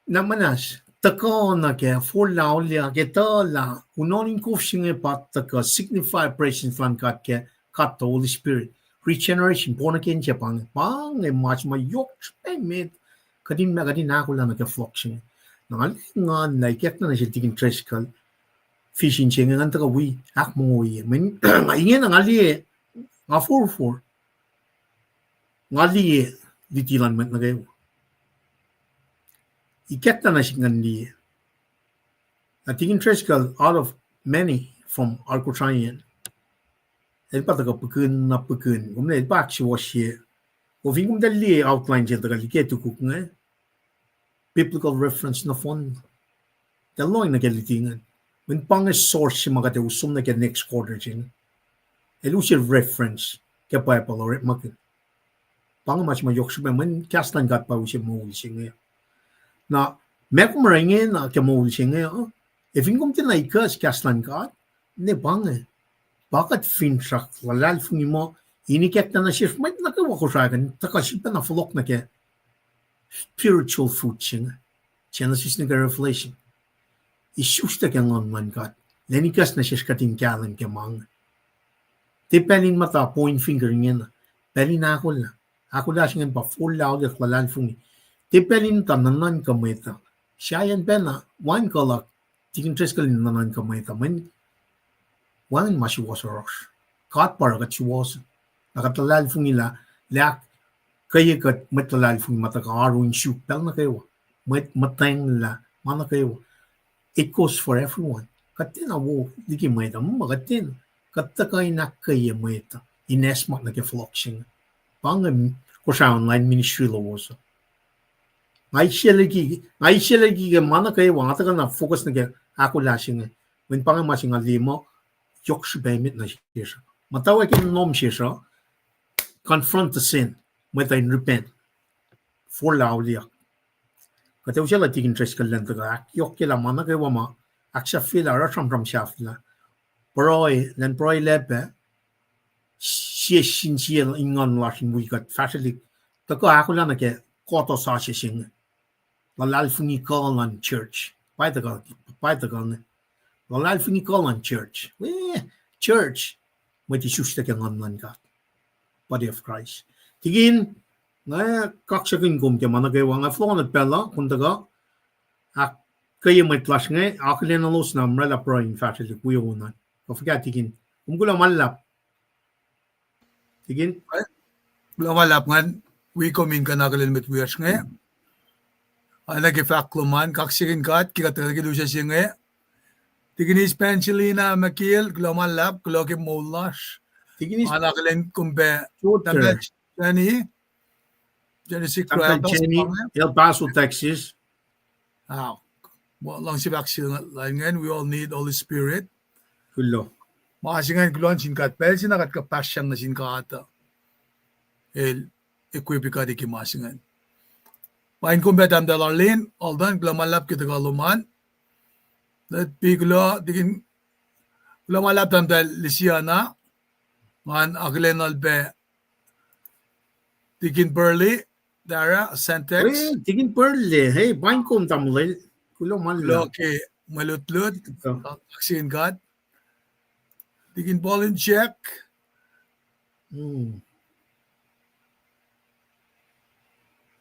na manas tako na ka for lao lia ke ta la unonin ko singe pat ka signify presence fan kat ke kat the Holy Spirit. Regeneration, born again Japan, bang e much my yok made kadin ako lang nag-fluction. Nangalingan like yak na siya tiging treskal fishing siya nga taka wi ak mo wi men ingin ngali nga 44 ngali ditilan met na kayo iket na siya ngandi tiging treskal out of many from Arcotrayan el pataka pekun na pekun kumne bak si wasye o vingum dali outline siya tagal iketu kuk nga biblical reference na fon daloy na kalitingan when pang source si magate usum na ke next quarter siya elusive reference kaya pa orekmakinyuk pang mas mayok siya man kastan gat pa usya mo siya nga na mekum ringin na kaya mo siya nga e vingum tinay kas kastan gat ne bang bakit finsak lalal fungi mo iniket na shift might nakawa ko sa akin takasip na flok na ke spiritual food siya Genesis na revelation issues na kang on man kat lenikas na siya kating kalan ke mang depending mata point finger niya na pelin ako la siya pa full loud at lalal fungi depending tananan kamay ta siya yan pena one kolak tingin tres kalin nanan kamay ta man Wangan masih was rush. Kat para kat was. Nakatalal fung nila lak kaye kat matalal fun matakaru shuk pel na kewa mwet mateng la mana kewa. It goes for everyone. Katina wo diki mweta mo katin katakay na kaye mweta inesmak na ke floksing pang ko sa online ministry lo was ngai shelegi ke mana kaye wa ta na focus na ke ako lasing when pang masing alimo yok shbemit na shesha matawa ke nom shesha confront the sin with and repent for laulia kata usha la tikin tres kallan ta yok ke la mana ke wa ma aksha fila ra from shafla broi len broi lebe xie xin xie ingon la xin wi kat facility ta ko ako la na ke ko to sa xie xin la lalfuni kolan church pai ta ko la lalfuni kolan church we church with the shusta ke ngon ka body of Christ tigin na kaksakin kum ke mana ke wanga flon at pella kundaga ak kaye may plus nge aklen na los na mrela pro infacl kuyo unan ko forget tigin gula malap tigin Malap ngan we komin kanakalen mit wiers nge. Ana ke fakluman kaksikin kat kikatragi lusya singe. Tiginis pencilina makil glomalap kloke moulash. tigin Anakalen kumbe shooter Jenny Secretos El Paso Texas lang si vaccine lain we all need Holy Spirit. kulo Maasingan kulon singkat pel sinakat kapasyang na singkata. El equipica di kimasingan. Pain kumbetam dalarlin aldan glamalap kita kaluman. That biglo dikin glamalap tam dal lisiana man aglen albe dikin burley dara sentex tigin perle hey bain kum tamle kulo malap loke malutlut vaccine god dikin pollen check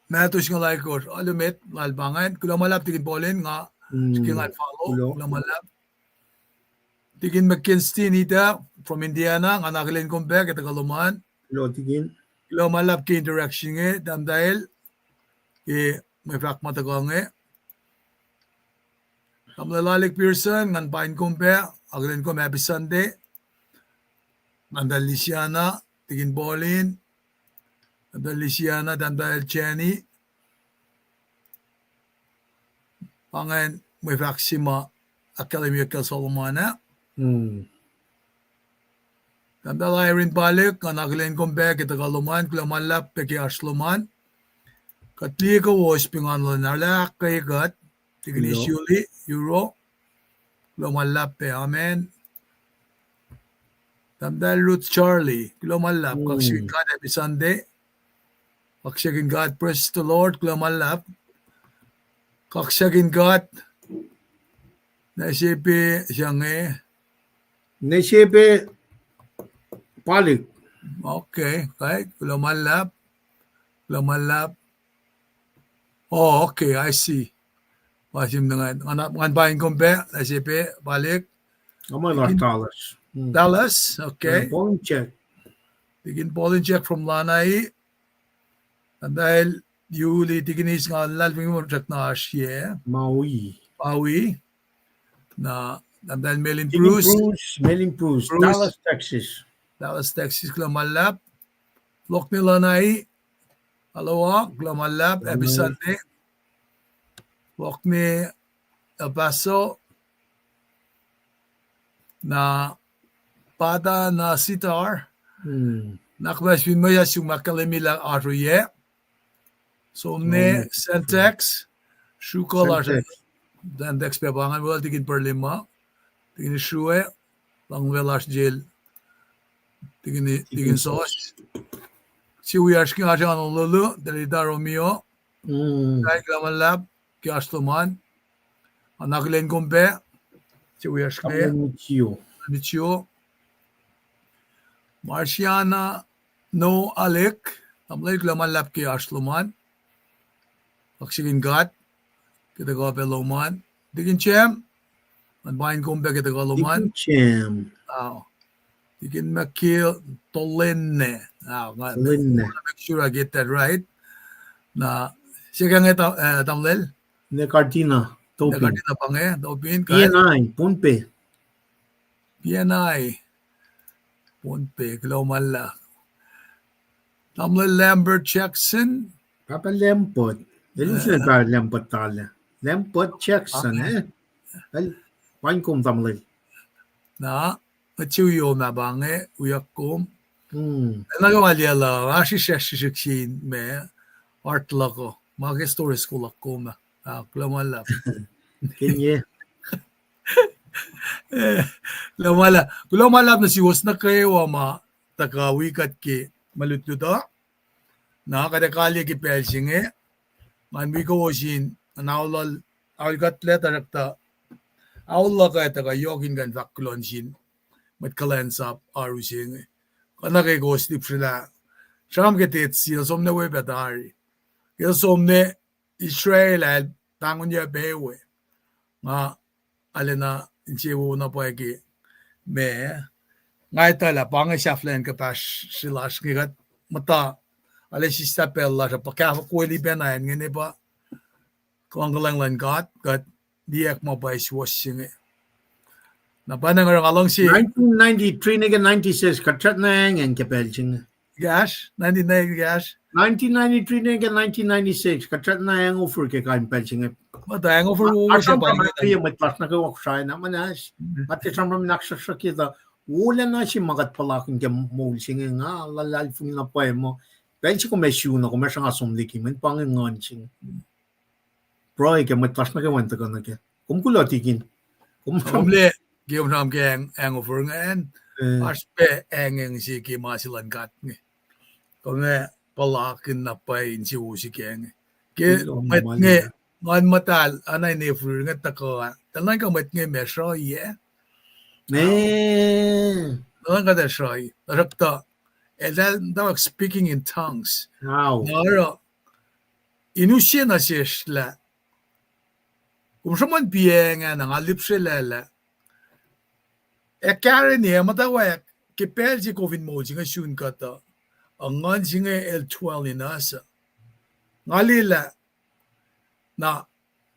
Matos nga laikor alumet lalbangan kulamalap dikin pollen nga skingan follow kulamalap dikin McKinsey nita from Indiana nga nakilin kumbek ita kaluman kulo tigin kulamalap ki interaction nge damdahil may frakmata ko nge kamlalalik Pearson ngan pain kumbek agilin ko happy Sunday nandal Lisiana dikin pollen nandal Lisiana damdahil Jenny pangan may fraksima akademiyakal solomana damdal Irene balik nga nakilin kumbek ita kaluman kulamalap peki asluman katli ka was pinganlo nala kay gat tignis Yuli Euro kulamalap pe amen damdal Ruth Charlie kulamalap kaksikin God every Sunday kaksikin God praise the Lord kulamalap kaksikin God nasipi siyang Nesibe palik okay kahit kulamalap oh okay I see pasim dengan anak bahin kumpe nasipi balik amay las dollars Dallas okay polling check Tigin pollen check from Lanai. And dahil Yuli tiginis nga lalving mo check na asye. Maui Na dahil Melin Bruce Bruce Dallas Texas klamalap. Lok ni Lanai. Alawa klamalap every Sunday. Lok ni El Paso. Na pada na sitar. Nakbas pinmaya sumakalemi lang aruye. So ne Sentex shukola dan dex pebangan wala tigin per lima. Tigin shuwe lang velas jail. Tigin sos. Si uyarski ajan lulu dari Romeo. Kay glamalab ki astuman. Anaklen kumpe. Si uyarski Michio. Marciana no Alec, tamlay glamalap ki Ashluman. Aksigin gat, kita ko peloman. Digin chem, anbahin kumbe kita ko luman. Chem. Tikin makil tolenne. I want to make sure I get that right. Na siya nga tamlel. Ne Cardina, Topin. Nakadina pa nga, Topin. PNI, Punpe. PNI. Punpe, Glomala. Tamlel Lambert Jackson. Papa Lempot. Ilun siya ba Lempot tala? Lempot Jackson, Well, wine kum tamlel. Na, machuyo na ba nga, uyakum. Mm. Rashi sheshin me, art lako. Mga stories ko lako na. Glomala. Kenya. Glomala na si was na kewa ma, takawikat ki malutluta. Na kadakali ki pelsinge. Man wiko wasin, naulal, awalgat letter ta. Awla ka taka yokin gan vakulon sin. Mat kalensap arusing. Kana kay go slip sila. Sham ketet sila somne we betari. Kaya somne Israel al tangon niya bewe. Nga alena inchewo na po ki me. Ngay tala pangay shaflen ka pas sila shigat mata. Ale si stapella sa pagkaka ko libenayan ngene ba. Kung ang lang got diak mo ba iswashing. Napanang along si 1993 nega 96 katrat na ang kapelching. Gash, 99 Gash. 1993 nega 1996 katrat na ang offer ke kain pelching. Matang over Asam pa kaya may class na ko siya na manas. At isang ram aksroksrokyeyuk wala na si magat palakin ke molsing nga lalal fung na pa mo. Pelchi ko mesyu na ko mesang asom liki men pangengon sing. Bro ke may class na ke wanta ka na ke. Kumkulatikin. Kumle Give nam gang ang over ngayon. Aspe ang si kimasilan kat ngi. Kung palakin na pa si usi keng. Ke met nge ngan matal anay ni fur nga tako. Talan ka met nge mesro ye. Talan ka da shoy. Rakta. And then speaking in tongues. Wow. Nara inusiya na siya sila. Kung saman piyenga nang alipsilala. Karen niya matawag kipel si COVID mo singa shun kata ang ngan singa L12 ni nasa ngalila na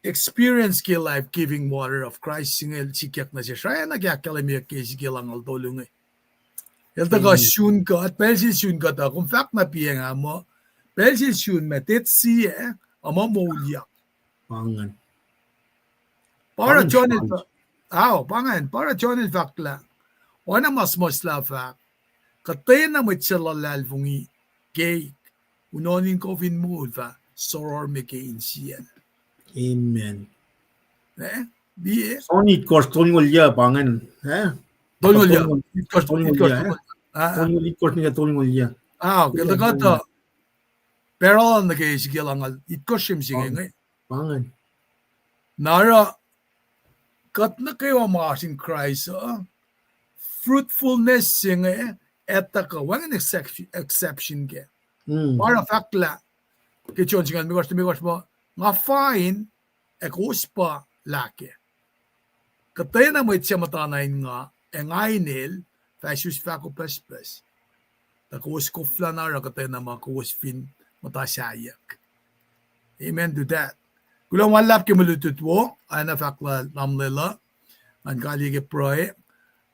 experience ki life giving water of Christ singa sikyak na siya siya nagyakalamia kesi kilang altolong elta ka shun ka at pel si shun kata kung fact na piya nga mo pel si shun metit siya ama mo uliyak Pangan para John para John el fakla. Wana mas la fak. Katay na mitsalalal fungi gay. Unonin ko fin mo fa sororma ke insiyan. Amen. Di Onit kos tolingolya pangan. Tolingolya. Tolingolit kos niya tolingolya. Kita kata pero na kay sige lang itkoshim sige ngay. Pangan. Nara kat na kayo maasin Christ, fruitfulness singa etaka wang exception ke. Para fakla kichon singa migos mo nga fine ekospa lake. Katay na mo itya matanayin nga engainil fasus fahko pespes. Takos ko flanara katay na makos fin matasayak. Amen to that. Kulang walap ke mulututwo, ana fakla namlela, an kali ke proye,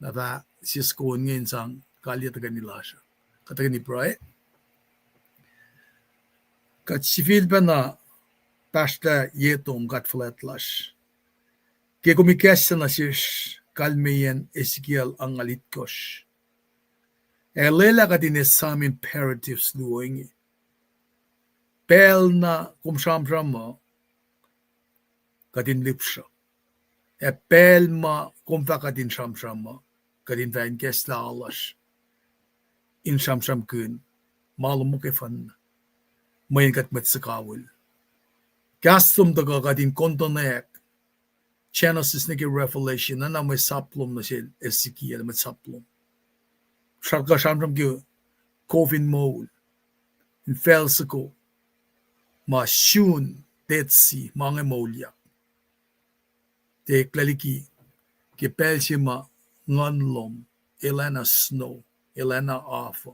na fa siskon ngin sang kali taga nila siya. Kataga ni proye. Kat sifil pa na pasta yetom kat flatlash. Ke kumikesa na siya kalmeyen Ezekiel ang alitkos. Lela kat inesam imperatives luoy. Pel na kumsam-sam mo, kadin lipsha. Pelma kumfa kadin shamshama. Kadin vain kesla alash. In shamsham kun. Malem mo kefan. Mweyen kat metsakawul. Kastum daga kadin kontonek. Genesis niki revelation. Na may saplom na siya. Ezekiel met saplom. Sharka shamsham ki kovin moul. In felsako. Ma shun. Dead Sea. Mga molyak. Te liki ke pelshima nganlom elena snow Elena offer.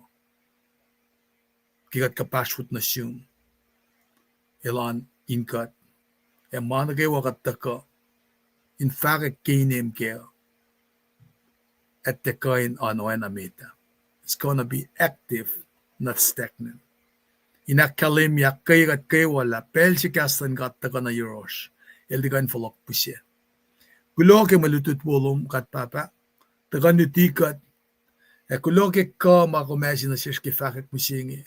Kigat kapashut na siyum. Elan inkat. Emana kewa kataka. Infacl Kain care. At the Kain on ameta. It's gonna be active, not stagnant. Inakalim akkeye at kewa la pelsikastan kataka na euros. Eldigan folok pusya. Kuloke malutut wolum kat papa. Tagan nutikat. Kuloke ka makomesi na siya kifakak musingi.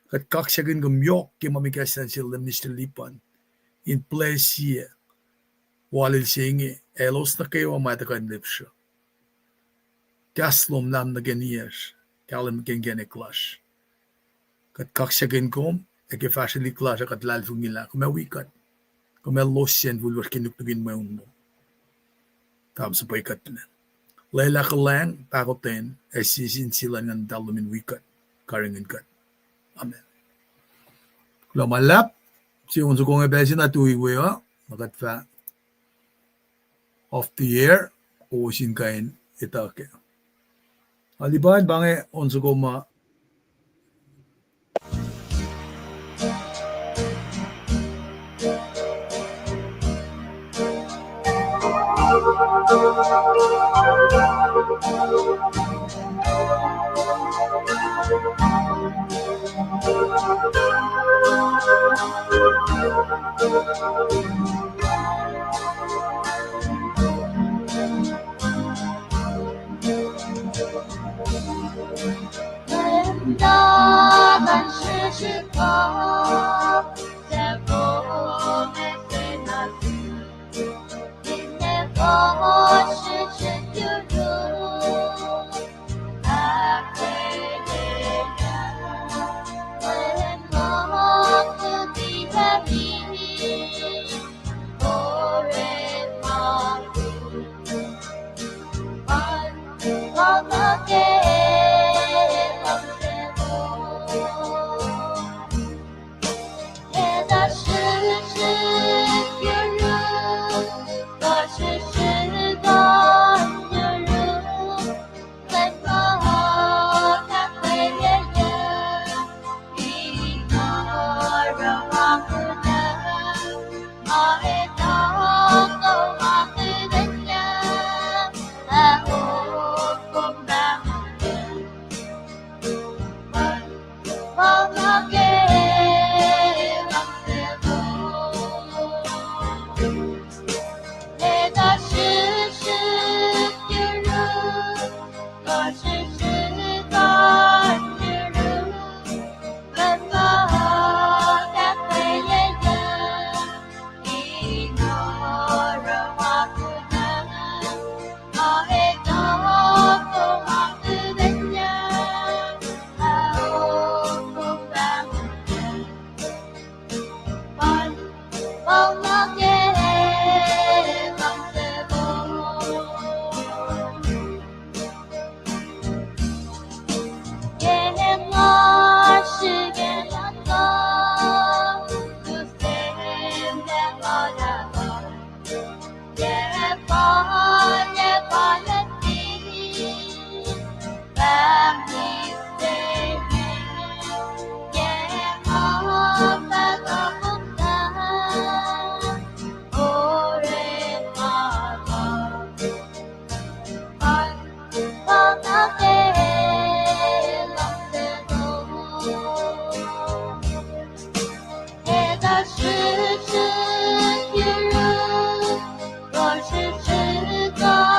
Kat kaksagin gumyok ki mamikasan sila Mr. Lipan. In place here. Walil singi. Elos na kewa matakan lipsyo. Kaslom nam na ganiyas. Kalim gengene clash. Kat kaksagin kom. Ekifasili clash kat lalfungila. Kumawikat. Kumalosyan vulwas kinuknugin mo. Tam sa paikat na. Layla ka lang, pakotin, ay sisin sila ng dalamin wikat, karingin kat. Amen. Kula malap, si unso kong ebesin na tuwiwe ha, makatfa, of the year, uwisin kain itake. Aliban, bange, unso kong ma,是日，若是知道。